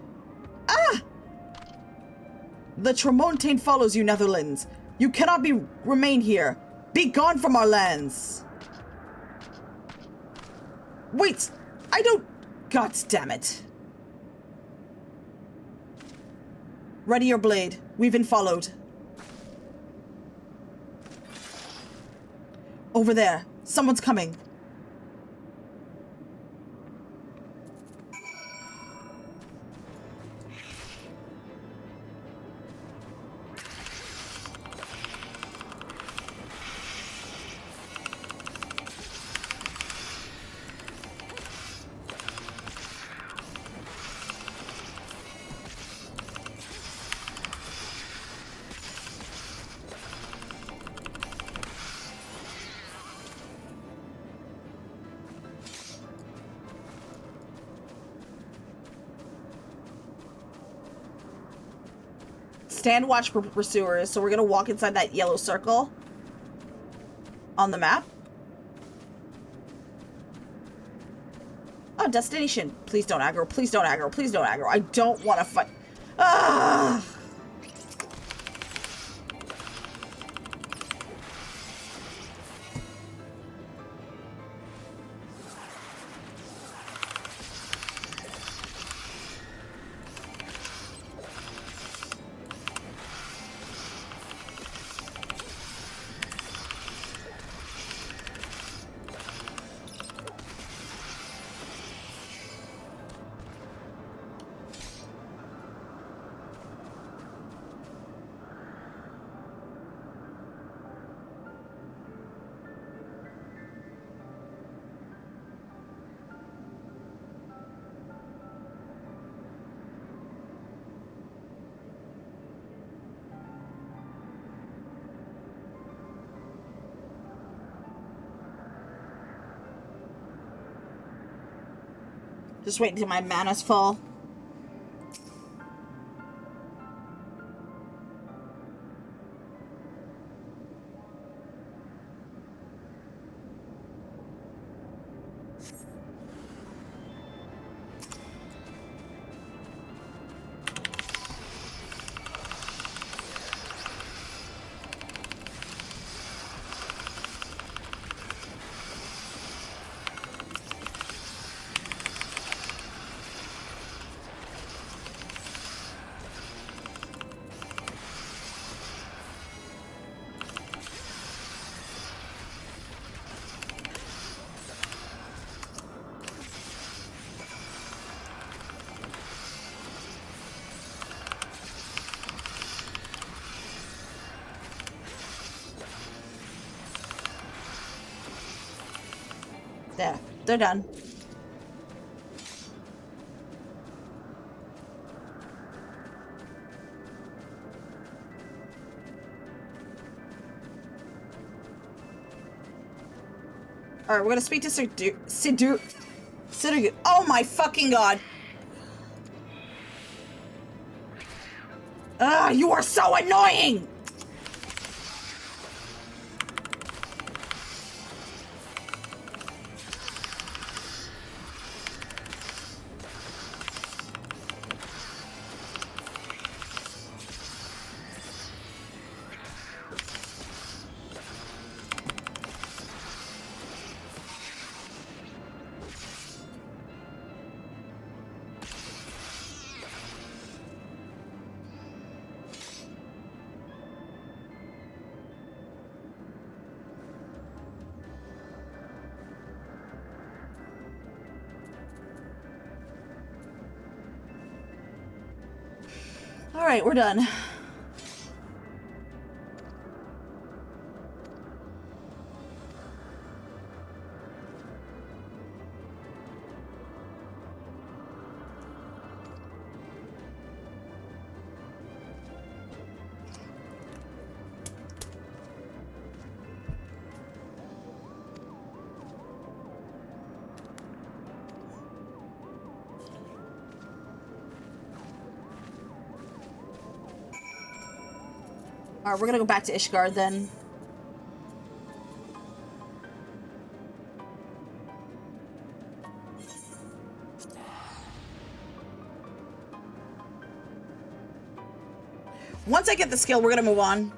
Ah! The Tramontane follows you, Netherlands. You cannot remain here. Be gone from our lands. Wait, I don't... God damn it. Ready your blade. We've been followed. Over there. Someone's coming. Stand watch for pursuers, so we're gonna walk inside that yellow circle on the map. Oh, destination. Please don't aggro, please don't aggro, please don't aggro. I don't want to fight. Ah! Just wait until my mana's full. There, they're done. Alright, we're gonna speak to Sidhu. Oh my fucking god! Ah, you are so annoying! Alright, we're done. Alright, we're gonna go back to Ishgard then. Once I get the skill, we're gonna move on.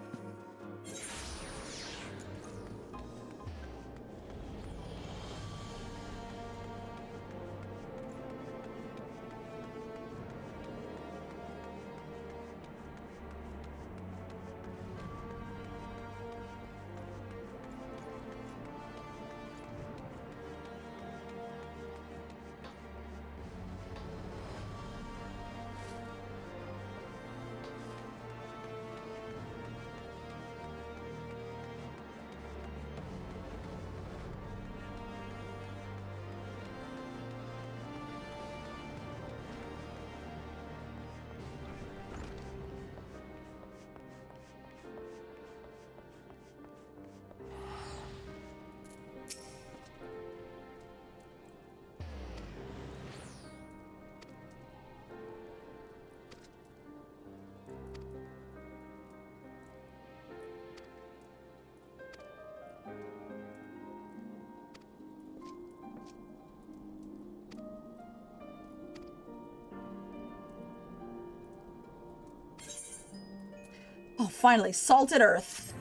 Oh, finally, salted earth.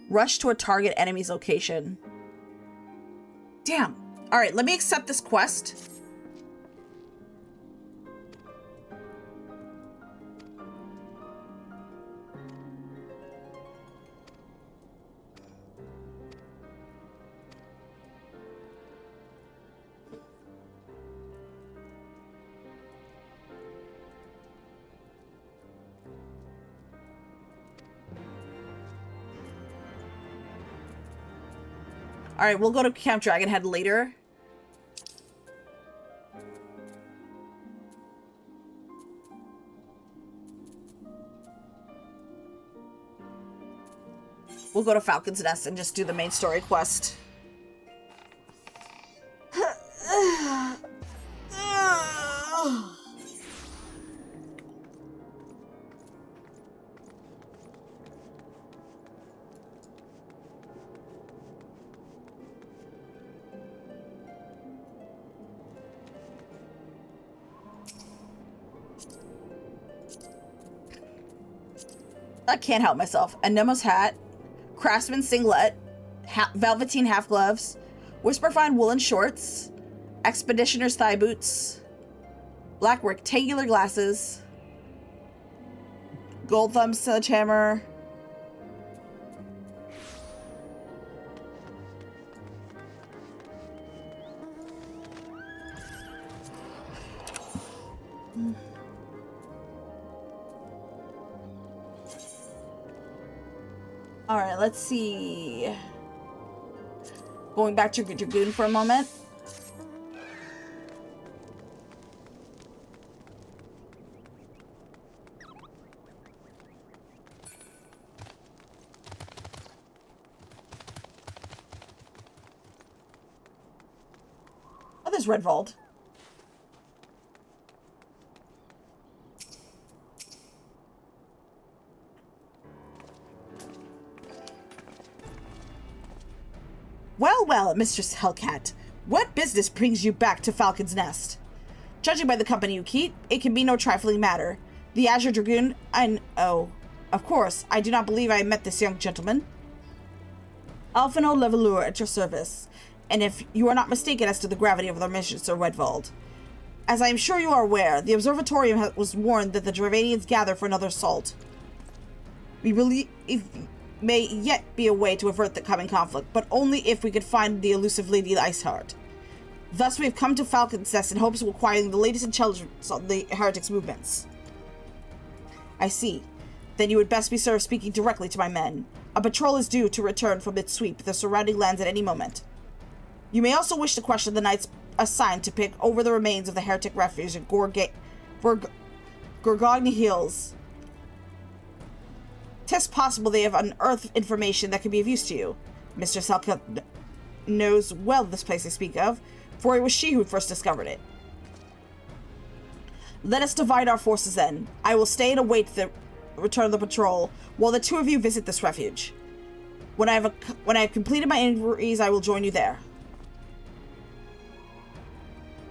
Rush to a target enemy's location. Damn. All right, let me accept this quest. All right, we'll go to Camp Dragonhead later. We'll go to Falcon's Nest and just do the main story quest. I can't help myself. A Nemo's hat, craftsman singlet, velveteen half gloves, whisperfine woolen shorts, expeditioner's thigh boots, black rectangular glasses, gold thumb sledgehammer, Alright, let's see. Going back to Dragoon for a moment. Oh, there's Redvold. Well, Mistress Hellcat. What business brings you back to Falcon's Nest? Judging by the company you keep, it can be no trifling matter. The Azure Dragoon, oh, of course, I do not believe I met this young gentleman. Alphino Levelure at your service, and if you are not mistaken as to the gravity of their mission, Sir Wedvald. As I am sure you are aware, the Observatorium was warned that the Dravanians gather for another assault. We believe may yet be a way to avert the coming conflict, but only if we could find the elusive Lady Iceheart. Thus we have come to Falcon's Nest in hopes of acquiring the latest intelligence on the heretics' movements. I see. Then you would best be served speaking directly to my men. A patrol is due to return from its sweep the surrounding lands at any moment. You may also wish to question the knights assigned to pick over the remains of the heretic refuge at Gorgogni Hills. 'Tis possible they have unearthed information that could be of use to you. Mr. Selka knows well this place I speak of, for it was she who first discovered it. Let us divide our forces then. I will stay and await the return of the patrol, while the two of you visit this refuge. When I have completed my inquiries, I will join you there.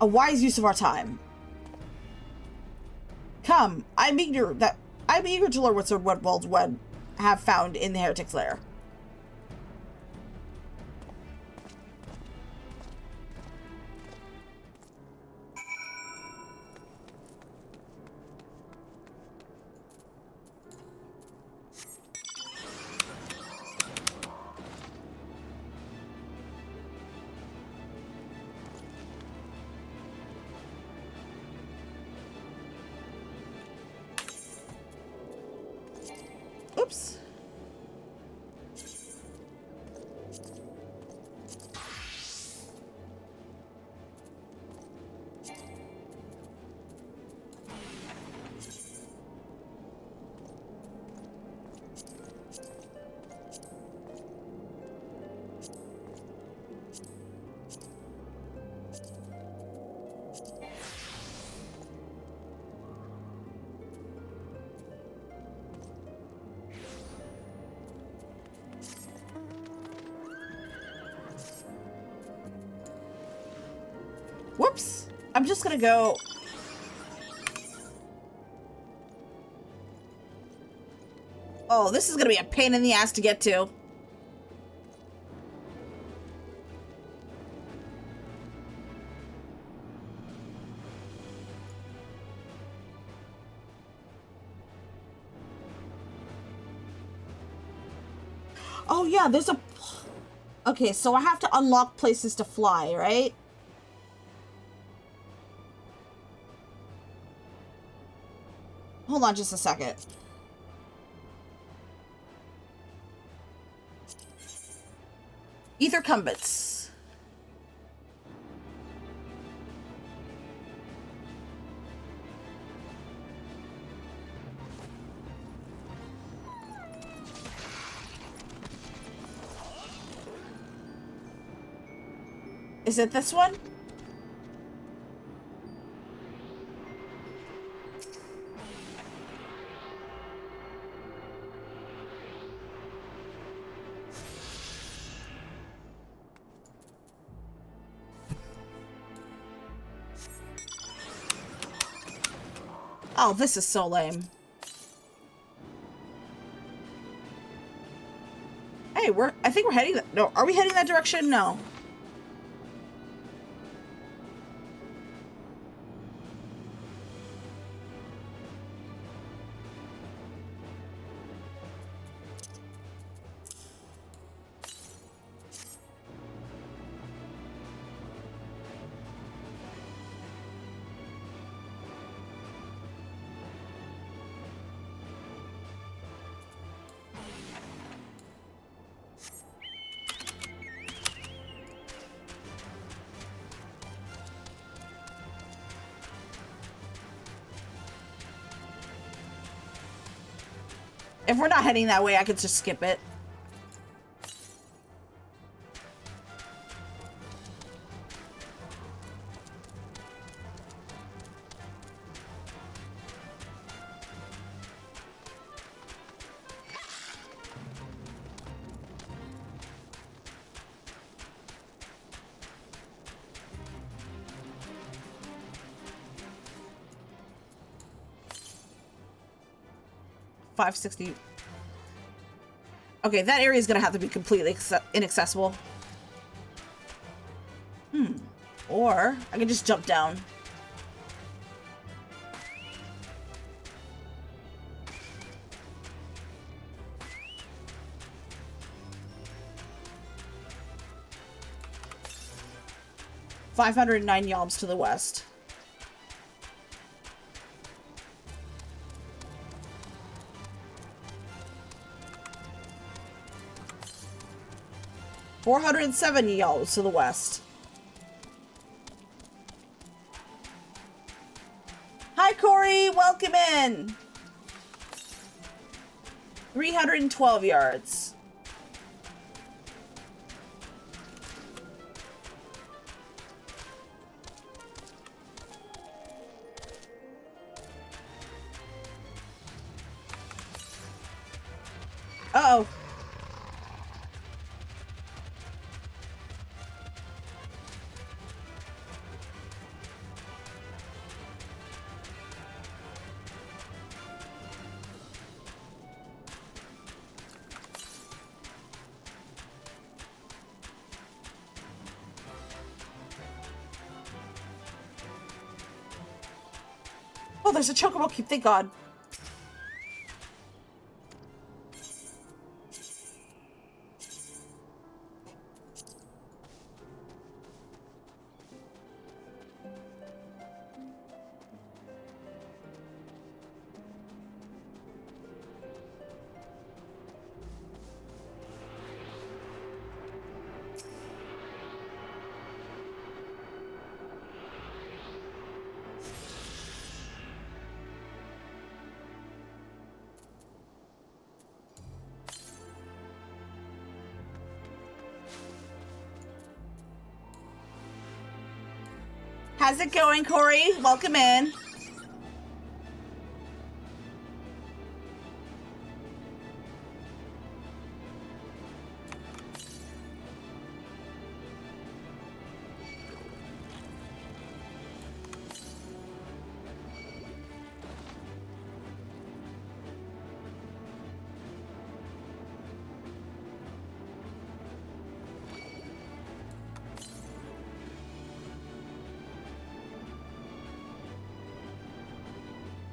A wise use of our time. Come, I'm eager to learn what Sir Wedvald would have found in the heretic's lair. Oops. Whoops. I'm just gonna go... Oh, this is gonna be a pain in the ass to get to. Oh yeah, there's a... Okay, so I have to unlock places to fly, right? Hold on just a second. Ether Cumbits. Is it this one? Oh, this is so lame. Hey, I think we're heading that... No, are we heading that direction? No. If we're not heading that way, I could just skip it. $560. Okay, that area is gonna have to be completely inaccessible. Or I can just jump down. $509 yalms to the west. $470 to the west. Hi, Corey. Welcome in. 312 yards. Uh-oh. Oh, there's a chocobo cube, thank God. How's it going, Corey? Welcome in.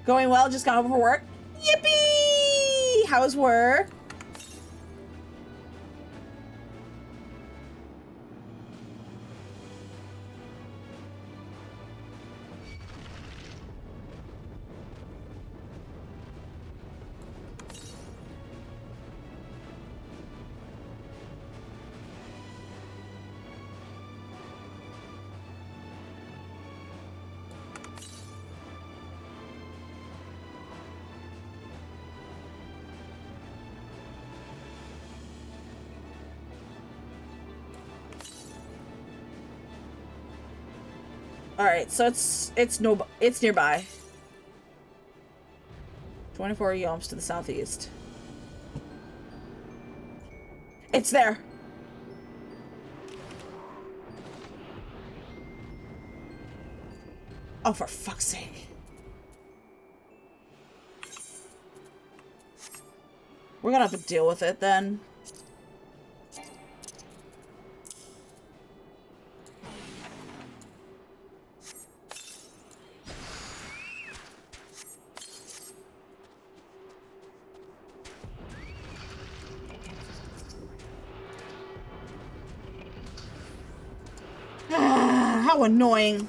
Going well, just got home from work. Yippee! How's work? All right, so it's nearby. 24 yalms to the southeast. It's there. Oh, for fuck's sake. We're gonna have to deal with it then. How annoying.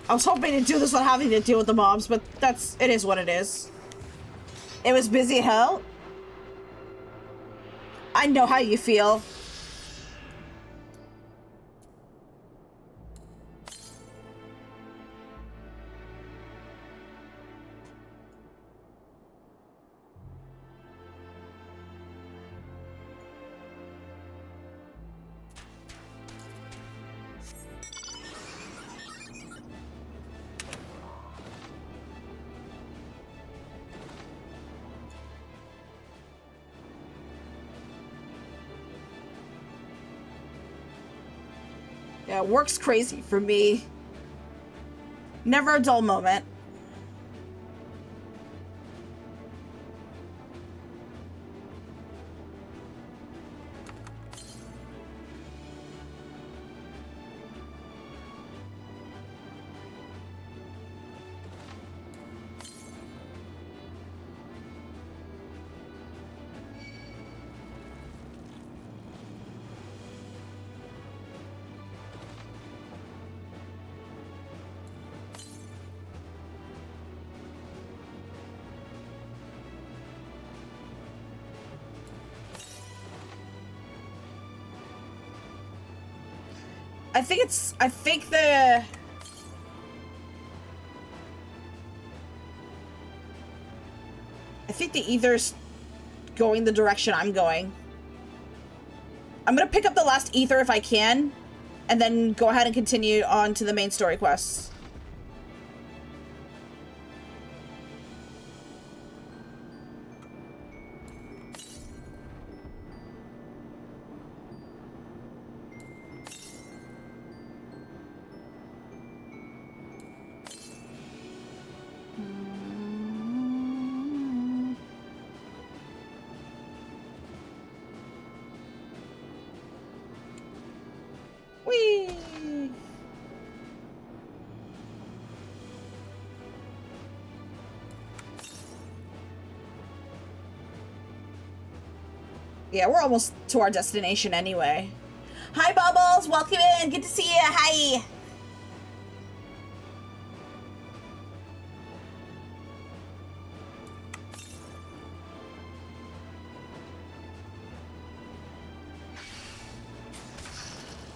I was hoping to do this without having to deal with the mobs, but it is what it is. It was busy as hell. I know how you feel. Yeah, work's crazy for me. Never a dull moment. I think the ether's going the direction I'm going. I'm gonna pick up the last ether if I can, and then go ahead and continue on to the main story quests. Yeah, we're almost to our destination anyway. Hi, Bubbles! Welcome in! Good to see you! Hi!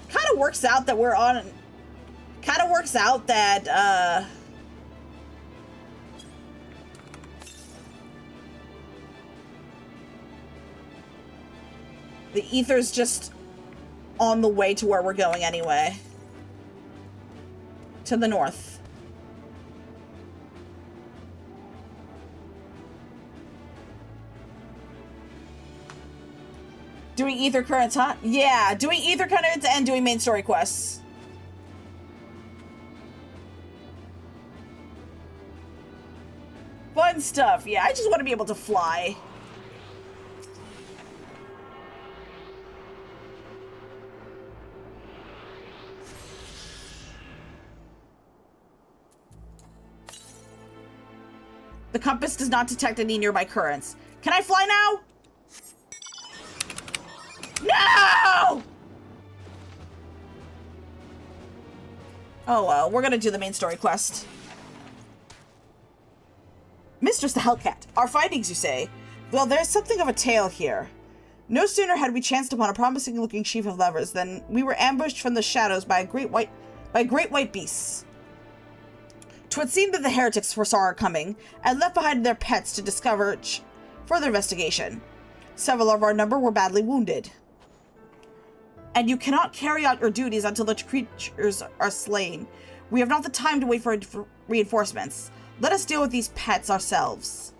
Kind of works out that we're on... Kind of works out that, the ether's just on the way to where we're going anyway. To the north. Doing ether currents, huh? Yeah, doing ether currents and doing main story quests. Fun stuff. Yeah, I just want to be able to fly. The compass does not detect any nearby currents. Can I fly now? No! Oh well, we're gonna do the main story quest. Mistress the Hellcat, our findings, you say? Well, there's something of a tale here. No sooner had we chanced upon a promising-looking sheaf of lovers than we were ambushed from the shadows by great white beasts. 'Twould seem that the heretics foresaw our coming, and left behind their pets to discourage further investigation. Several of our number were badly wounded. And you cannot carry out your duties until the creatures are slain. We have not the time to wait for reinforcements. Let us deal with these pets ourselves.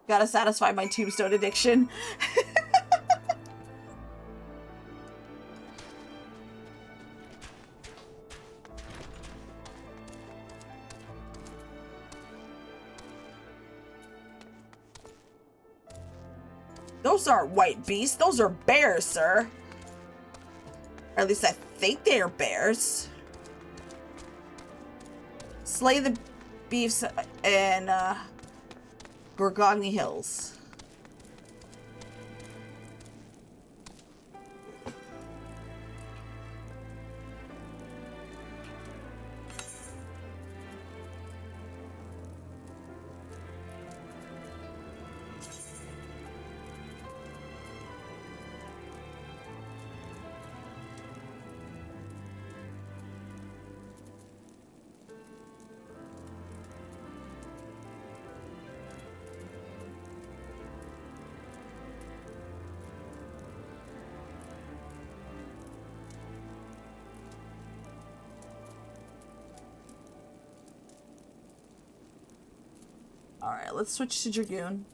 Gotta satisfy my tombstone addiction. Those aren't white beasts. Those are bears, sir. Or at least I think they are bears. Slay the beefs in Gorgoni Hills. Alright, let's switch to Dragoon.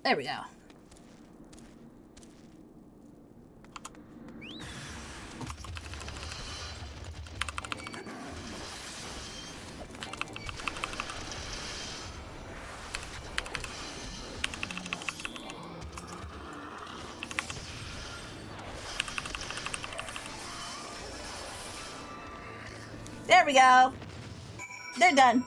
There we go. There we go. They're done.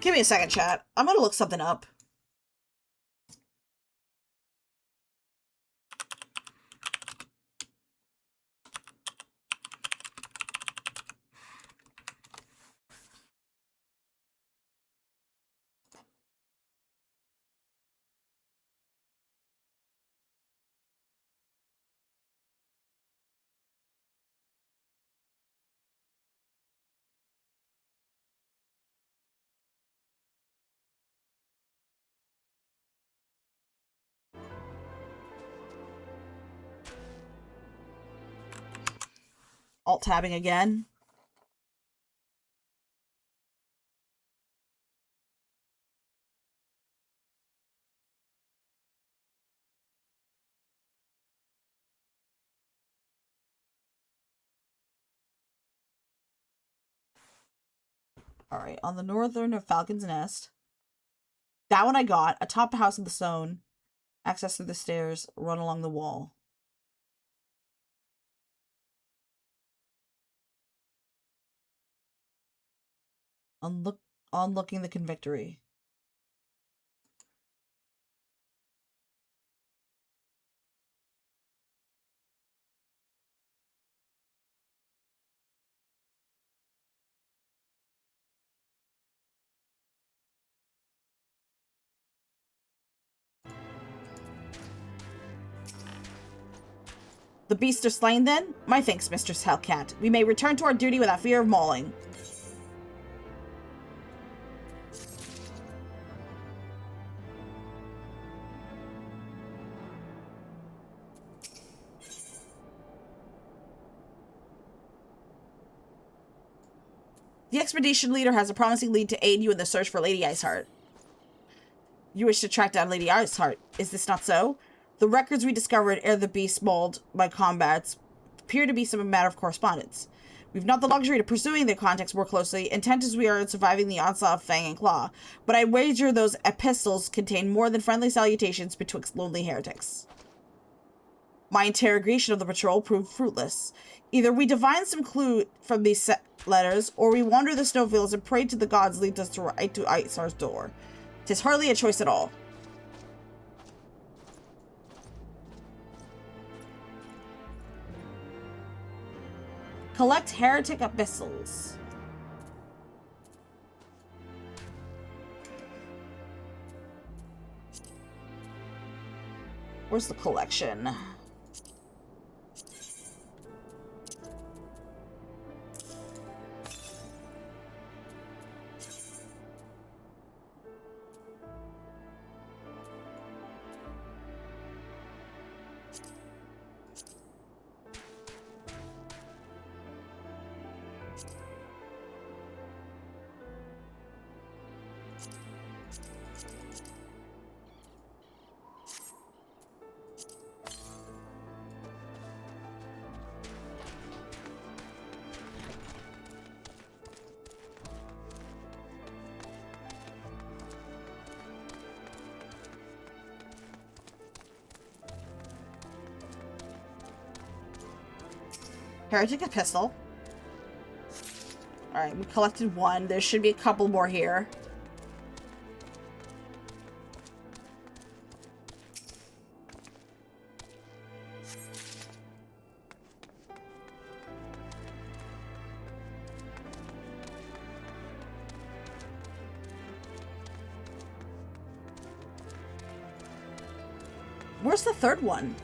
Give me a second, chat. I'm gonna look something up. Alt-tabbing again. Alright, on the northern of Falcon's Nest. That one I got. Atop the house of the stone. Access through the stairs. Run along the wall. Unlooking the convictory. The beasts are slain then? My thanks, Mistress Hellcat. We may return to our duty without fear of mauling. The expedition leader has a promising lead to aid you in the search for Lady Iceheart. You wish to track down Lady Iceheart, is this not so? The records we discovered ere the beast mauled by combats appear to be some matter of correspondence. We've not the luxury of pursuing their contacts more closely, intent as we are in surviving the onslaught of Fang and Claw, but I wager those epistles contain more than friendly salutations betwixt lonely heretics. My interrogation of the patrol proved fruitless. Either we divine some clue from these letters, or we wander the snowfields and pray to the gods lead us right to Iceheart's door. 'Tis hardly a choice at all. Collect heretic epistles. Where's the collection? Heretic epistle. Alright, we collected one. There should be a couple more here. Where's the third one?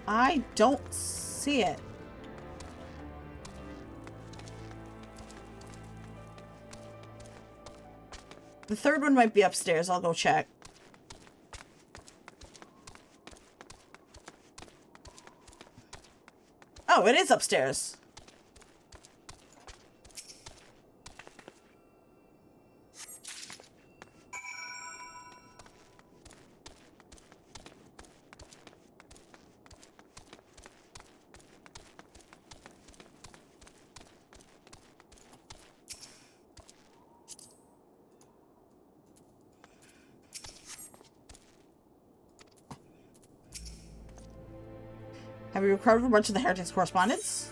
I don't see it. The third one might be upstairs. I'll go check. Oh, it is upstairs. Have we recovered a bunch of the heretics' correspondence?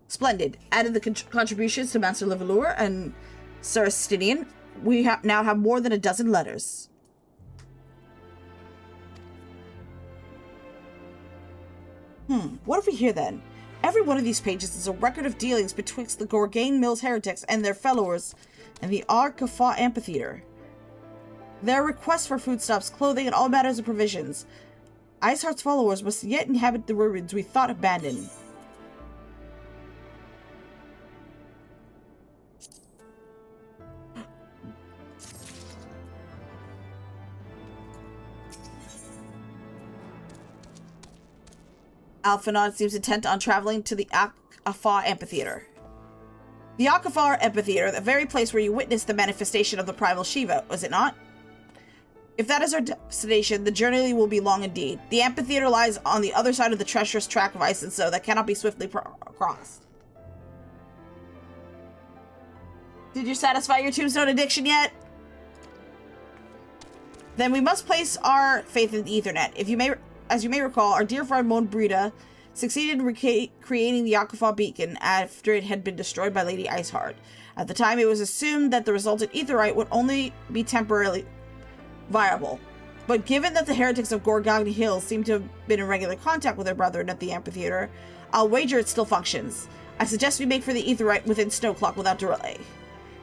Splendid. Added the contributions to Master Levelour and Sir Stinian. We now have more than a dozen letters. What have we here then? Every one of these pages is a record of dealings betwixt the Gorgain Mills heretics and their followers in the arkveld amphitheater. Their requests for foodstuffs, clothing, and all matters of provisions. Iceheart's followers must yet inhabit the ruins we thought abandoned. Alphinaud seems intent on traveling to the arkveld amphitheater. The arkveld amphitheater, the very place where you witnessed the manifestation of the primal Shiva, was it not? If that is our destination, the journey will be long indeed. The amphitheater lies on the other side of the treacherous track of ice and snow that cannot be swiftly crossed. Did you satisfy your tombstone addiction yet? Then we must place our faith in the Ethernet. As you may recall, our dear friend Mon Brita succeeded in creating the arkveld beacon after it had been destroyed by Lady Iceheart. At the time, it was assumed that the resultant aetherite would only be temporarily viable. But given that the heretics of Gorgon Hill seem to have been in regular contact with their brethren at the amphitheater, I'll wager it still functions. I suggest we make for the aetherite within snow clock without delay.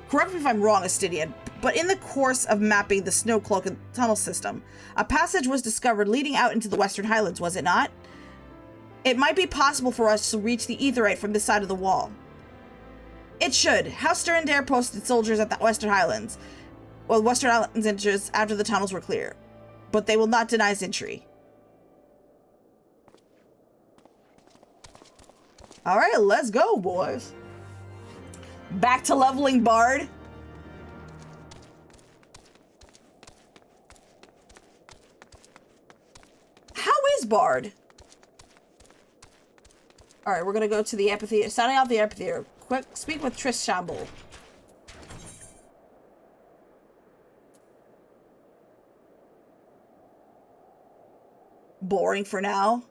Correct me if I'm wrong, Astidian, but in the course of mapping the snow cloak and tunnel system, a passage was discovered leading out into the Western Highlands, was it not? It might be possible for us to reach the aetherite from this side of the wall. It should. House Durandare posted soldiers at the Western Highlands. Well, Western Highlands enters after the tunnels were clear. But they will not deny entry. Alright, let's go, boys. Back to leveling Bard. How is Bard? Alright, we're gonna go to the amphitheater. Sounding out the amphitheater. Quick, speak with Triss Shamble. Boring for now.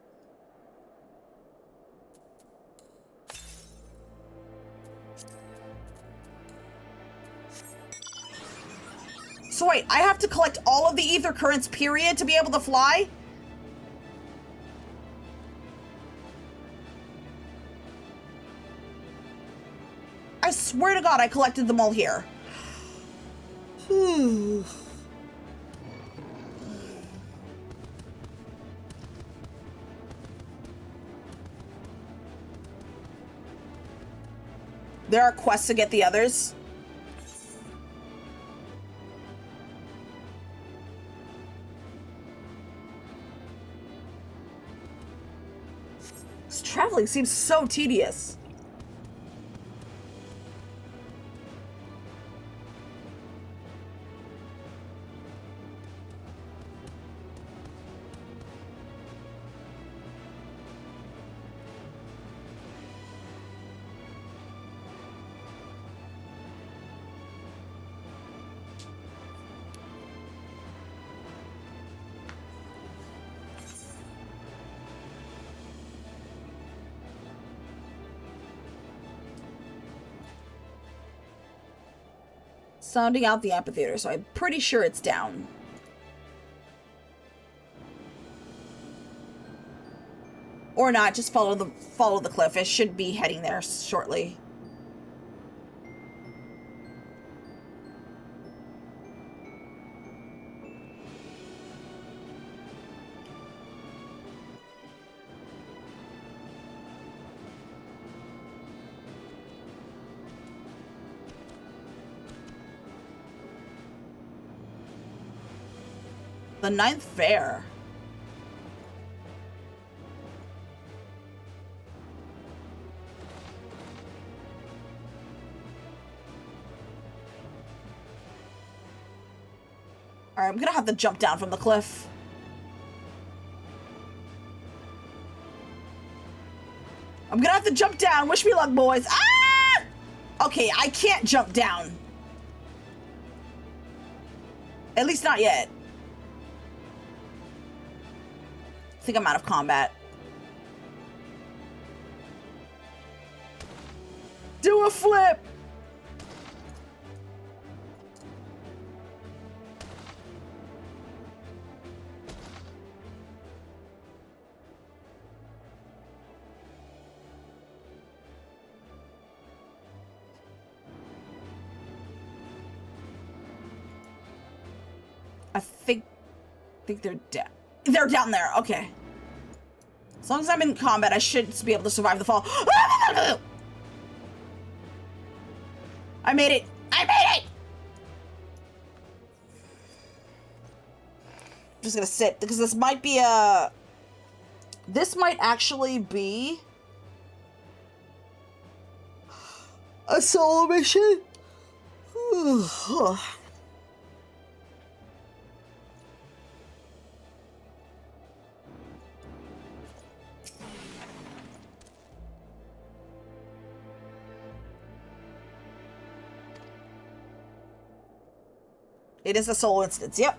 So wait, I have to collect all of the ether currents, period, to be able to fly? I swear to God I collected them all here. There are quests to get the others. This traveling seems so tedious. Sounding out the amphitheater, so I'm pretty sure it's down. Or not, just follow the cliff. It should be heading there shortly. The 9th fair. Alright, I'm gonna have to jump down from the cliff. I'm gonna have to jump down. Wish me luck, boys. Ah! Okay, I can't jump down. At least not yet. think I'm out of combat. Do a flip! I think they're down. They're down there. Okay. As long as I'm in combat, I should be able to survive the fall. I made it. I made it. I'm just gonna sit because this might be a. This might actually be a solo mission. It is a solo instance, yep.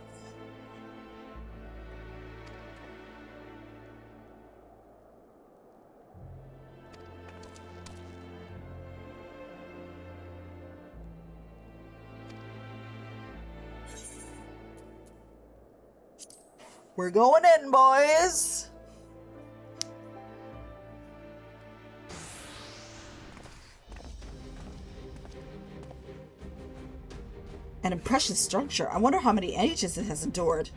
We're going in, boys. An impressive structure. I wonder how many ages it has endured.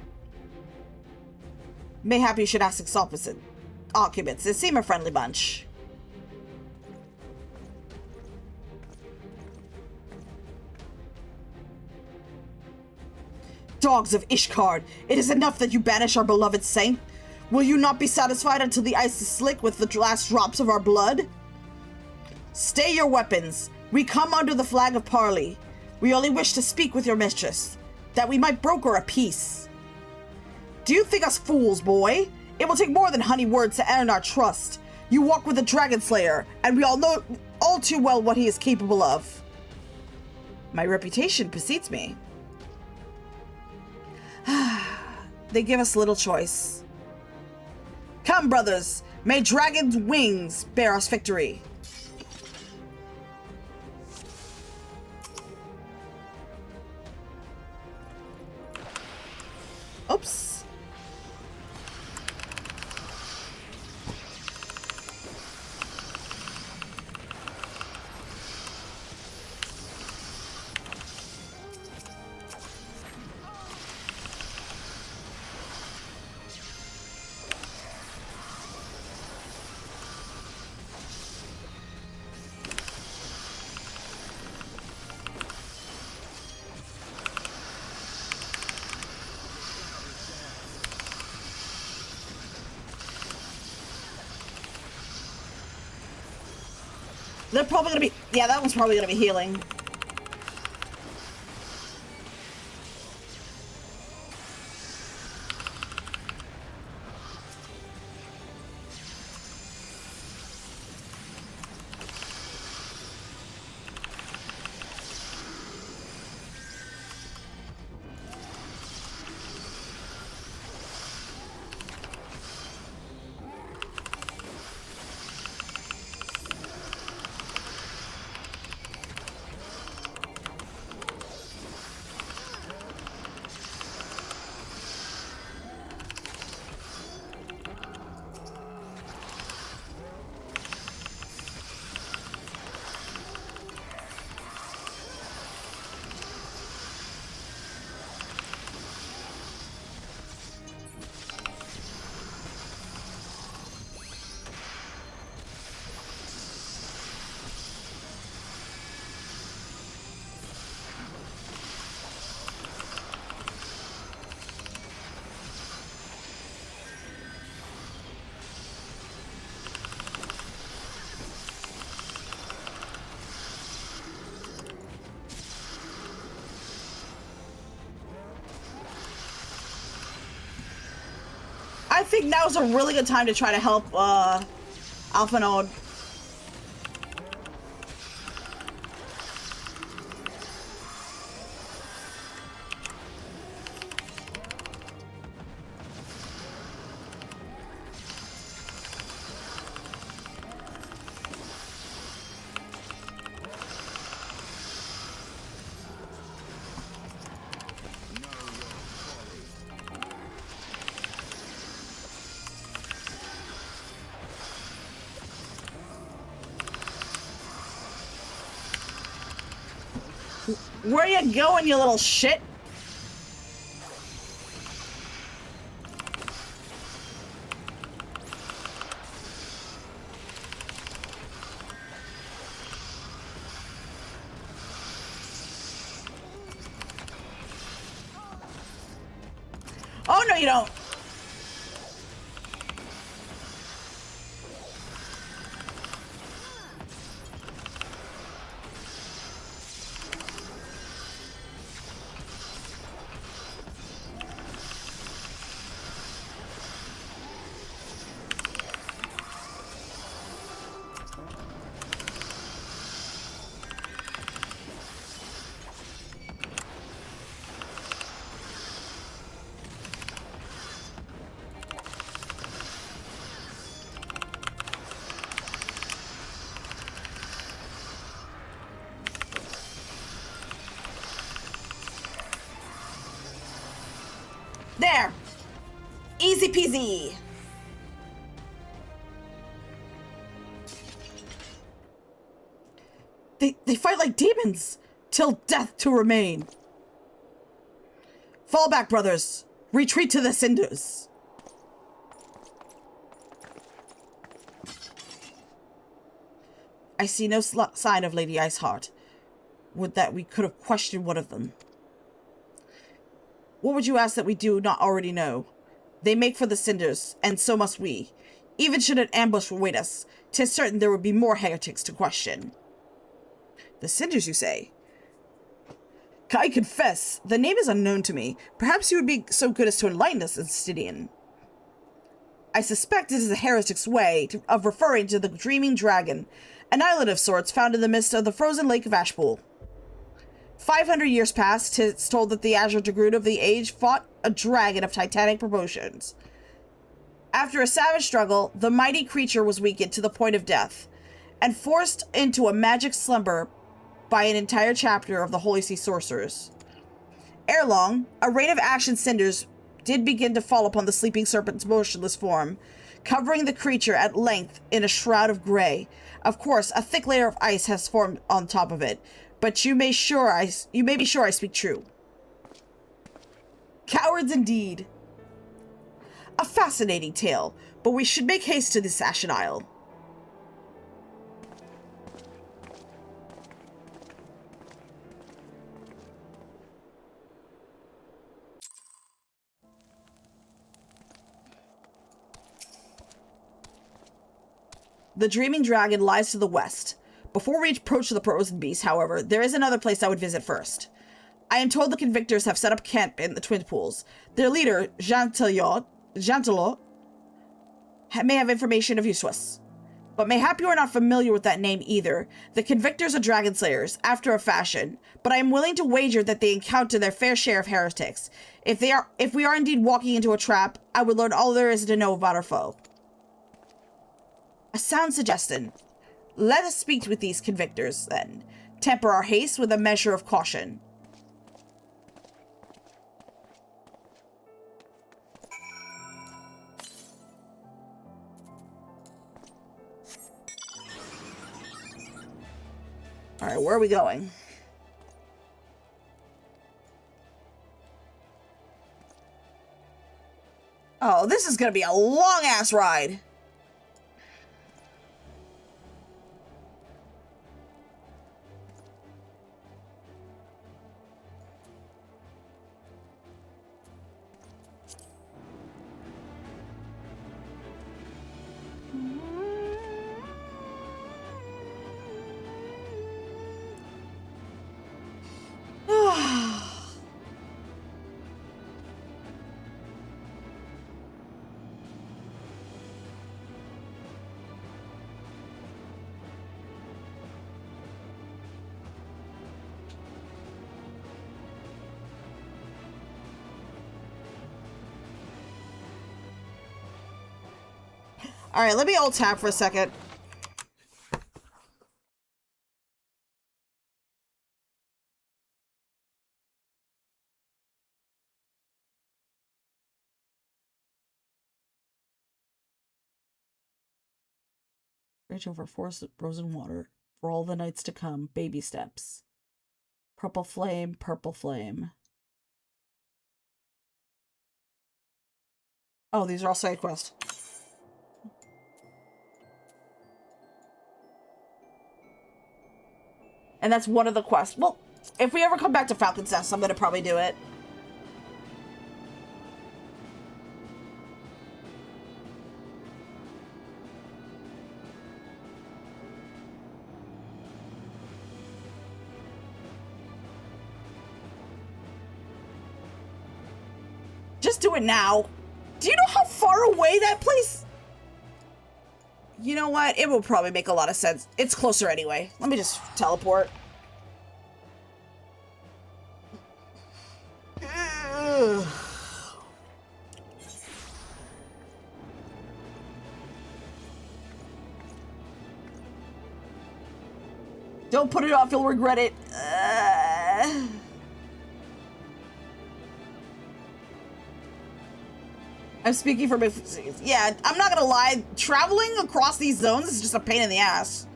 Mayhap you should ask its opposite. Occupants. They seem a friendly bunch. Dogs of Ishkard, it is enough that you banish our beloved saint. Will you not be satisfied until the ice is slick with the last drops of our blood? Stay your weapons. We come under the flag of parley. We only wish to speak with your mistress, that we might broker a peace. Do you think us fools, boy? It will take more than honey words to earn our trust. You walk with the Dragon Slayer, and we all know all too well what he is capable of. My reputation precedes me. They give us little choice. Come, brothers, may dragon's wings bear us victory. Oops. They're probably gonna be, yeah, that one's probably gonna be healing. I think now's a really good time to try to help Alpha Node. Where you going, you little shit? Oh, no, you don't. There! Easy peasy! They fight like demons! Till death to remain! Fall back, brothers! Retreat to the cinders! I see no sign of Lady Iceheart. Would that we could have questioned one of them. What would you ask that we do not already know? They make for the cinders, and so must we. Even should an ambush await us, 'tis certain there would be more heretics to question. The cinders, you say? I confess, the name is unknown to me. Perhaps you would be so good as to enlighten us, Stydian. I suspect it is a heretic's way of referring to the Dreaming Dragon, an island of sorts found in the midst of the frozen lake of Ashpool. 500 years past, 'tis told that the Azure Dragoon of the age fought a dragon of titanic proportions. After a savage struggle, the mighty creature was weakened to the point of death, and forced into a magic slumber by an entire chapter of the Holy Sea Sorcerers. Ere long, a rain of ashen cinders did begin to fall upon the sleeping serpent's motionless form, covering the creature at length in a shroud of gray. Of course, a thick layer of ice has formed on top of it, but you may be sure I speak true. Cowards indeed. A fascinating tale, but we should make haste to this Ashen Isle. The Dreaming Dragon lies to the west. Before we approach the Frozen Beast, however, there is another place I would visit first. I am told the Convictors have set up camp in the Twin Pools. Their leader, Jantelot, may have information of use to us. But mayhap you are not familiar with that name either. The Convictors are dragon slayers, after a fashion, but I am willing to wager that they encounter their fair share of heretics. If we are indeed walking into a trap, I would learn all there is to know about our foe. A sound suggestion. Let us speak with these Convictors, then. Temper our haste with a measure of caution. Alright, where are we going? Oh, this is gonna be a long-ass ride. Alright, let me alt tab for a second. Bridge over forest frozen water. For all the nights to come, baby steps. Purple flame, purple flame. Oh, these are all side quests. And that's one of the quests. Well, if we ever come back to Falcon's Nest, I'm gonna probably do it. Just do it now. Do you know how far away that place? You know what? It will probably make a lot of sense. It's closer anyway. Let me just teleport. Ugh. Don't put it off, you'll regret it. I'm speaking from experience. Yeah, I'm not gonna lie. Traveling across these zones is just a pain in the ass.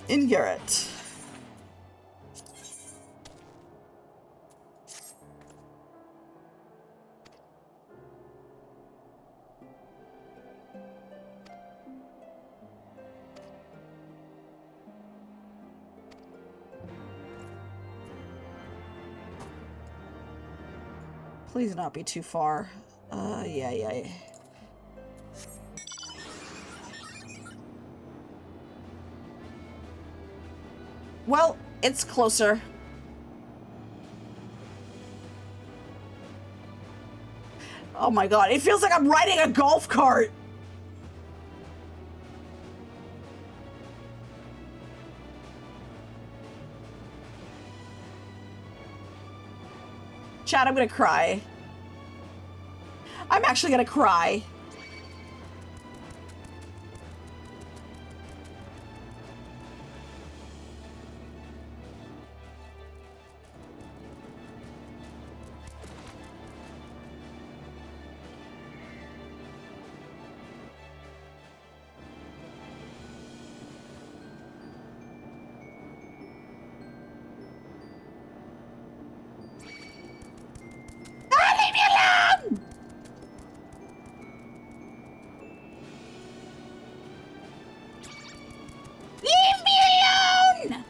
In Garrett. Please not be too far. Yeah. Well, it's closer. Oh my god, it feels like I'm riding a golf cart! Chat, I'm gonna cry. I'm actually gonna cry. Leave me alone! Leave me alone!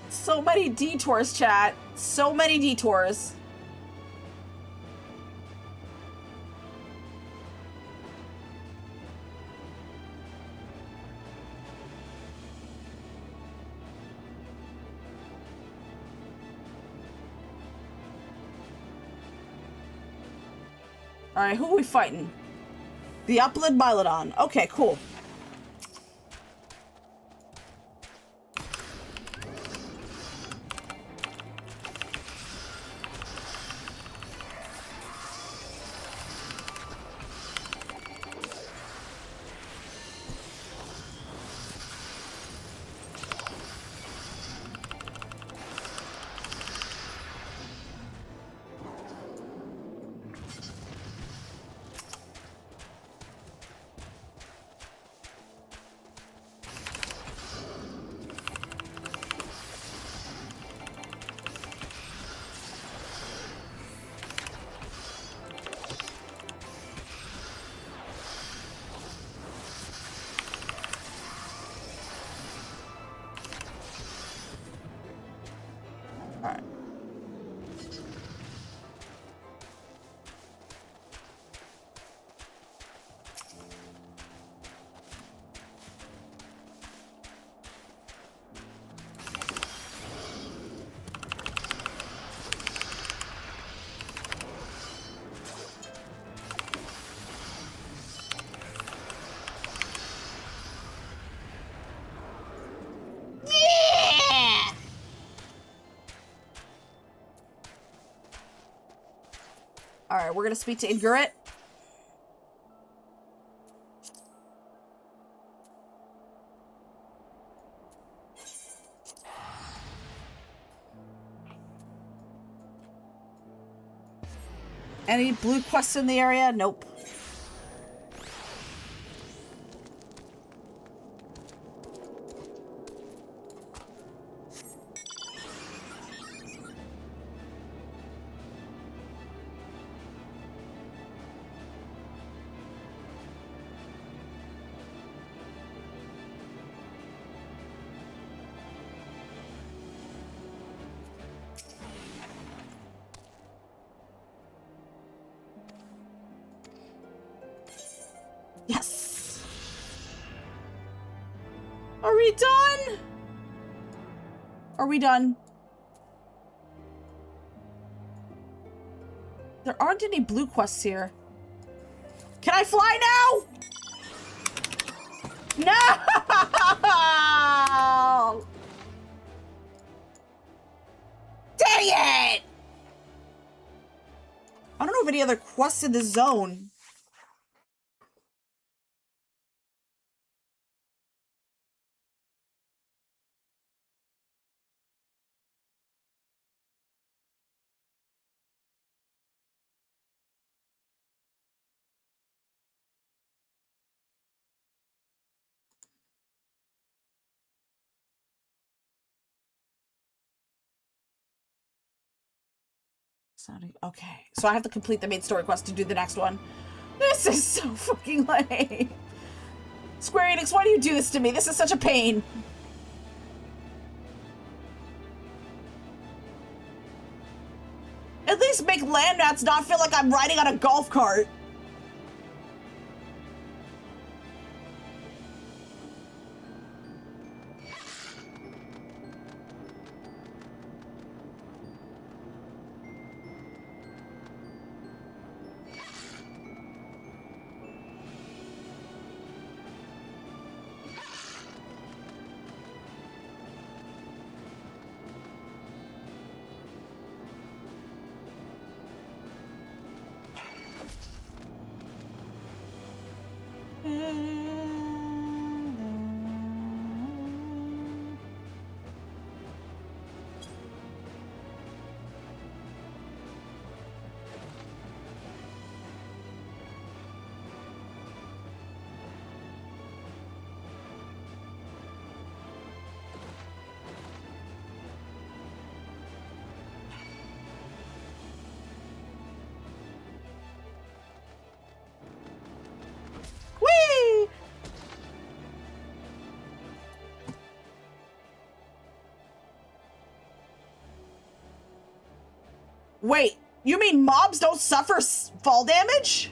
So many detours, chat. So many detours. Alright, who are we fighting? The Upland Mylodon. Okay, cool. Alright, we're gonna speak to Ingurit. Any blue quests in the area? Nope. Yes! Are we done? Are we done? There aren't any blue quests here. Can I fly now? No! Dang it! I don't know of any other quests in this zone. Okay, so I have to complete the main story quest to do the next one. This is so fucking lame. Square Enix, why do you do this to me? This is such a pain. At least make land mats not feel like I'm riding on a golf cart. Whee! Wait, you mean mobs don't suffer fall damage?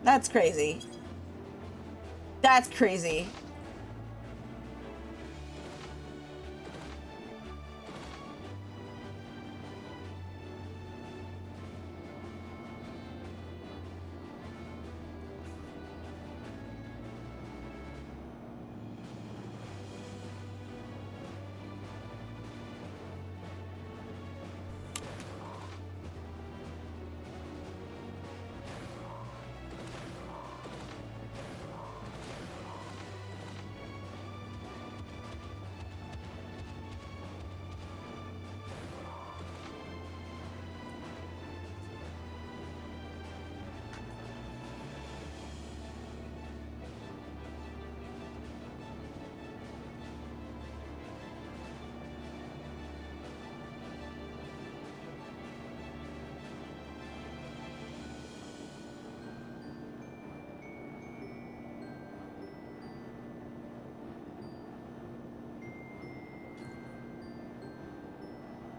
That's crazy. That's crazy.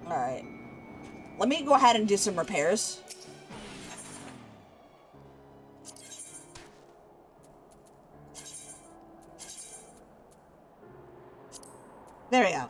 Alright. Let me go ahead and do some repairs. There we go.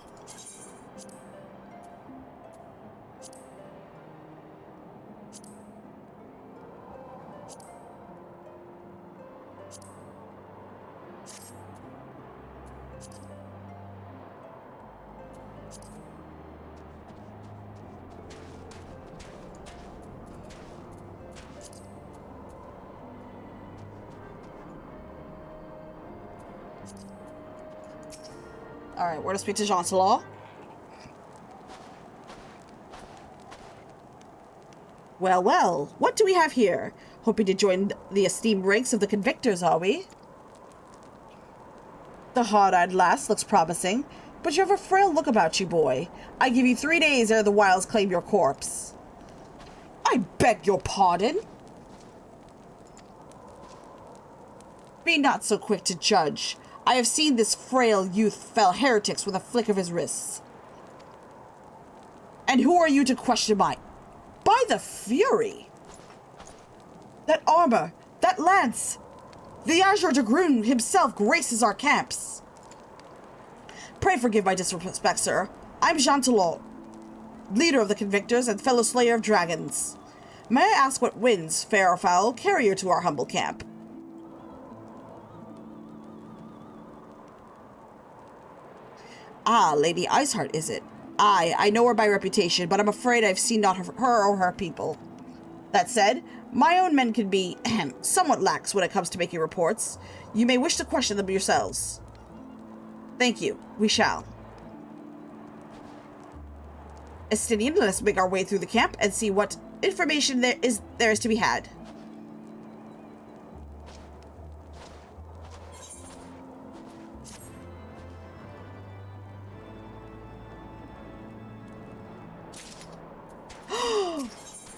Alright, we're to speak to Jean-Law. Well, well, what do we have here? Hoping to join the esteemed ranks of the convictors, are we? The hard-eyed lass looks promising, but you have a frail look about you, boy. I give you 3 days ere the wilds claim your corpse. I beg your pardon? Be not so quick to judge. I have seen this frail youth fell heretics with a flick of his wrists. And who are you to question my... By the Fury! That armor, that lance, the Azure Dragoon himself graces our camps. Pray forgive my disrespect, sir. I'm Jean-Law, leader of the Convictors and fellow slayer of dragons. May I ask what winds, fair or foul, carry you to our humble camp? Ah, Lady Iceheart, is it? Aye, I know her by reputation, but I'm afraid I've seen not her or her people. That said, my own men can be, somewhat lax when it comes to making reports. You may wish to question them yourselves. Thank you. We shall. Estinian, let us make our way through the camp and see what information there is to be had.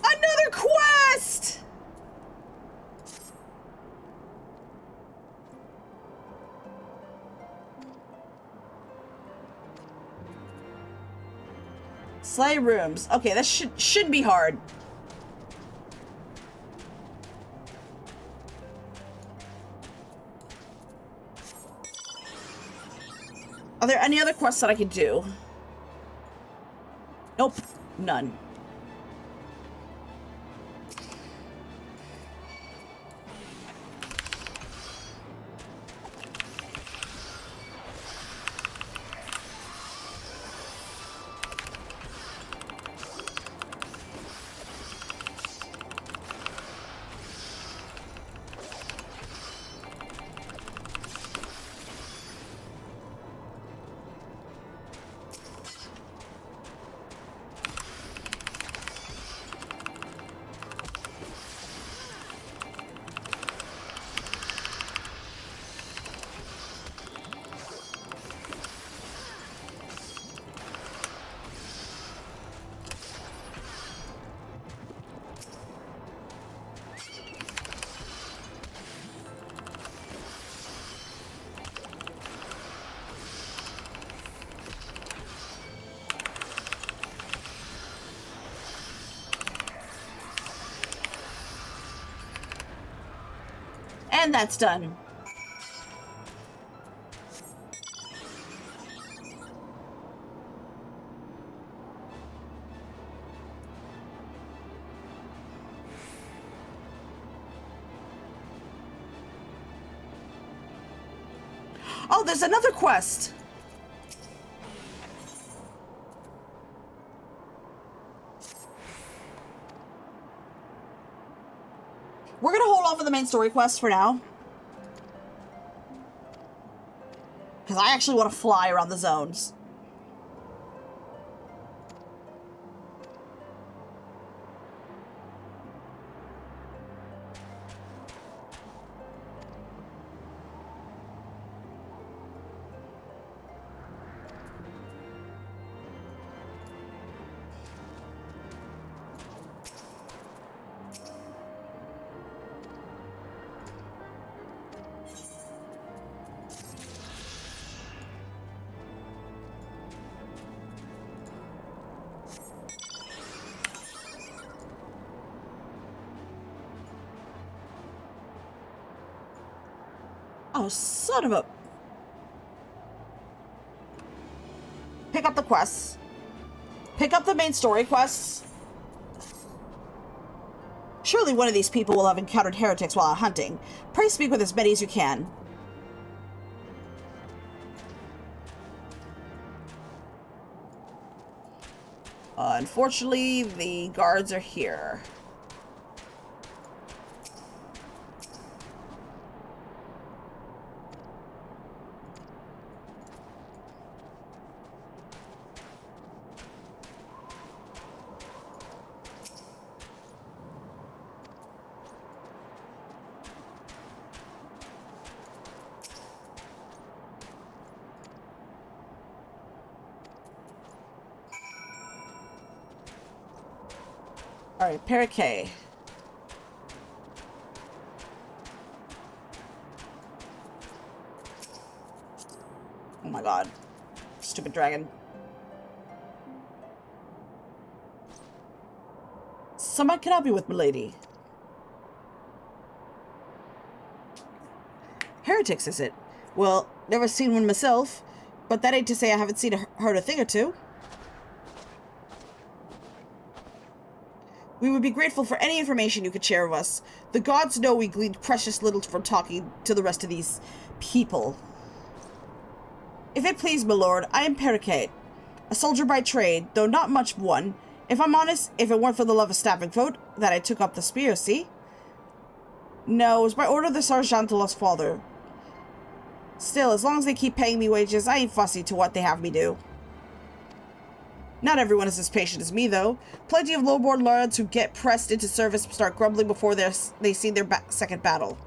Another quest! Slay rooms. Okay, that should be hard. Are there any other quests that I could do? Nope. None. And that's done. Oh, there's another quest. We're gonna hold off on the main story quest for now. Because I actually want to fly around the zones. Oh, son of a... Pick up the quests. Pick up the main story quests. Surely one of these people will have encountered heretics while out hunting. Pray speak with as many as you can. Unfortunately, the guards are here. Alright, Parakeet. Oh my god. Stupid dragon. Someone can help you with, milady. Heretics, is it? Well, never seen one myself, but that ain't to say I haven't seen or heard a thing or two. We would be grateful for any information you could share with us. The gods know we gleaned precious little from talking to the rest of these people. If it please, my lord, I am Parakeet, a soldier by trade, though not much one. If I'm honest, if it weren't for the love of stabbing folk, that I took up the spear, see? No, it was by order of the Sergeant de los father. Still, as long as they keep paying me wages, I ain't fussy to what they have me do. Not everyone is as patient as me, though. Plenty of lowborn lads who get pressed into service start grumbling before they see their second battle.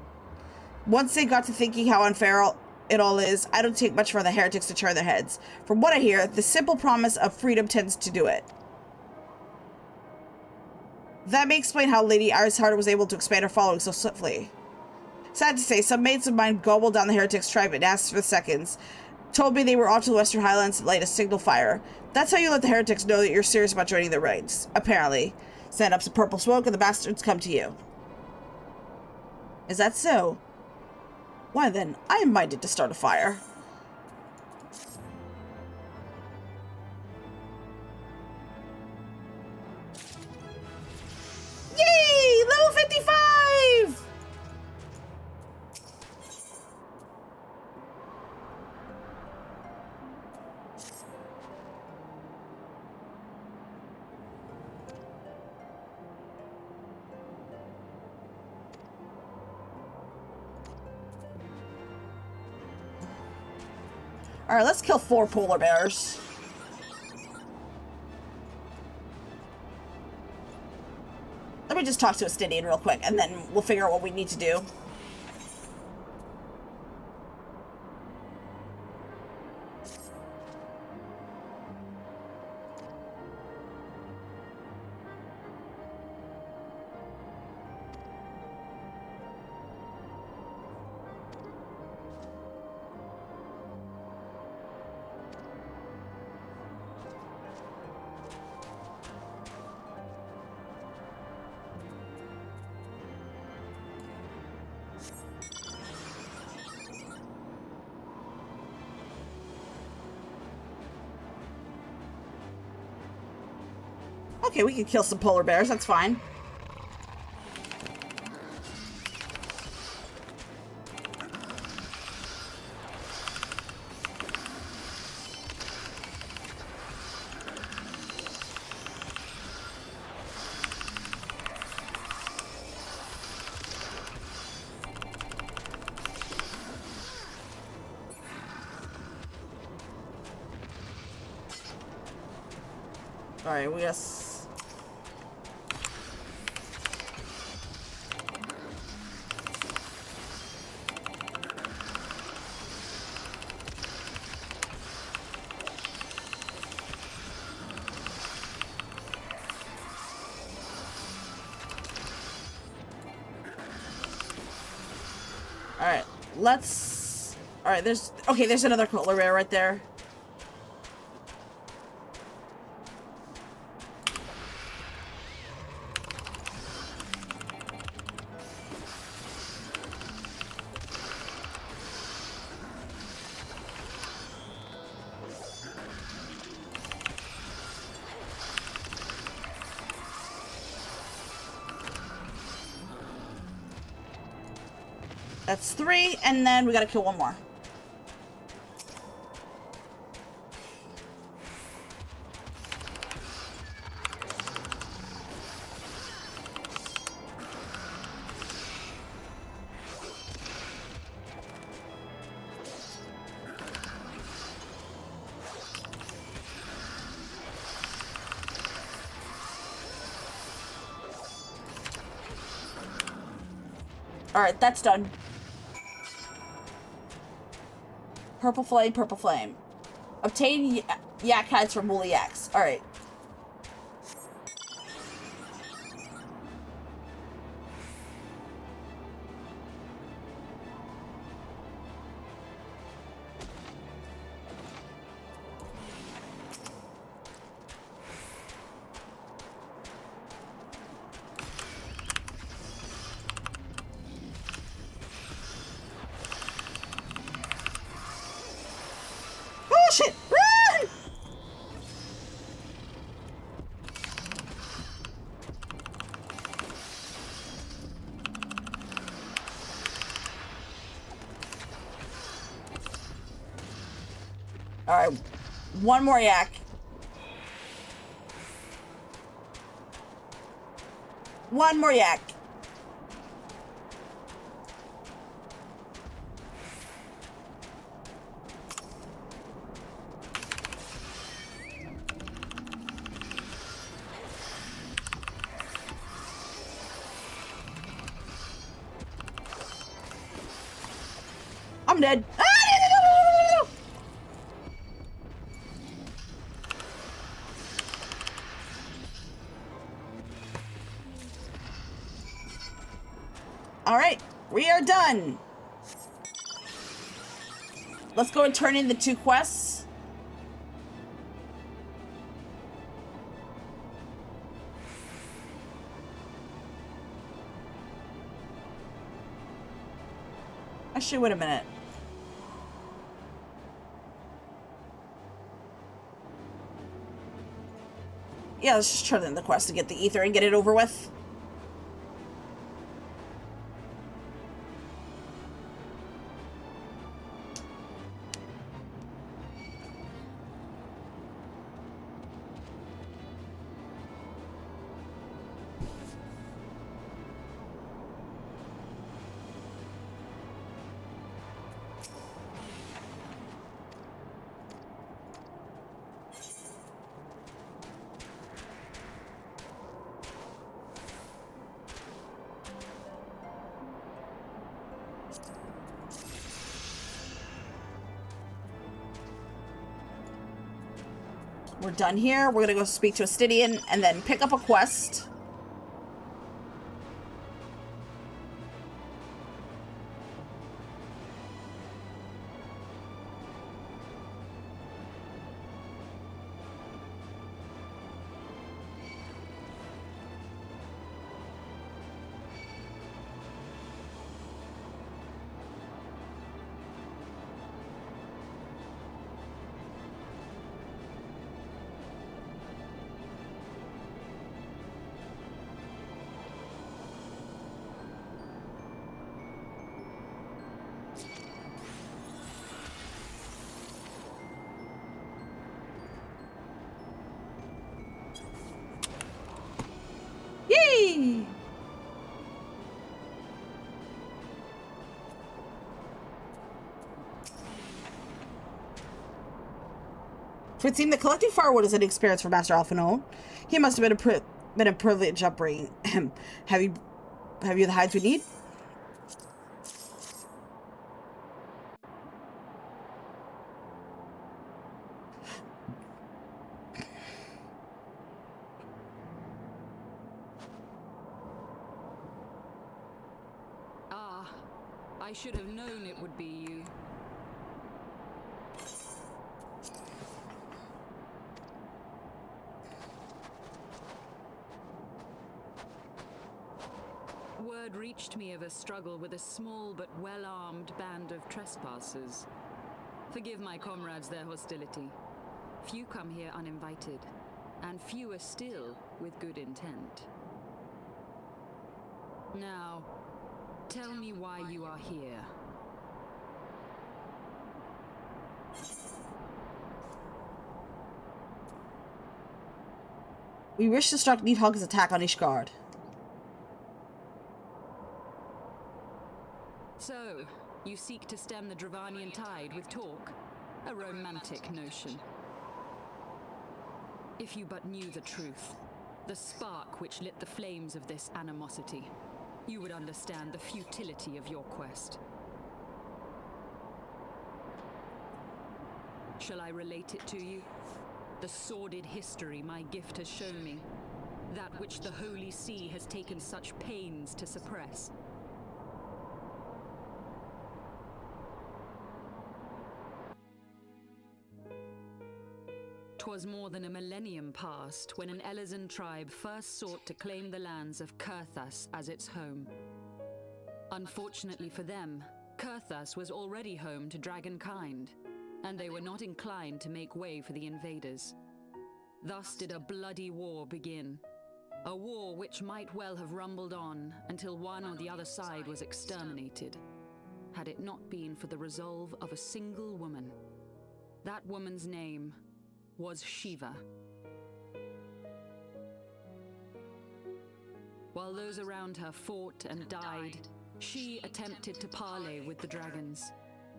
Once they got to thinking how unfair it all is, I don't take much for the heretics to turn their heads. From what I hear, the simple promise of freedom tends to do it. That may explain how Lady Irisheart was able to expand her following so swiftly. Sad to say, some mates of mine gobbled down the heretics' tribe and asked for seconds. Told me they were off to the Western Highlands to light a signal fire. That's how you let the heretics know that you're serious about joining their ranks. Apparently. Send up some purple smoke and the bastards come to you. Is that so? Why then, I am minded to start a fire. Yay! Level 55! Alright, let's kill 4 polar bears. Let me just talk to a Stydian real quick, and then we'll figure out what we need to do. Okay, we can kill some polar bears, that's fine. Alright, we just... Alright, let's... Alright, there's... Okay, there's another polar bear right there. That's 3, and then we gotta kill 1 more. Alright, that's done. Purple flame, purple flame. Obtain yak hides from woolly yaks. Alright. Alright. One more yak. One more yak. I'm dead. All right, we are done. Let's go and turn in the 2 quests. Actually, wait a minute. Yeah, let's just turn in the quest to get the ether and get it over with. We're done here. We're gonna go speak to Astidian and then pick up a quest. Yay! It would seem that collecting firewood is an experience for Master Alphinaud. He must have been a privileged upbringing. Have you the hides we need? I should have known it would be you. Word reached me of a struggle with a small but well-armed band of trespassers. Forgive my comrades their hostility. Few come here uninvited, and fewer still with good intent. Now, tell me why you are here. We wish to start Nidhogg's attack on Ishgard. So, you seek to stem the Dravanian tide with talk? A romantic notion. If you but knew the truth, the spark which lit the flames of this animosity, you would understand the futility of your quest. Shall I relate it to you? The sordid history my gift has shown me. That which the Holy See has taken such pains to suppress. 'Twas more than a millennium past when an Elizan tribe first sought to claim the lands of Kurthas as its home. Unfortunately for them, Kurthas was already home to dragonkind, and they were not inclined to make way for the invaders. Thus did a bloody war begin. A war which might well have rumbled on until one or the other side was exterminated, had it not been for the resolve of a single woman. That woman's name was Shiva. While those around her fought and died, she attempted to parley with the dragons,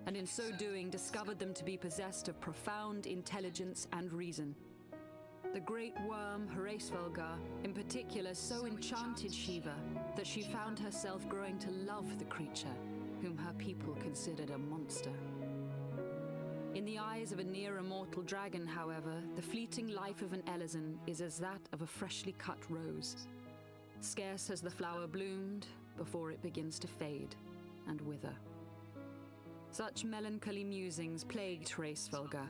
and in so doing discovered them to be possessed of profound intelligence and reason. The great worm, Heavensward, in particular, so enchanted Shiva that she found herself growing to love the creature, whom her people considered a monster. In the eyes of a near-immortal dragon, however, the fleeting life of an Elezen is as that of a freshly cut rose. Scarce has the flower bloomed before it begins to fade and wither. Such melancholy musings plagued Heavensward,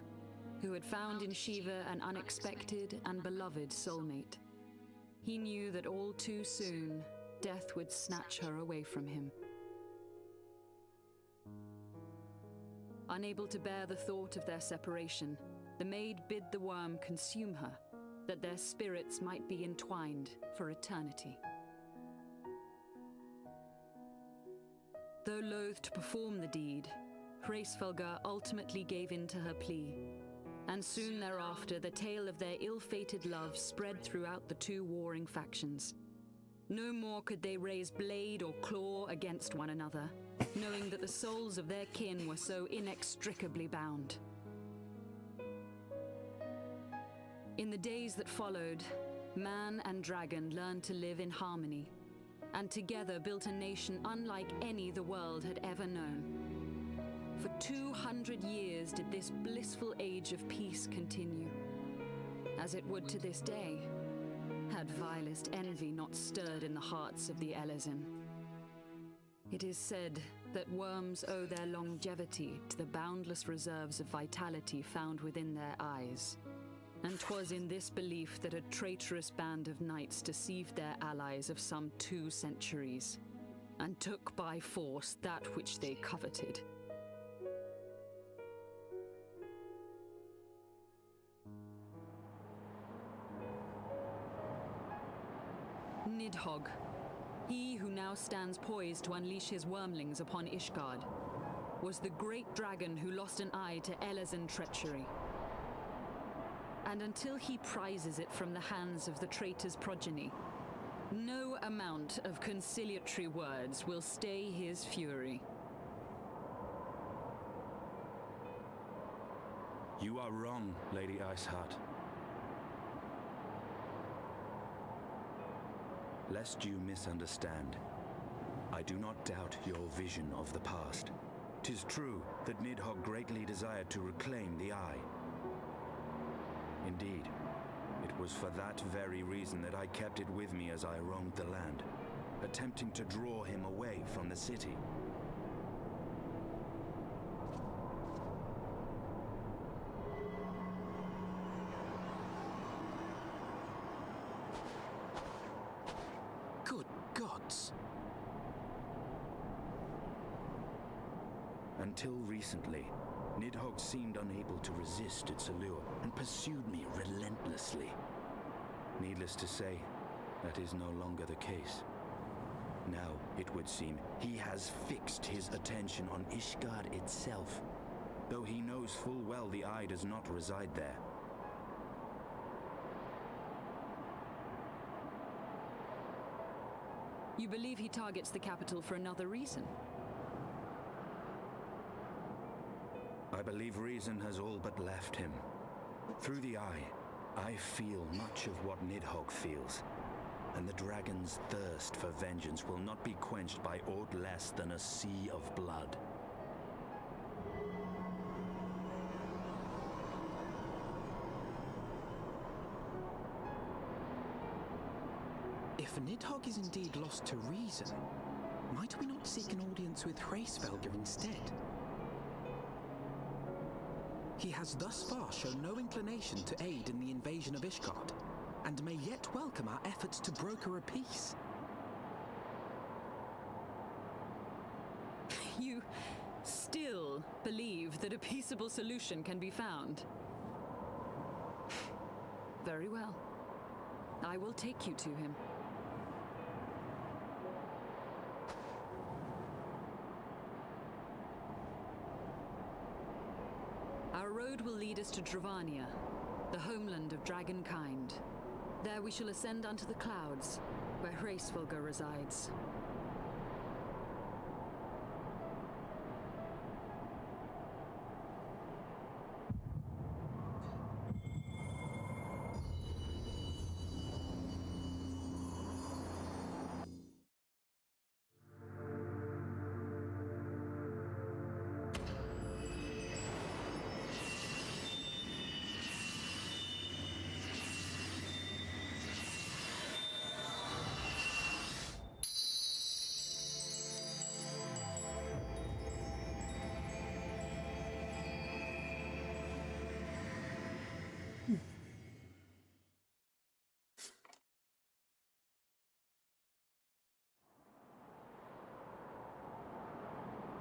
who had found in Shiva an unexpected and beloved soulmate. He knew that all too soon, death would snatch her away from him. Unable to bear the thought of their separation, the maid bid the worm consume her, that their spirits might be entwined for eternity. Though loath to perform the deed, Heavensward ultimately gave in to her plea, and soon thereafter the tale of their ill-fated love spread throughout the two warring factions. No more could they raise blade or claw against one another, knowing that the souls of their kin were so inextricably bound. In the days that followed, man and dragon learned to live in harmony, and together built a nation unlike any the world had ever known. For 200 years did this blissful age of peace continue, as it would to this day, had vilest envy not stirred in the hearts of the Elezen. It is said that worms owe their longevity to the boundless reserves of vitality found within their eyes. And 'twas in this belief that a traitorous band of knights deceived their allies of some 2 centuries, and took by force that which they coveted. Nidhogg, he who now stands poised to unleash his wormlings upon Ishgard, was the great dragon who lost an eye to Elezen treachery. And until he prizes it from the hands of the traitor's progeny, no amount of conciliatory words will stay his fury. You are wrong, Lady Iceheart. Lest you misunderstand, I do not doubt your vision of the past. 'Tis true that Nidhogg greatly desired to reclaim the Eye. Indeed, it was for that very reason that I kept it with me as I roamed the land, attempting to draw him away from the city. Good gods! Until recently, Nidhogg seemed unable to resist its allure and pursued me relentlessly. Needless to say, that is no longer the case. Now, it would seem, he has fixed his attention on Ishgard itself, though he knows full well the Eye does not reside there. You believe he targets the capital for another reason? I believe reason has all but left him. Through the Eye, I feel much of what Nidhogg feels, and the dragon's thirst for vengeance will not be quenched by aught less than a sea of blood. If Nidhogg is indeed lost to reason, might we not seek an audience with Heavensward instead? He has thus far shown no inclination to aid in the invasion of Ishgard, and may yet welcome our efforts to broker a peace. You still believe that a peaceable solution can be found? Very well. I will take you to him. Our road will lead us to Dravania, the homeland of dragonkind. There we shall ascend unto the clouds, where Hraesvelga resides.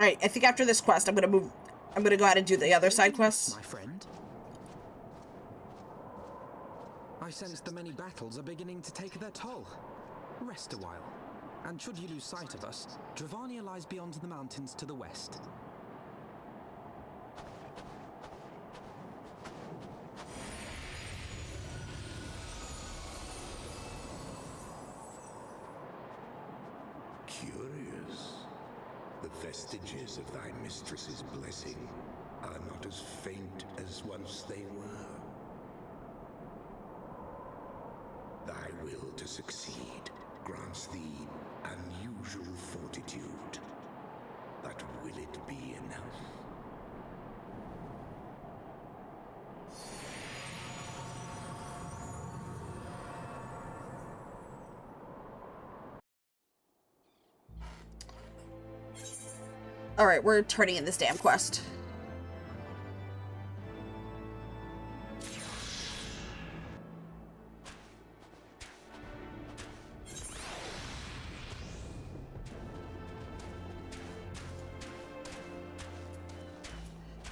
Alright, I think after this quest, I'm gonna go ahead and do the other side quests. My friend. I sense the many battles are beginning to take their toll. Rest a while. And should you lose sight of us, Dravania lies beyond the mountains to the west. Curious. The vestiges of thy mistress's blessing are not as faint as once they were. Thy will to succeed grants thee unusual fortitude. But will it be enough? Alright, we're turning in this damn quest.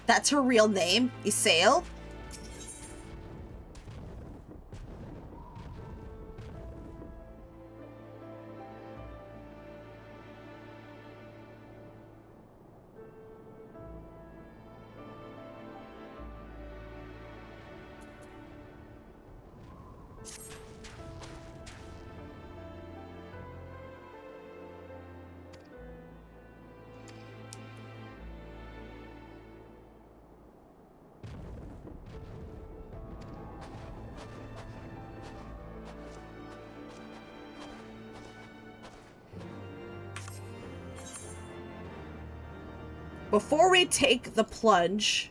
That's her real name? Isael? Before we take the plunge...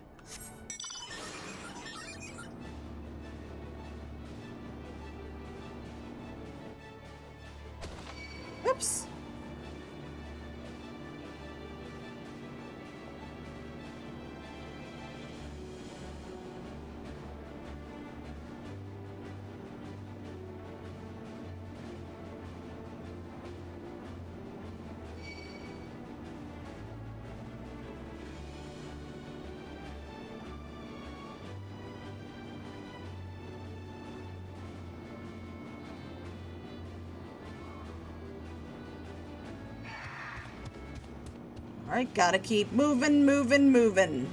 Oops. Alright, gotta keep moving, moving, moving.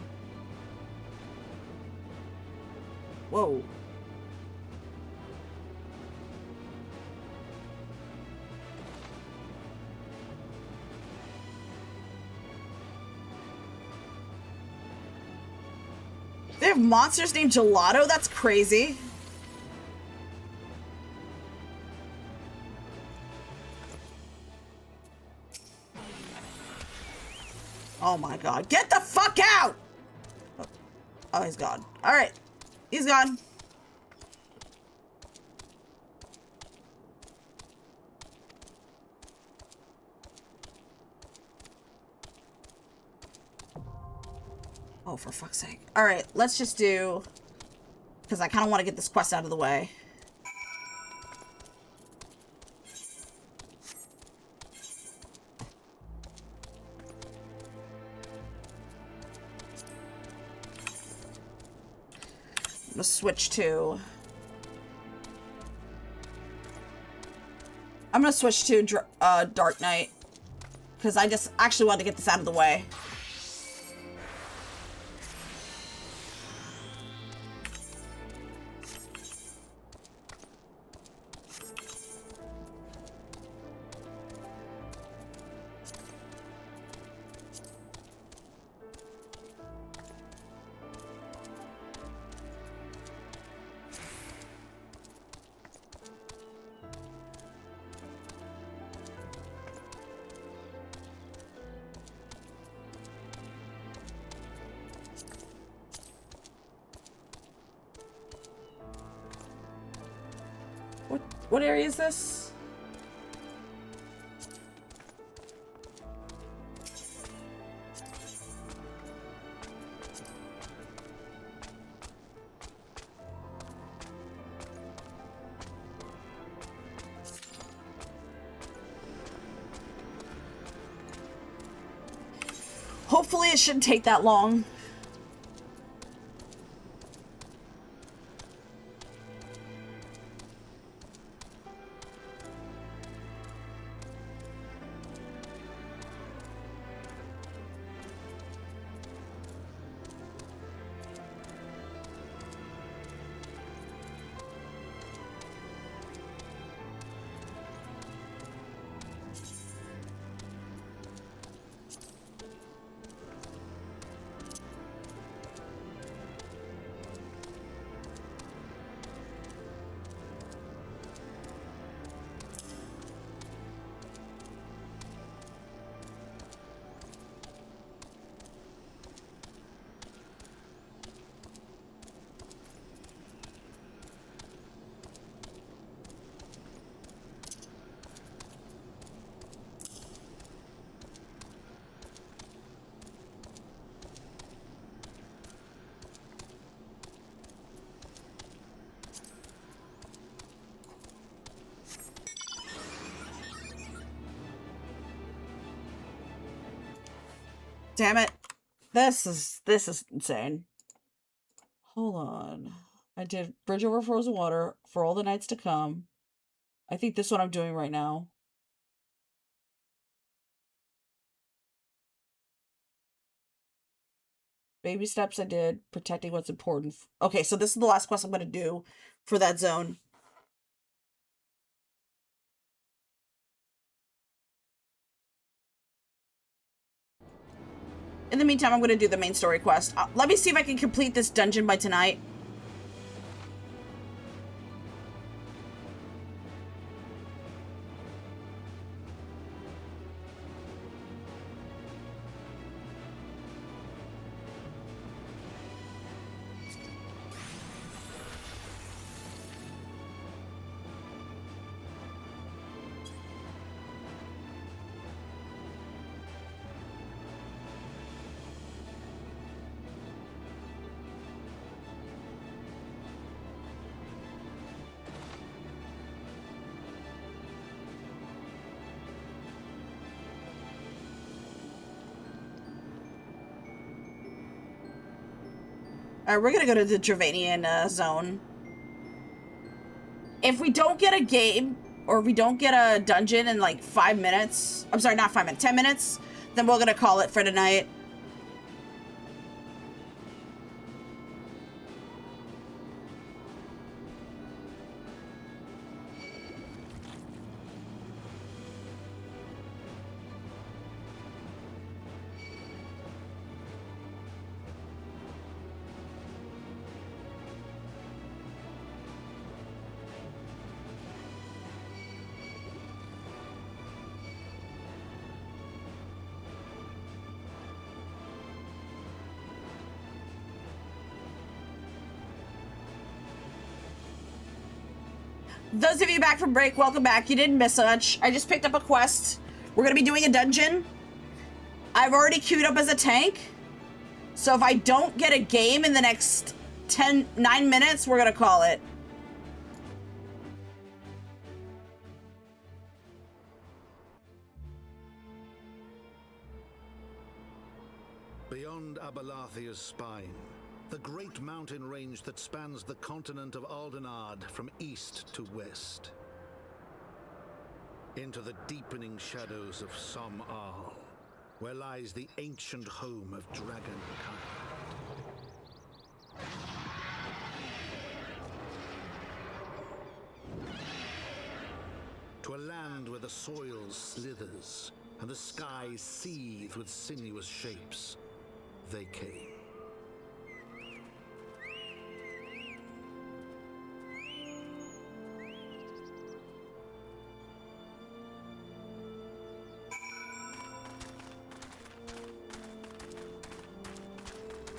Whoa. They have monsters named Gelato? That's crazy. Oh my god. Get the fuck out! Oh, he's gone. Alright. He's gone. Oh, for fuck's sake. Alright, let's just do... Because I kind of want to get this quest out of the way. I'm gonna switch to... I'm gonna switch to Dark Knight. Because I just actually want to get this out of the way. What area is this? Hopefully it shouldn't take that long. Damn it. This is insane. Hold on. I did Bridge Over Frozen Water for all the nights to come. I think this one I'm doing right now. Baby steps I did. Protecting what's important. Okay, so this is the last quest I'm going to do for that zone. In the meantime, I'm going to do the main story quest. Let me see if I can complete this dungeon by tonight. Alright, we're gonna go to the Dravanian zone. If we don't get a game, or we don't get a dungeon in like 5 minutes, I'm sorry, not 5 minutes, 10 minutes, then we're gonna call it for tonight. Those of you back from break, welcome back. You didn't miss much. I just picked up a quest. We're going to be doing a dungeon. I've already queued up as a tank. So if I don't get a game in the next 9 minutes, we're going to call it. Beyond Abalathia's spine, the great mountain range that spans the continent of Aldenard from east to west. Into the deepening shadows of Som Al, where lies the ancient home of dragonkind. To a land where the soil slithers and the skies seethe with sinuous shapes, they came.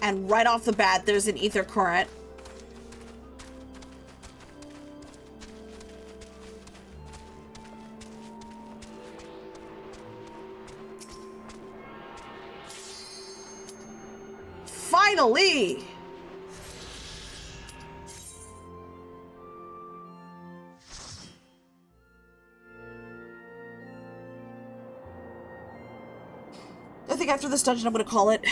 And right off the bat, there's an ether current. Finally! I think after this dungeon, I'm gonna call it.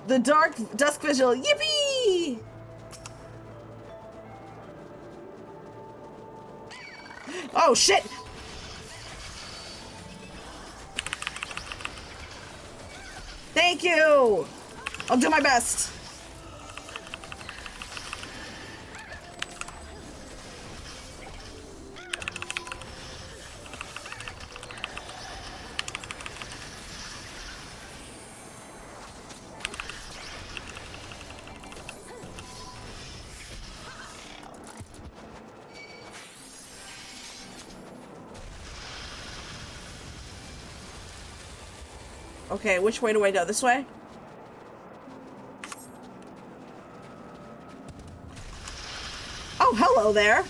The dark dusk vigil. Yippee! Oh shit! Thank you! I'll do my best. Okay, which way do I go? This way? Oh, hello there.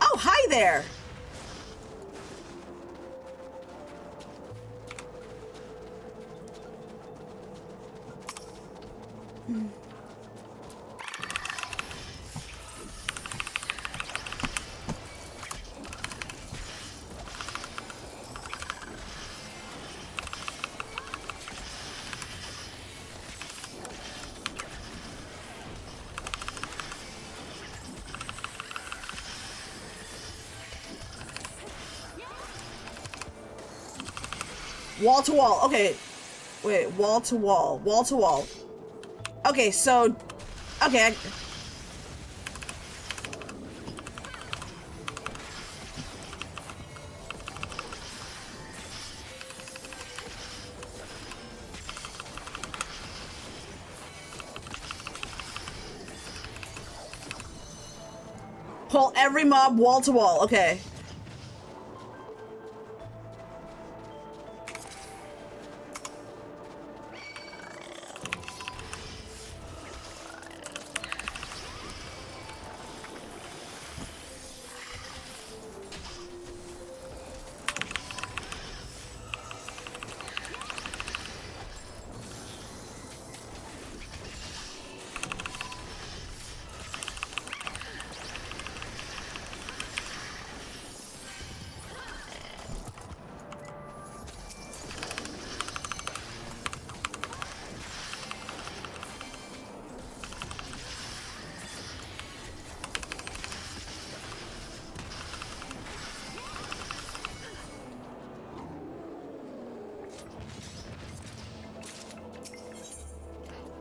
Oh, hi there. Wall to wall. Okay. Wait, wall to wall. Wall to wall. Okay, so... Okay, pull every mob wall to wall. Okay.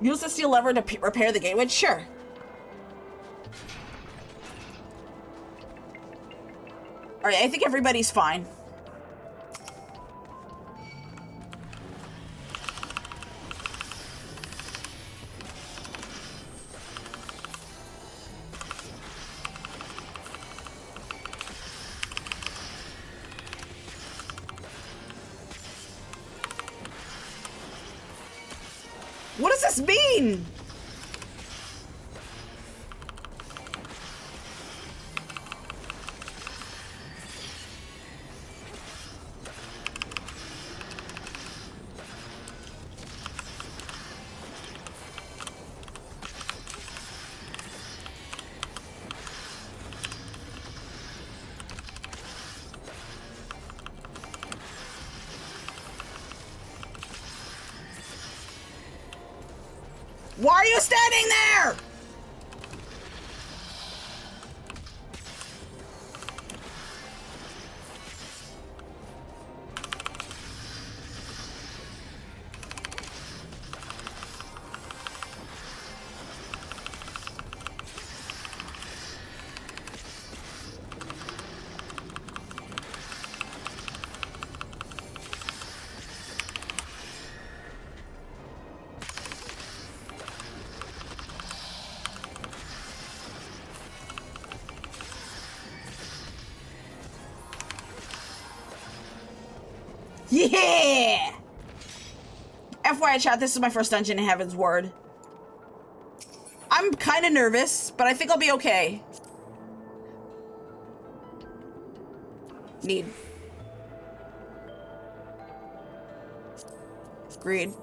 Use the steel lever to repair the gateway? Sure. Alright, I think everybody's fine. What does this mean? Why are you standing there? Yeah! FYI chat, this is my first dungeon in Heavensward. I'm kind of nervous, but I think I'll be okay. Need. Agreed.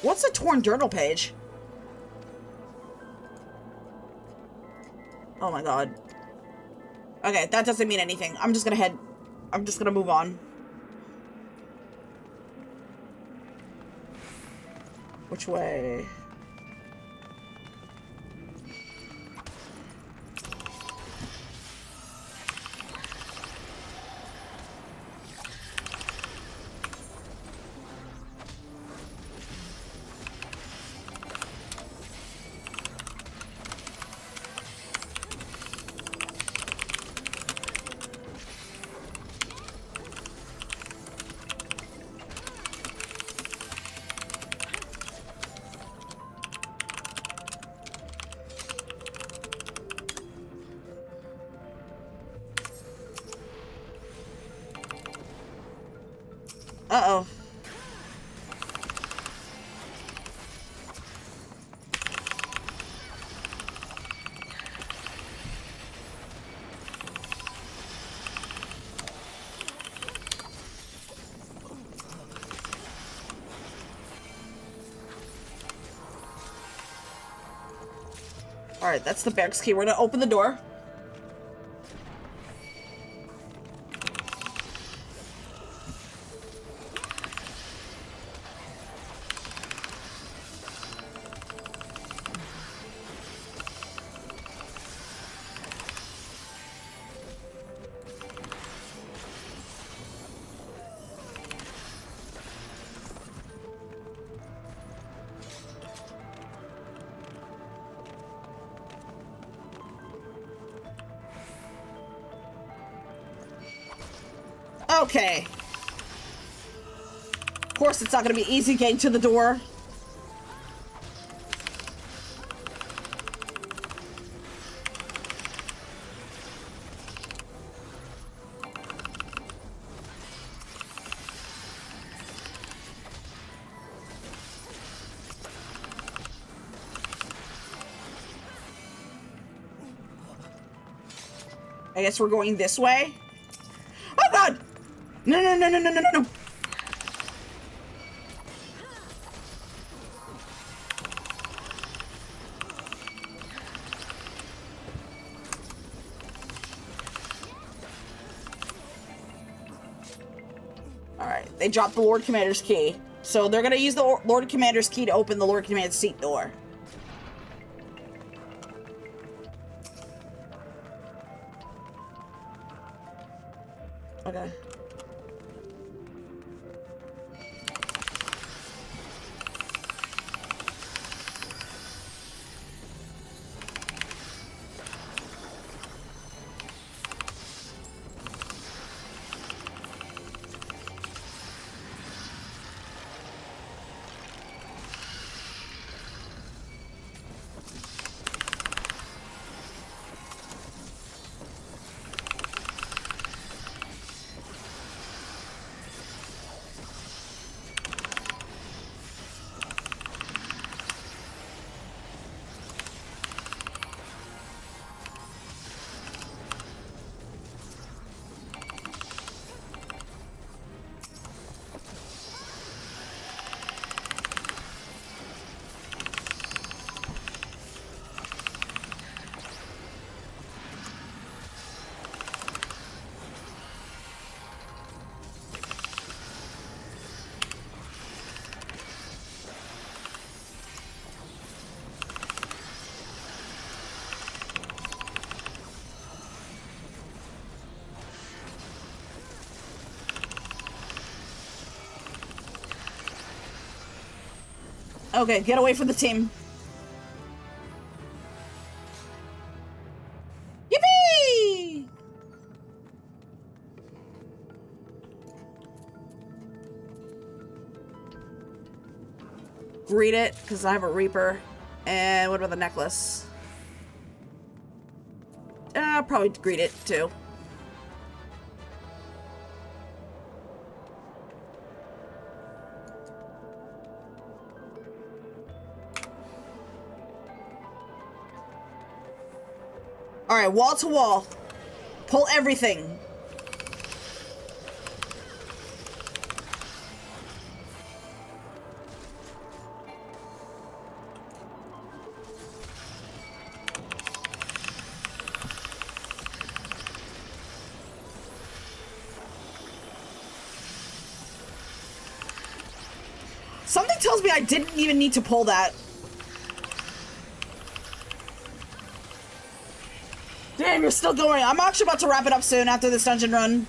What's a torn journal page? Oh my god. Okay, that doesn't mean anything. I'm just gonna move on. Which way? Uh-oh. Alright, that's the barracks key. We're gonna open the door. Okay. Of course, it's not going to be easy getting to the door. I guess we're going this way. Oh god! No, no, no, no, no, no, no, no. Alright, they dropped the Lord Commander's key. So they're gonna use the Lord Commander's key to open the Lord Commander's seat door. Okay. Okay, get away from the team. Yippee! Greet it, because I have a Reaper. And what about the necklace? Probably greet it, too. Alright, wall to wall. Pull everything. Something tells me I didn't even need to pull that. Damn, you're still going. I'm actually about to wrap it up soon after this dungeon run.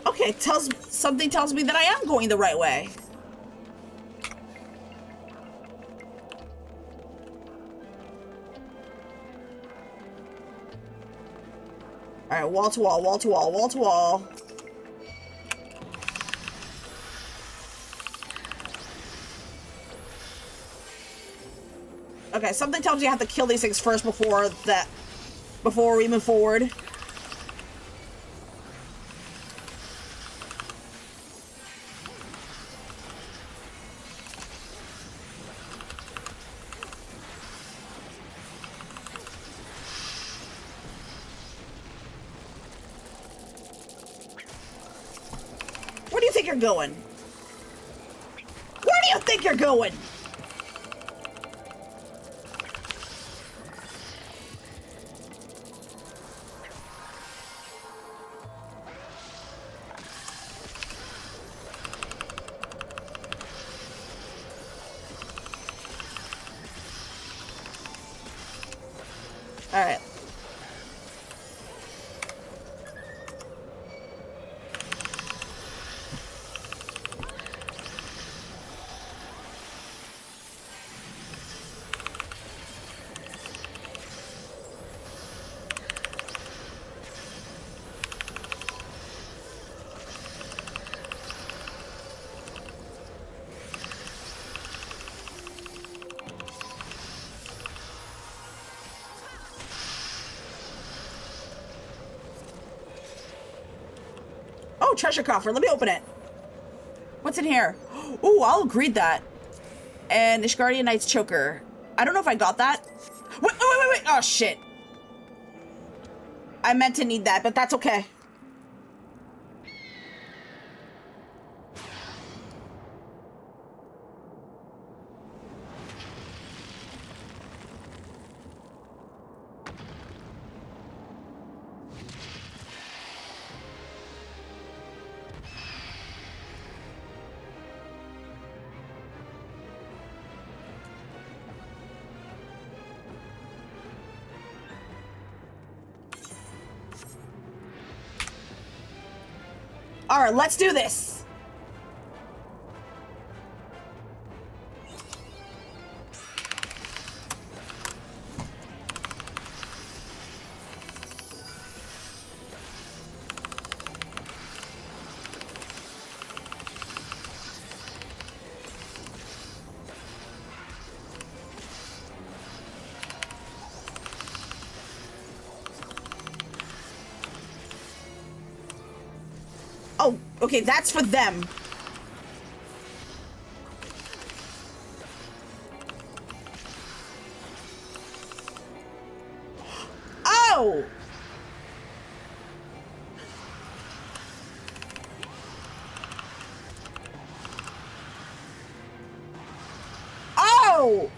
Okay, something tells me that I am going the right way. Alright, wall to wall, wall to wall, wall to wall. Okay, something tells me I have to kill these things first before we move forward. Where do you think you're going? Where do you think you're going? All right. Oh, treasure coffer. Let me open it. What's in here? Ooh, I'll greet that. And Ishgardian Knight's choker. I don't know if I got that. Wait. Oh, shit. I meant to need that, but that's okay. All right, let's do this. Oh, okay, that's for them. Oh! Oh!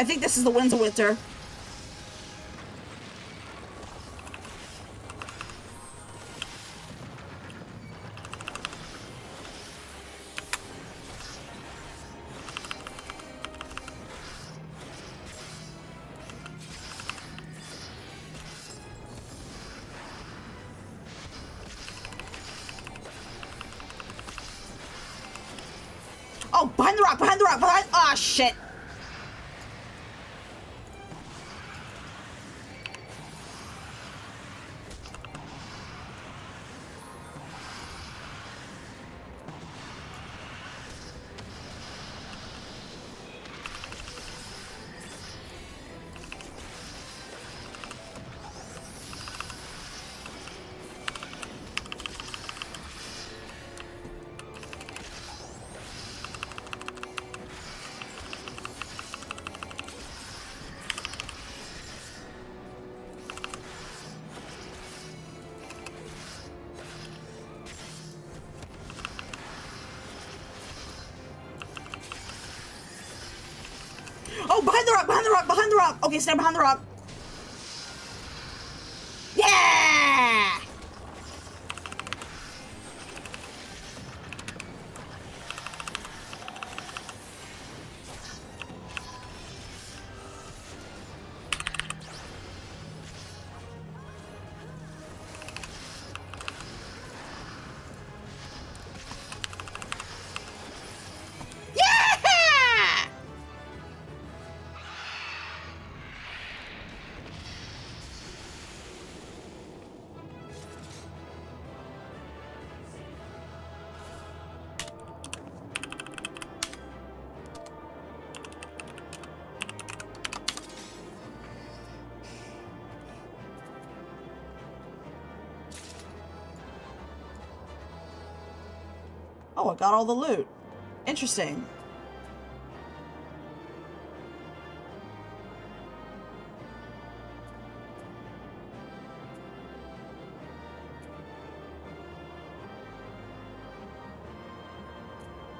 I think this is the Winds of Winter. Oh, behind the rock, behind the rock, behind. Oh, shit. Oh, behind the rock, behind the rock, behind the rock. Okay, stand behind the rock. Yeah! Oh, I got all the loot. Interesting.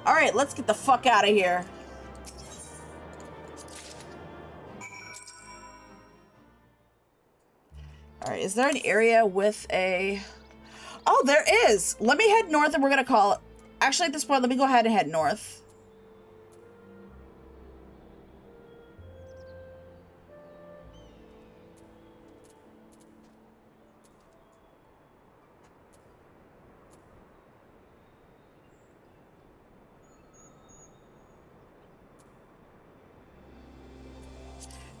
All right, let's get the fuck out of here. All right, is there an area with a... Oh, there is. Let me head north and we're gonna call it. Actually, at this point, let me go ahead and head north.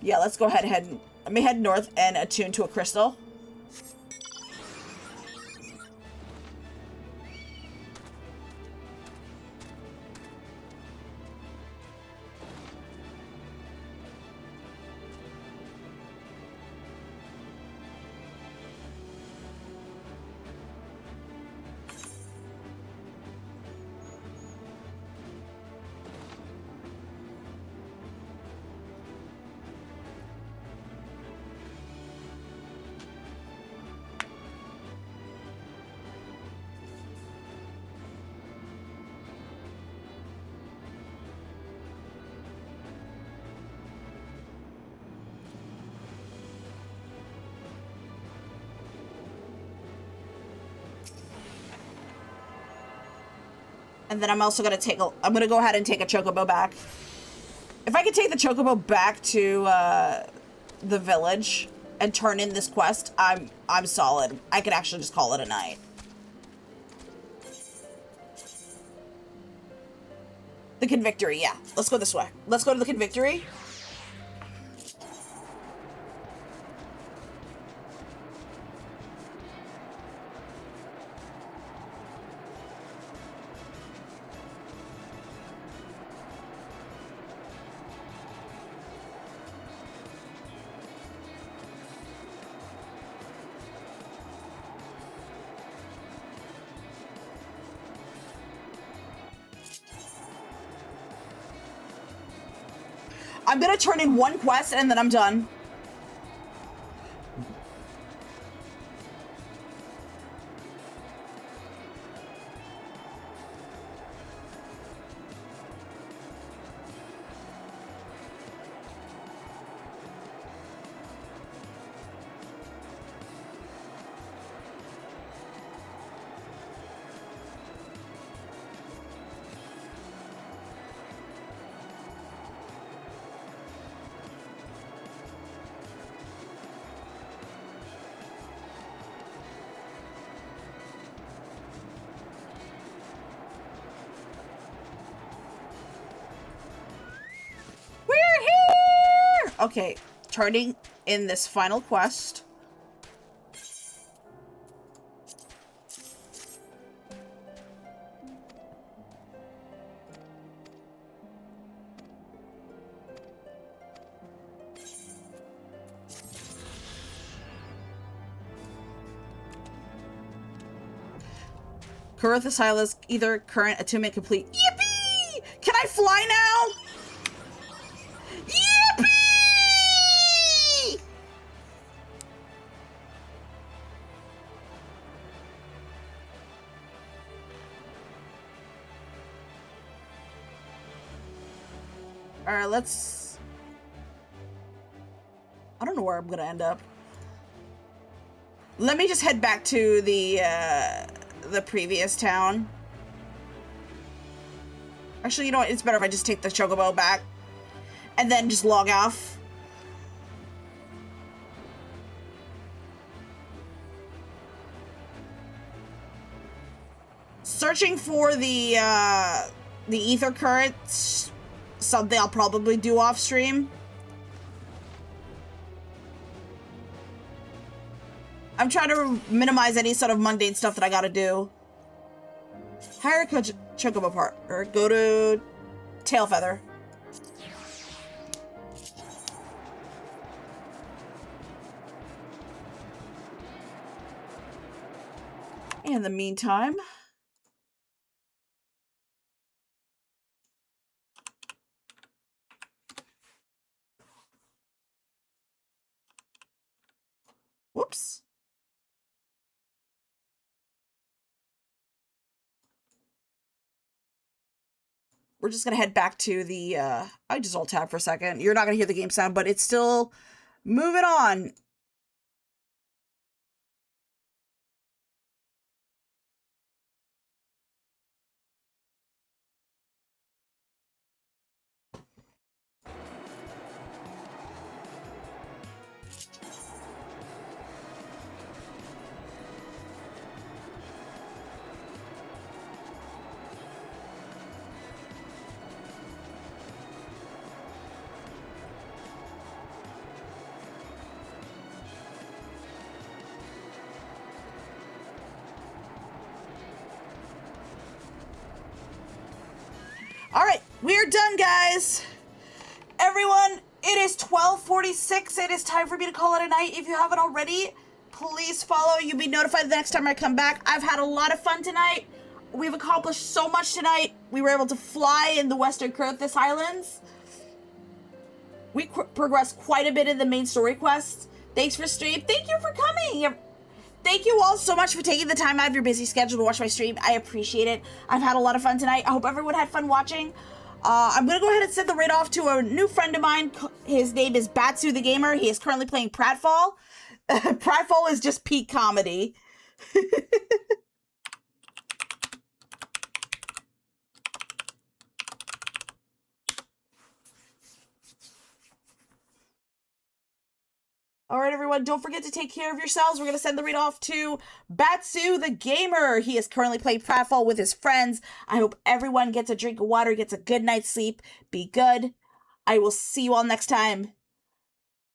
Yeah, let's go ahead and head. Let me head north and attune to a crystal. And then I'm also gonna take a. I'm gonna go ahead and take a chocobo back. If I could take the chocobo back to the village and turn in this quest, I'm solid. I could actually just call it a night. The Convictory, yeah. Let's go this way. Let's go to the Convictory. I'm gonna turn in one quest and then I'm done. Okay, turning in this final quest. Kurith Silas, either current attunement complete. Yippee! Can I fly now? Yippee! Alright, let's... I don't know where I'm gonna end up. Let me just head back to the previous town. Actually, you know what? It's better if I just take the chocobo back and then just log off. Searching for the ether currents, something I'll probably do off stream. I'm trying to minimize any sort of mundane stuff that I gotta do. Hire a chocobo part, or go to Tailfeather. In the meantime, whoops. We're just gonna head back to the, I just alt tab for a second. You're not gonna hear the game sound, but it's still moving on. Alright, we're done, guys. Everyone, it is 12:46. It is time for me to call it a night. If you haven't already, please follow. You'll be notified the next time I come back. I've had a lot of fun tonight. We've accomplished so much tonight. We were able to fly in the Western Kurthis Islands. We progressed quite a bit in the main story quests. Thanks for stream. Thank you for coming. Thank you all so much for taking the time out of your busy schedule to watch my stream. I appreciate it. I've had a lot of fun tonight. I hope everyone had fun watching. I'm going to go ahead and send the raid off to a new friend of mine. His name is Batsu the Gamer. He is currently playing Pratfall. Pratfall is just peak comedy. All right, everyone, don't forget to take care of yourselves. We're going to send the raid off to Batsu the Gamer. He is currently playing Pratfall with his friends. I hope everyone gets a drink of water, gets a good night's sleep. Be good. I will see you all next time.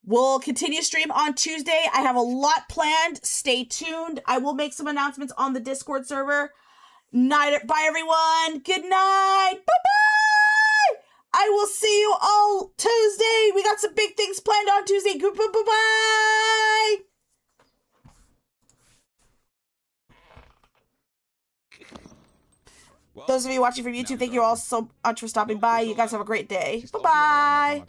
We'll continue stream on Tuesday. I have a lot planned. Stay tuned. I will make some announcements on the Discord server. Bye, everyone. Good night. Bye-bye. I will see you all Tuesday. We got some big things planned on Tuesday. Bye-bye. Those of you watching from YouTube, thank you all so much for stopping by. You guys have a great day. Bye-bye.